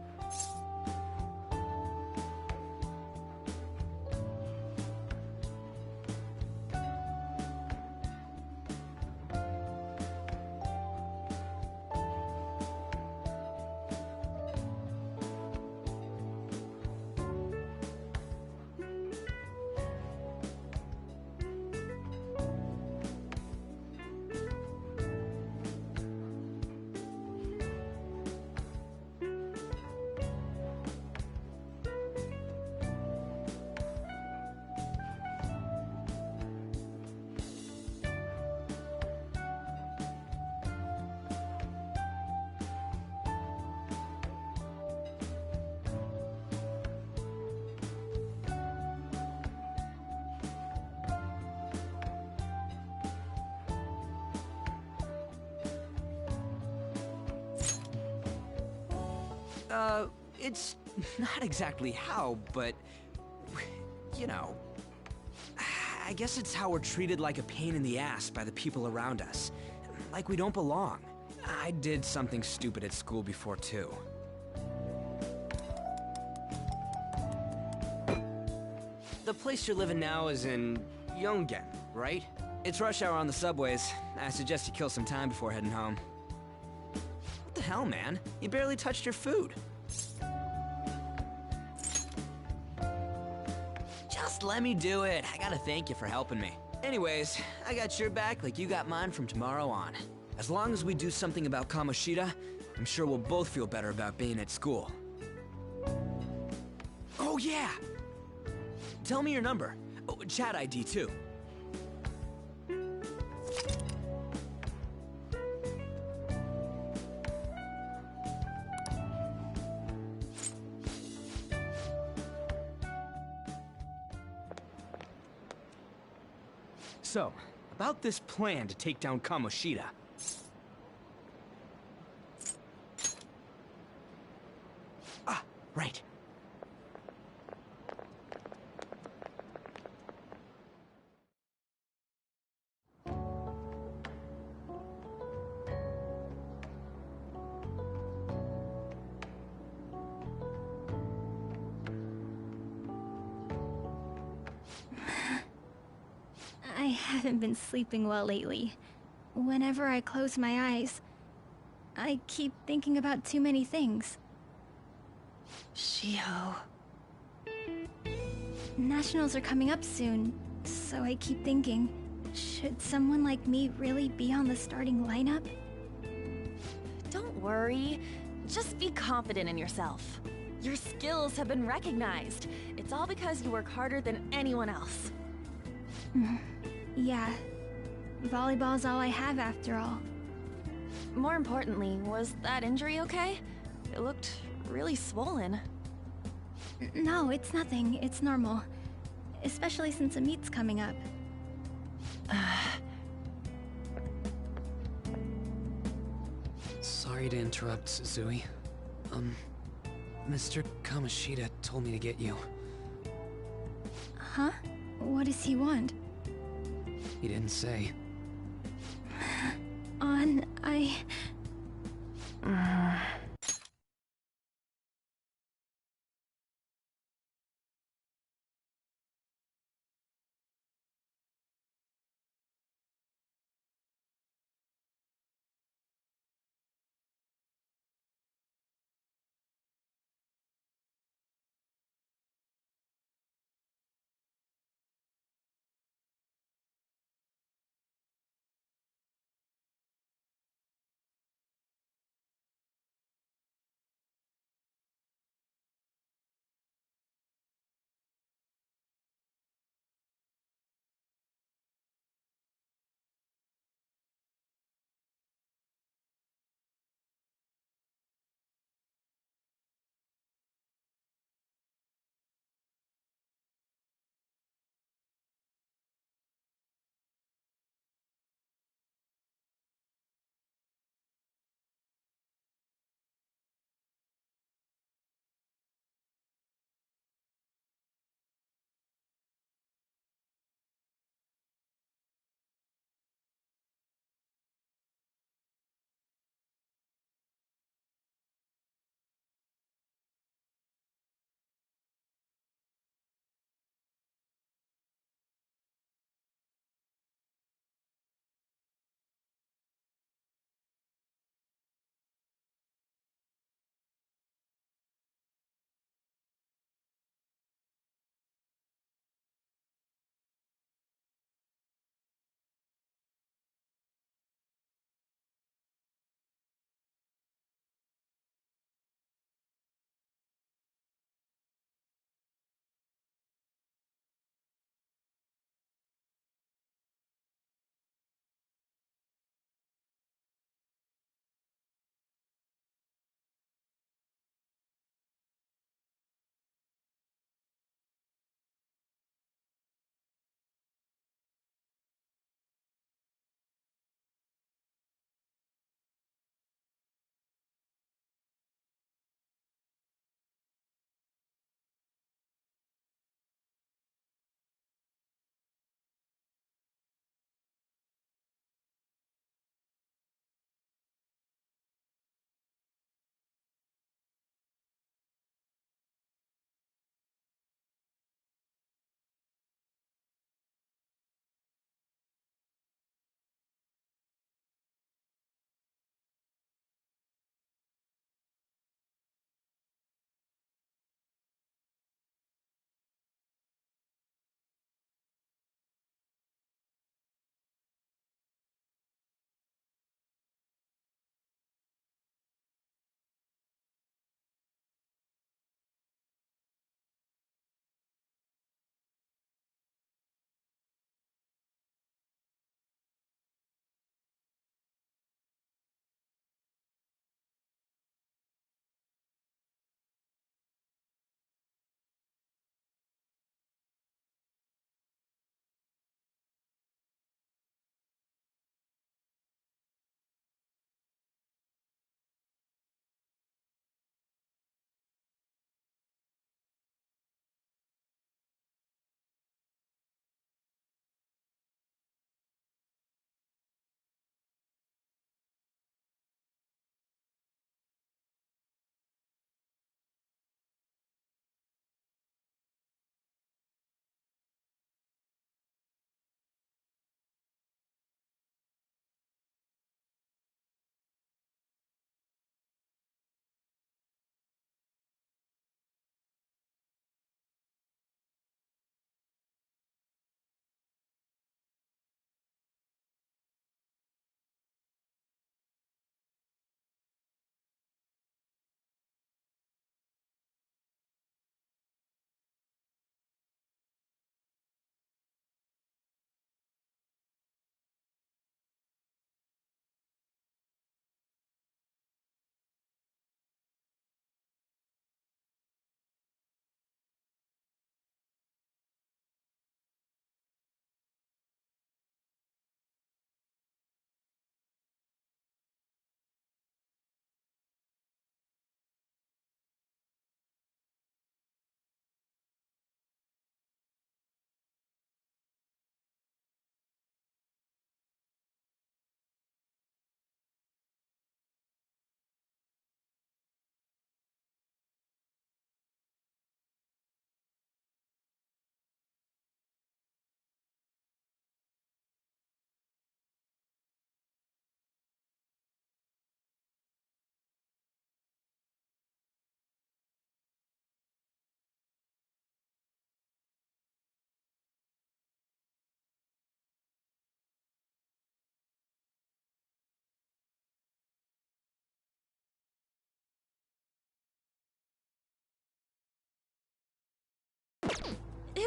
It's not exactly how, but, you know, I guess it's how we're treated like a pain in the ass by the people around us. Like we don't belong. I did something stupid at school before, too. The place you're living now is in Yongen, right? It's rush hour on the subways. I suggest you kill some time before heading home. What the hell, man? You barely touched your food. Just let me do it. I gotta thank you for helping me. Anyways, I got your back like you got mine from tomorrow on. As long as we do something about Kamoshida, I'm sure we'll both feel better about being at school. Oh yeah! Tell me your number. Oh, chat ID too. So, about this plan to take down Kamoshida. Ah, right. I haven't been sleeping well lately. Whenever I close my eyes, I keep thinking about too many things. Shiho. Nationals are coming up soon, so I keep thinking, should someone like me really be on the starting lineup? Don't worry. Just be confident in yourself. Your skills have been recognized. It's all because you work harder than anyone else. Yeah. Volleyball's all I have after all. More importantly, was that injury okay? It looked really swollen. No, it's nothing. It's normal. Especially since a meet's coming up. Sorry to interrupt, Zui. Mr. Kamoshida told me to get you. Huh? What does he want? He didn't say.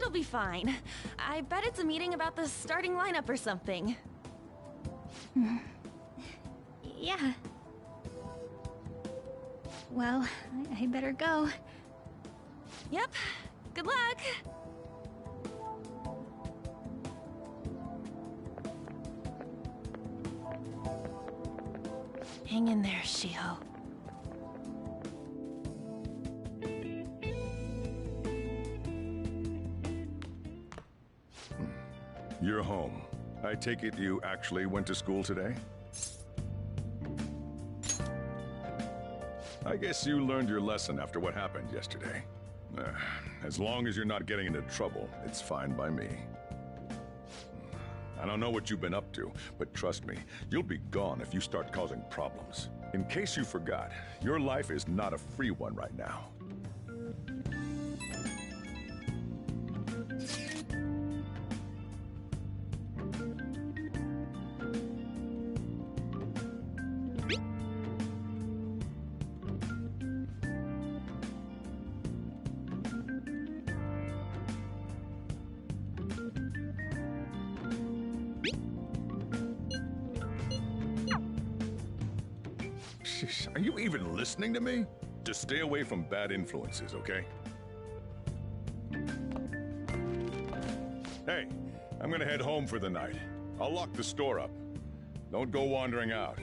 It'll be fine. I bet it's a meeting about the starting lineup or something. Yeah. Well, I better go. Yep. Good luck! Hang in there, Shiho. You're home. I take it you actually went to school today? I guess you learned your lesson after what happened yesterday. As long as you're not getting into trouble, it's fine by me. I don't know what you've been up to, but trust me, you'll be gone if you start causing problems. In case you forgot, your life is not a free one right now. Are you even listening to me? Just stay away from bad influences, okay? Hey, I'm gonna head home for the night. I'll lock the store up. Don't go wandering out.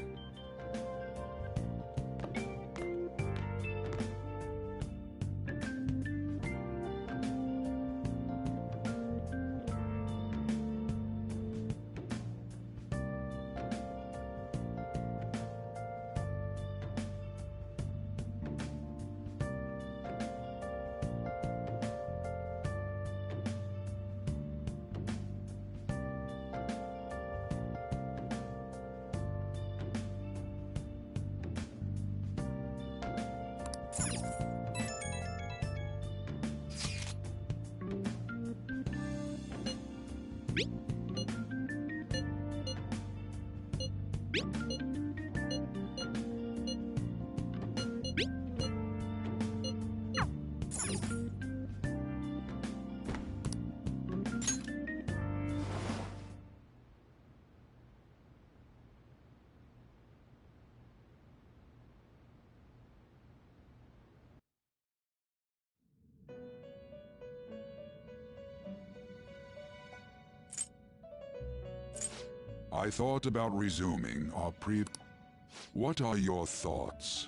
I thought about resuming our What are your thoughts?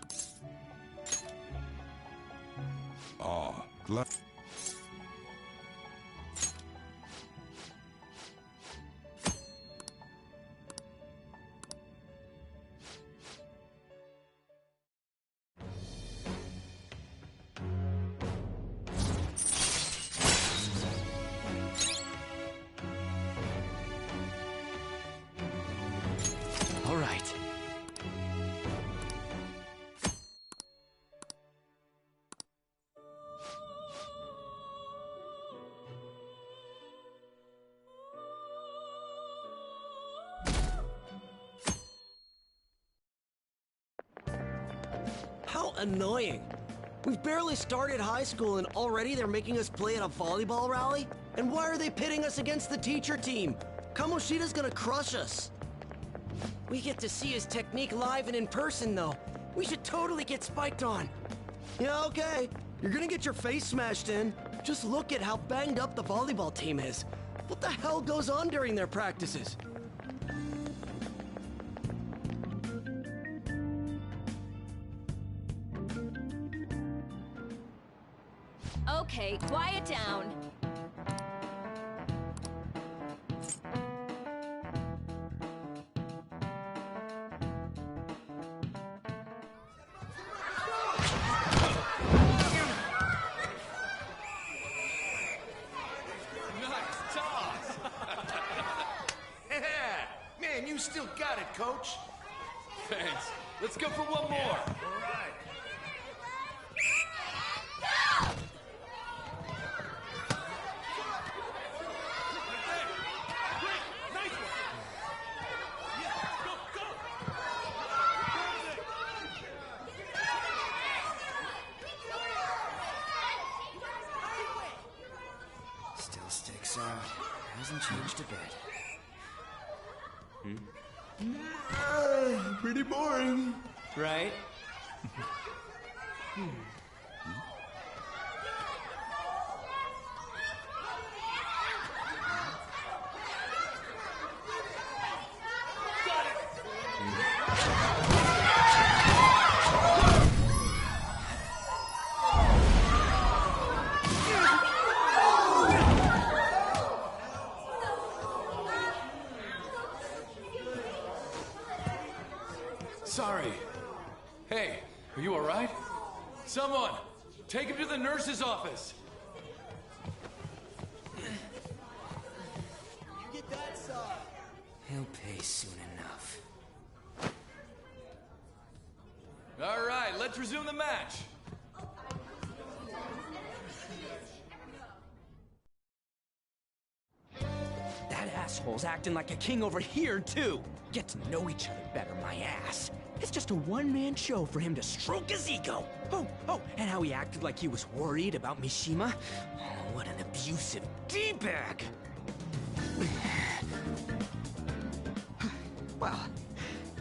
Ah, glad. All right. How annoying. We've barely started high school and already they're making us play at a volleyball rally? And why are they pitting us against the teacher team? Kamoshida's gonna crush us. We get to see his technique live and in person, though. We should totally get spiked on. Yeah, okay. You're gonna get your face smashed in. Just look at how banged up the volleyball team is. What the hell goes on during their practices? Okay, quiet down. Man, you still got it, coach. Thanks. Let's go for one more. All right. Still hasn't changed a bit. Pretty boring. Right? Sorry. Hey, are you alright? Someone, take him to the nurse's office. He'll pay soon enough. Alright, let's resume the match. That asshole's acting like a king over here, too. Get to know each other better, my ass. It's just a one-man show for him to stroke his ego. Oh, and how he acted like he was worried about Mishima. Oh, what an abusive D-bag. Well,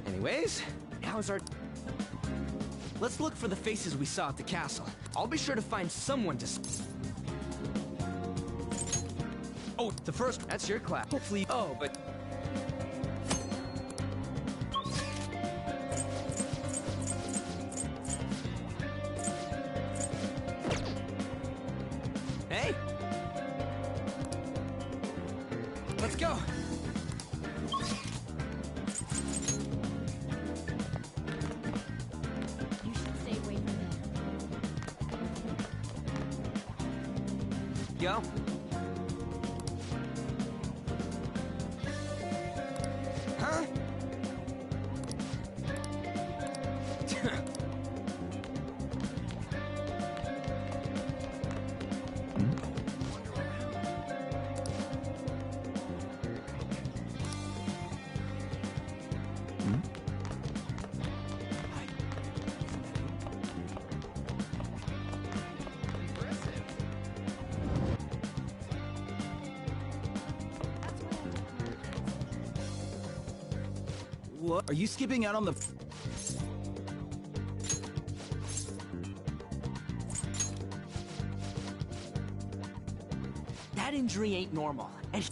anyways, how's our... Let's look for the faces we saw at the castle. I'll be sure to find someone to... Oh, the first... That's your class. Hopefully... Oh, but... Hey! Let's go! You should stay away from there. Go. Huh? What? Are you skipping out on the... That injury ain't normal. And...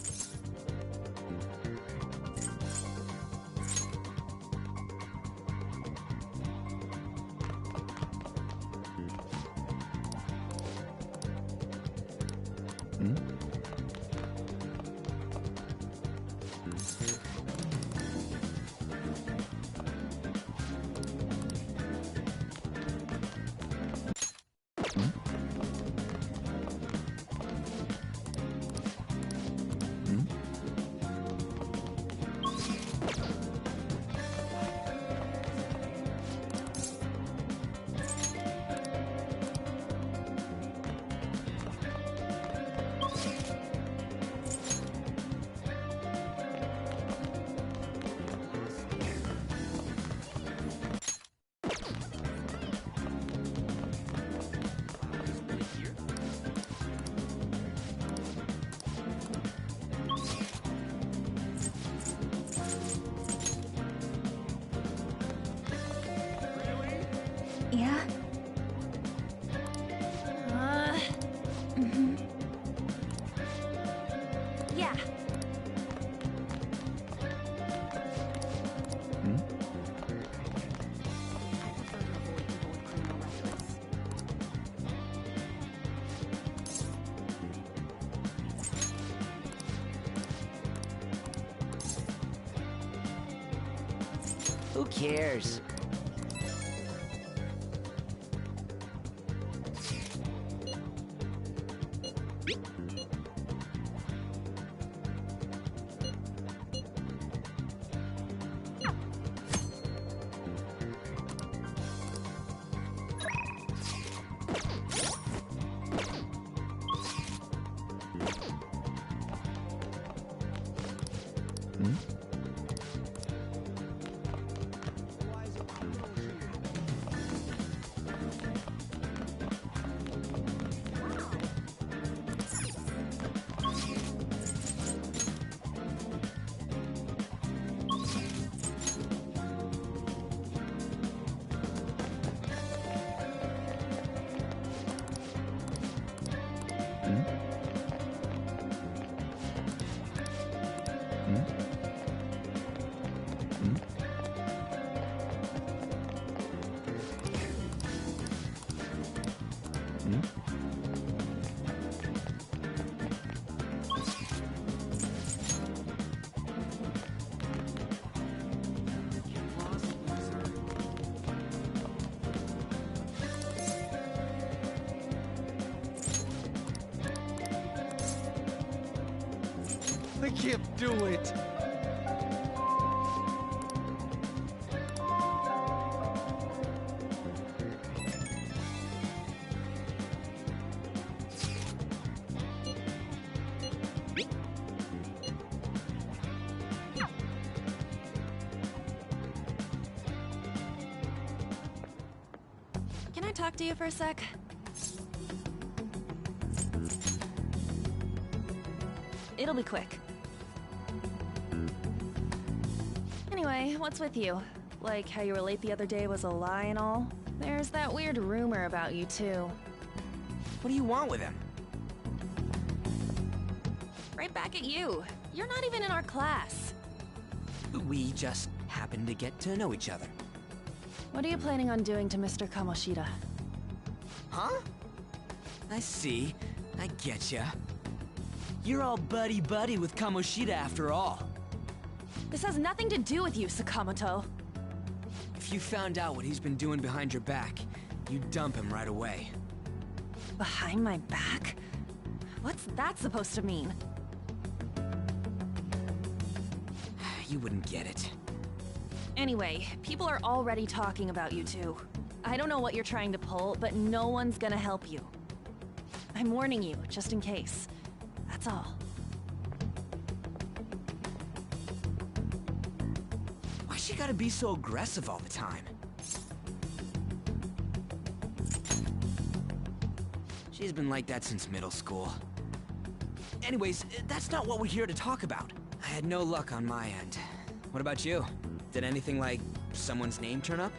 Yeah? Yeah. Who cares? I can't do it. Can I talk to you for a sec? It'll be quick. Anyway, what's with you? Like how you were late the other day was a lie and all? There's that weird rumor about you too. What do you want with him? Right back at you. You're not even in our class. We just happen to get to know each other. What are you planning on doing to Mr. Kamoshida? Huh? I see. I getcha. You're all buddy-buddy with Kamoshida after all. This has nothing to do with you, Sakamoto. If you found out what he's been doing behind your back, you'd dump him right away. Behind my back? What's that supposed to mean? You wouldn't get it. Anyway, people are already talking about you two. I don't know what you're trying to pull, but no one's gonna help you. I'm warning you, just in case. That's all. Why she gotta be so aggressive all the time? She's been like that since middle school. Anyways, that's not what we're here to talk about. I had no luck on my end. What about you? Did anything like someone's name turn up?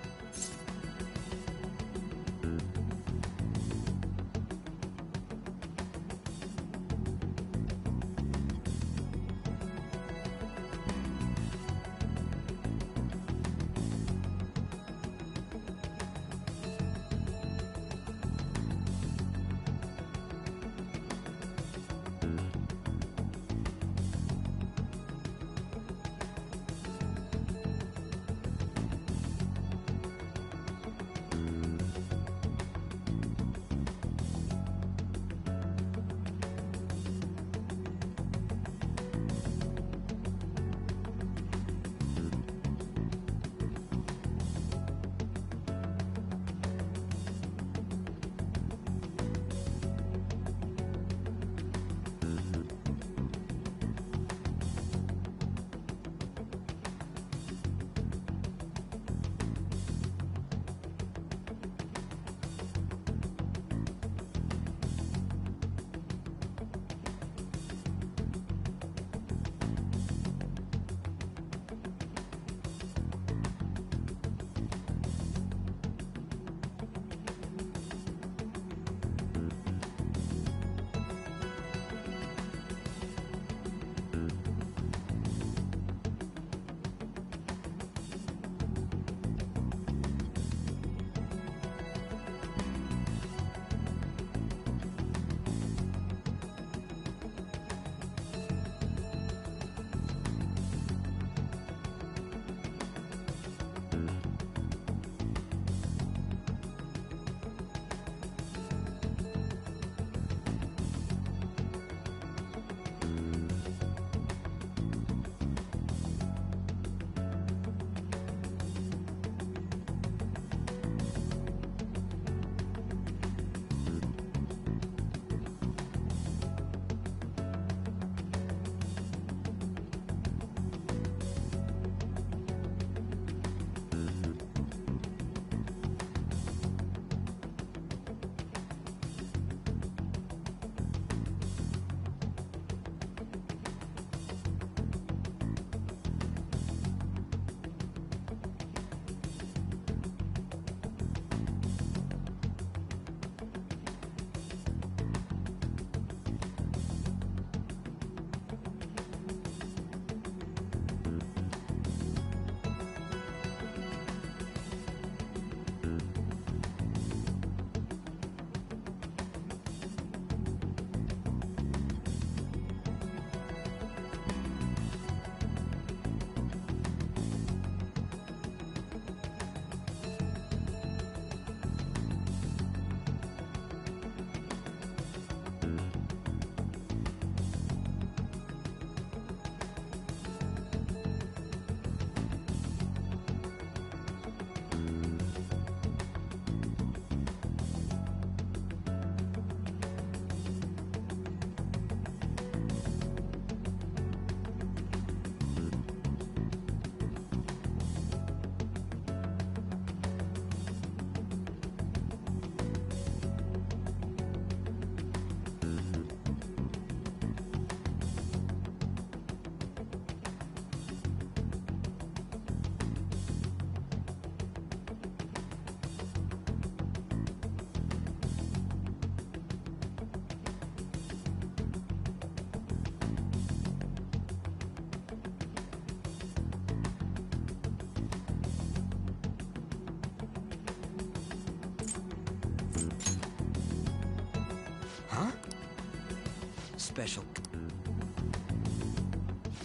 special...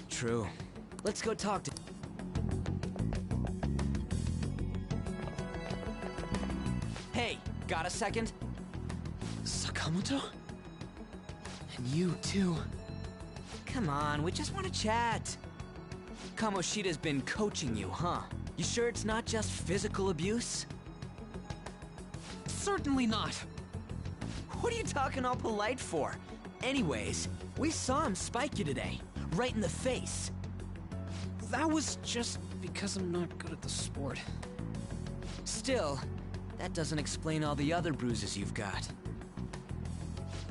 True. Let's go talk to... Hey, got a second? Sakamoto? And you, too. Come on, we just want to chat. Kamoshida's been coaching you, huh? You sure it's not just physical abuse? Certainly not. What are you talking all polite for? Anyways, we saw him spike you today, right in the face. That was just because I'm not good at the sport. Still, that doesn't explain all the other bruises you've got.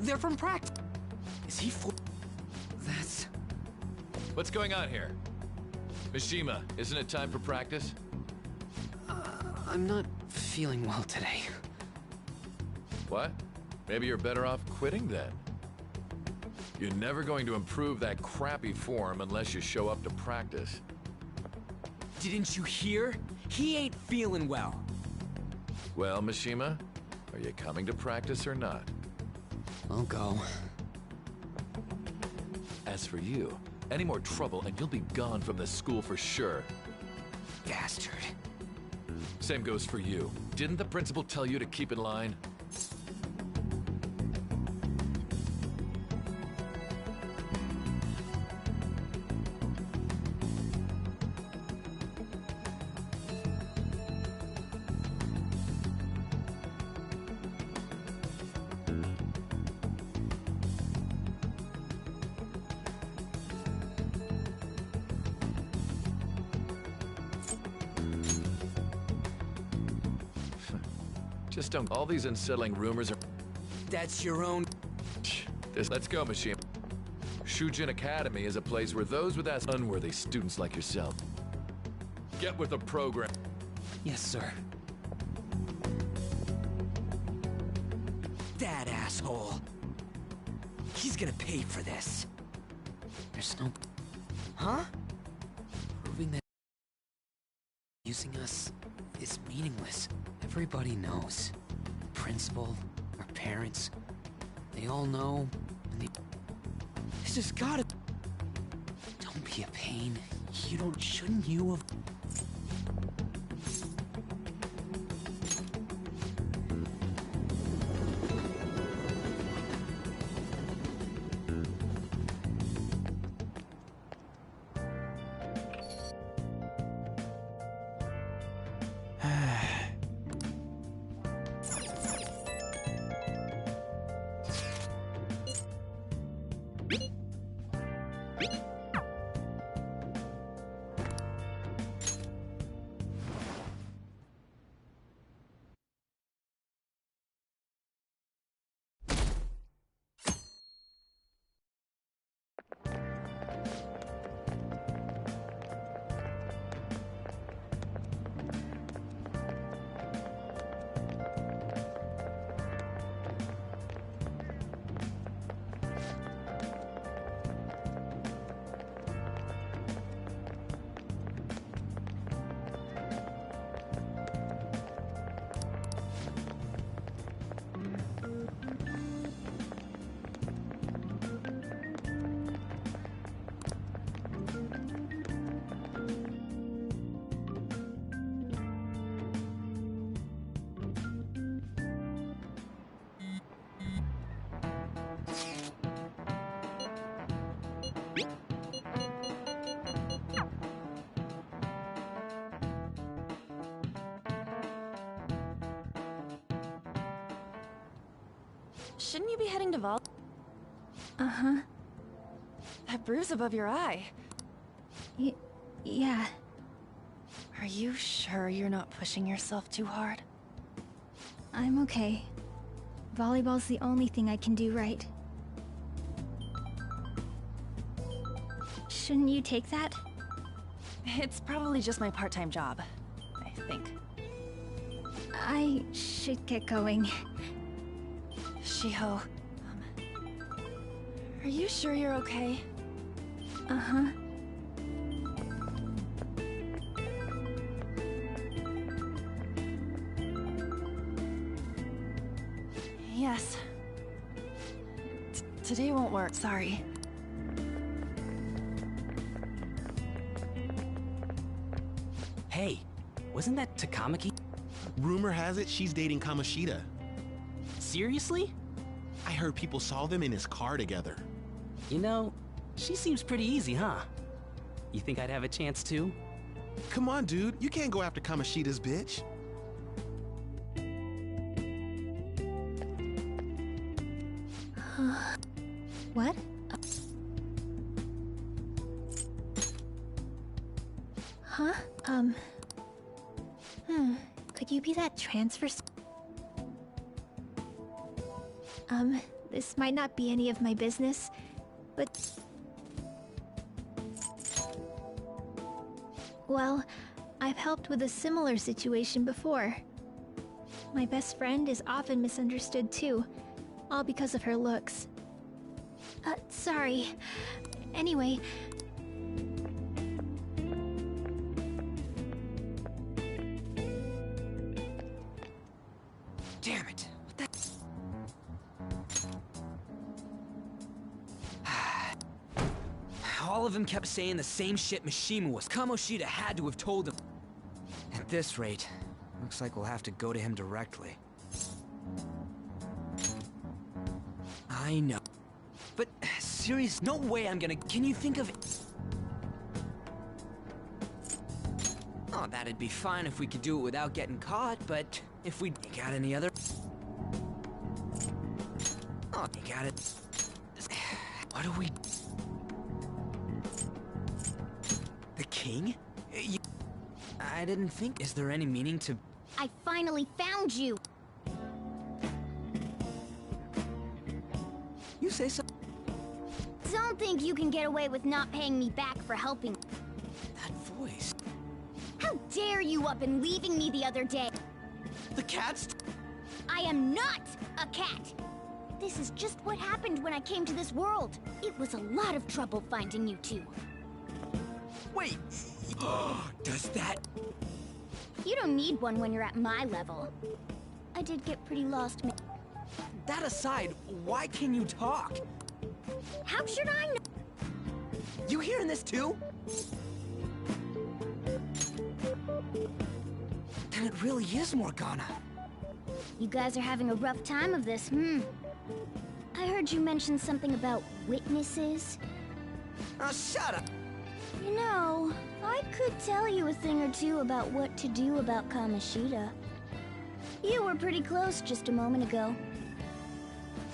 They're from practice. Is he That's... What's going on here? Mishima, isn't it time for practice? I'm not feeling well today. What? Maybe you're better off quitting then. You're never going to improve that crappy form unless you show up to practice. Didn't you hear? He ain't feeling well. Well, Mishima, are you coming to practice or not? I'll go. As for you, any more trouble and you'll be gone from this school for sure. Bastard. Same goes for you. Didn't the principal tell you to keep in line? Just don't. All these unsettling rumors are... That's your own... Let's go, Mishima. Shujin Academy is a place where those with us unworthy students like yourself get with the program. Yes, sir. That asshole. He's gonna pay for this. There's no... Huh? Proving that using us is meaningless. Everybody knows. The principal, our parents, they all know, and they... This has gotta... Don't be a pain. Shouldn't you have... Shouldn't you be heading to Vol? Uh-huh. That bruise above your eye. Yeah. Are you sure you're not pushing yourself too hard? I'm okay. Volleyball's the only thing I can do right. Shouldn't you take that? It's probably just my part-time job, I think. I should get going. Shiho, are you sure you're okay? Uh-huh. Yes. Today won't work, sorry. Hey, wasn't that Takamaki? Rumor has it she's dating Kamoshida. Seriously? I heard people saw them in his car together. You know, she seems pretty easy, huh? You think I'd have a chance too? Come on, dude. You can't go after Kamoshida's bitch. What? Huh? Could you be that transfer? This might not be any of my business, but... Well, I've helped with a similar situation before. My best friend is often misunderstood too, all because of her looks. Sorry. Anyway... Damn it! What the... All of them kept saying the same shit Mishima was. Kamoshida had to have told them. At this rate, looks like we'll have to go to him directly. I know. But, serious, no way I'm gonna... Can you think of... Oh, that'd be fine if we could do it without getting caught, but if we... You got any other... Oh, you got it. What do we... The king? I didn't think... Is there any meaning to... I finally found you! You say so... Don't think you can get away with not paying me back for helping. That voice... How dare you up and leaving me the other day? The cat's... I am not a cat! This is just what happened when I came to this world. It was a lot of trouble finding you two. Wait! Does that... You don't need one when you're at my level. I did get pretty lost. That aside, why can you talk? How should I know? You hearing this too? Then it really is Morgana. You guys are having a rough time of this, I heard you mention something about witnesses. Shut up! You know, I could tell you a thing or two about what to do about Kamoshida. You were pretty close just a moment ago.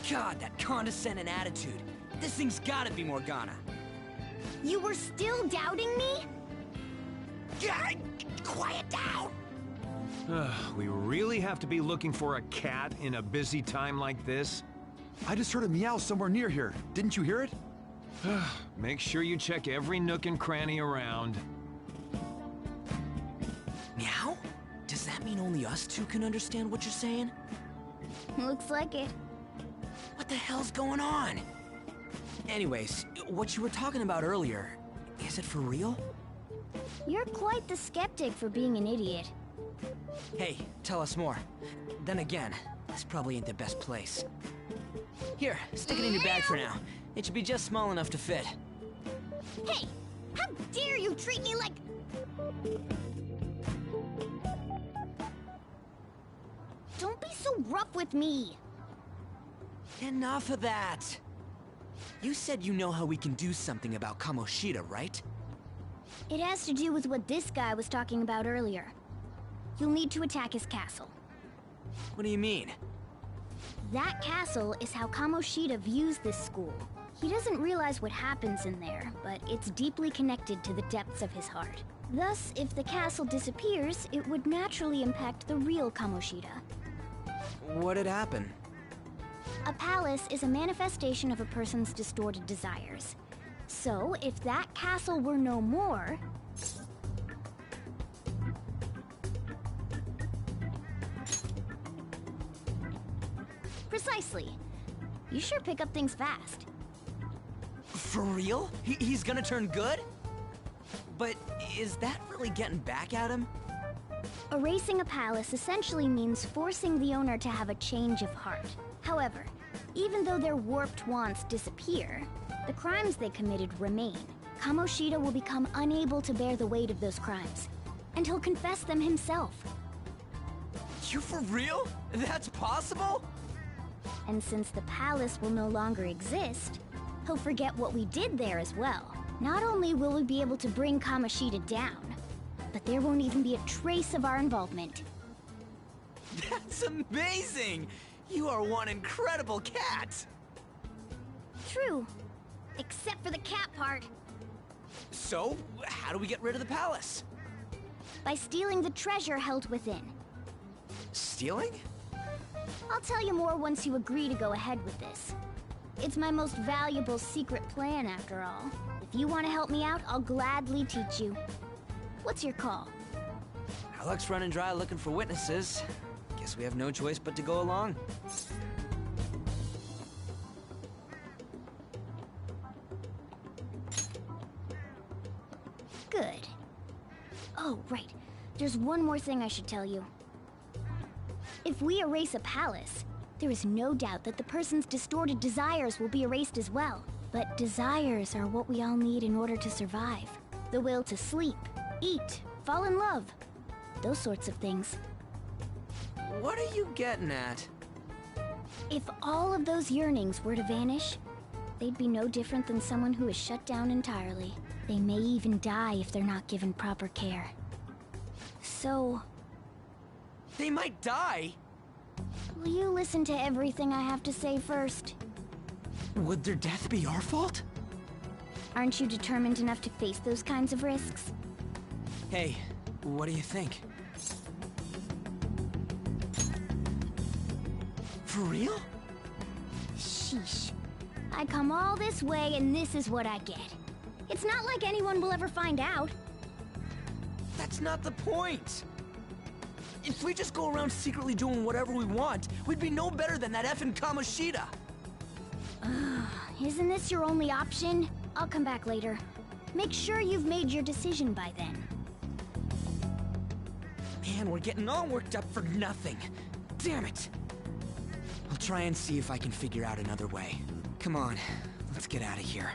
God, that condescending attitude. This thing's gotta be Morgana. You were still doubting me? God, quiet down! We really have to be looking for a cat in a busy time like this? I just heard a meow somewhere near here. Didn't you hear it? Make sure you check every nook and cranny around. Meow? Does that mean only us two can understand what you're saying? Looks like it. What the hell's going on? Anyways, what you were talking about earlier, is it for real? You're quite the skeptic for being an idiot. Hey, tell us more. Then again, this probably ain't the best place. Here, stick it in your bag for now. It should be just small enough to fit. Hey! How dare you treat me like... Don't be so rough with me! Enough of that! You said you know how we can do something about Kamoshida, right? It has to do with what this guy was talking about earlier. You'll need to attack his castle. What do you mean? That castle is how Kamoshida views this school. He doesn't realize what happens in there, but it's deeply connected to the depths of his heart. Thus, if the castle disappears, it would naturally impact the real Kamoshida. What'd happen? A palace is a manifestation of a person's distorted desires. So, if that castle were no more... Precisely. You sure pick up things fast. For real? He's gonna turn good? But is that really getting back at him? Erasing a palace essentially means forcing the owner to have a change of heart. However, Even though their warped wants disappear, the crimes they committed remain. Kamoshida will become unable to bear the weight of those crimes, and he'll confess them himself. You for real? That's possible? And since the palace will no longer exist, he'll forget what we did there as well. Not only will we be able to bring Kamoshida down, but there won't even be a trace of our involvement. That's amazing! You are one incredible cat! True. Except for the cat part. So, how do we get rid of the palace? By stealing the treasure held within. Stealing? I'll tell you more once you agree to go ahead with this. It's my most valuable secret plan, after all. If you want to help me out, I'll gladly teach you. What's your call? Our luck's running dry looking for witnesses. Guess we have no choice but to go along. Good. Oh, right. There's one more thing I should tell you. If we erase a palace, there is no doubt that the person's distorted desires will be erased as well. But desires are what we all need in order to survive. The will to sleep, eat, fall in love. Those sorts of things. What are you getting at? If all of those yearnings were to vanish, they'd be no different than someone who is shut down entirely. They may even die if they're not given proper care. So... They might die? Will you listen to everything I have to say first? Would their death be our fault? Aren't you determined enough to face those kinds of risks? Hey, what do you think? For real? Sheesh. I come all this way and this is what I get. It's not like anyone will ever find out. That's not the point! If we just go around secretly doing whatever we want, we'd be no better than that effing Kamoshida! Isn't this your only option? I'll come back later. Make sure you've made your decision by then. Man, we're getting all worked up for nothing. Damn it! I'll try and see if I can figure out another way. Come on, let's get out of here.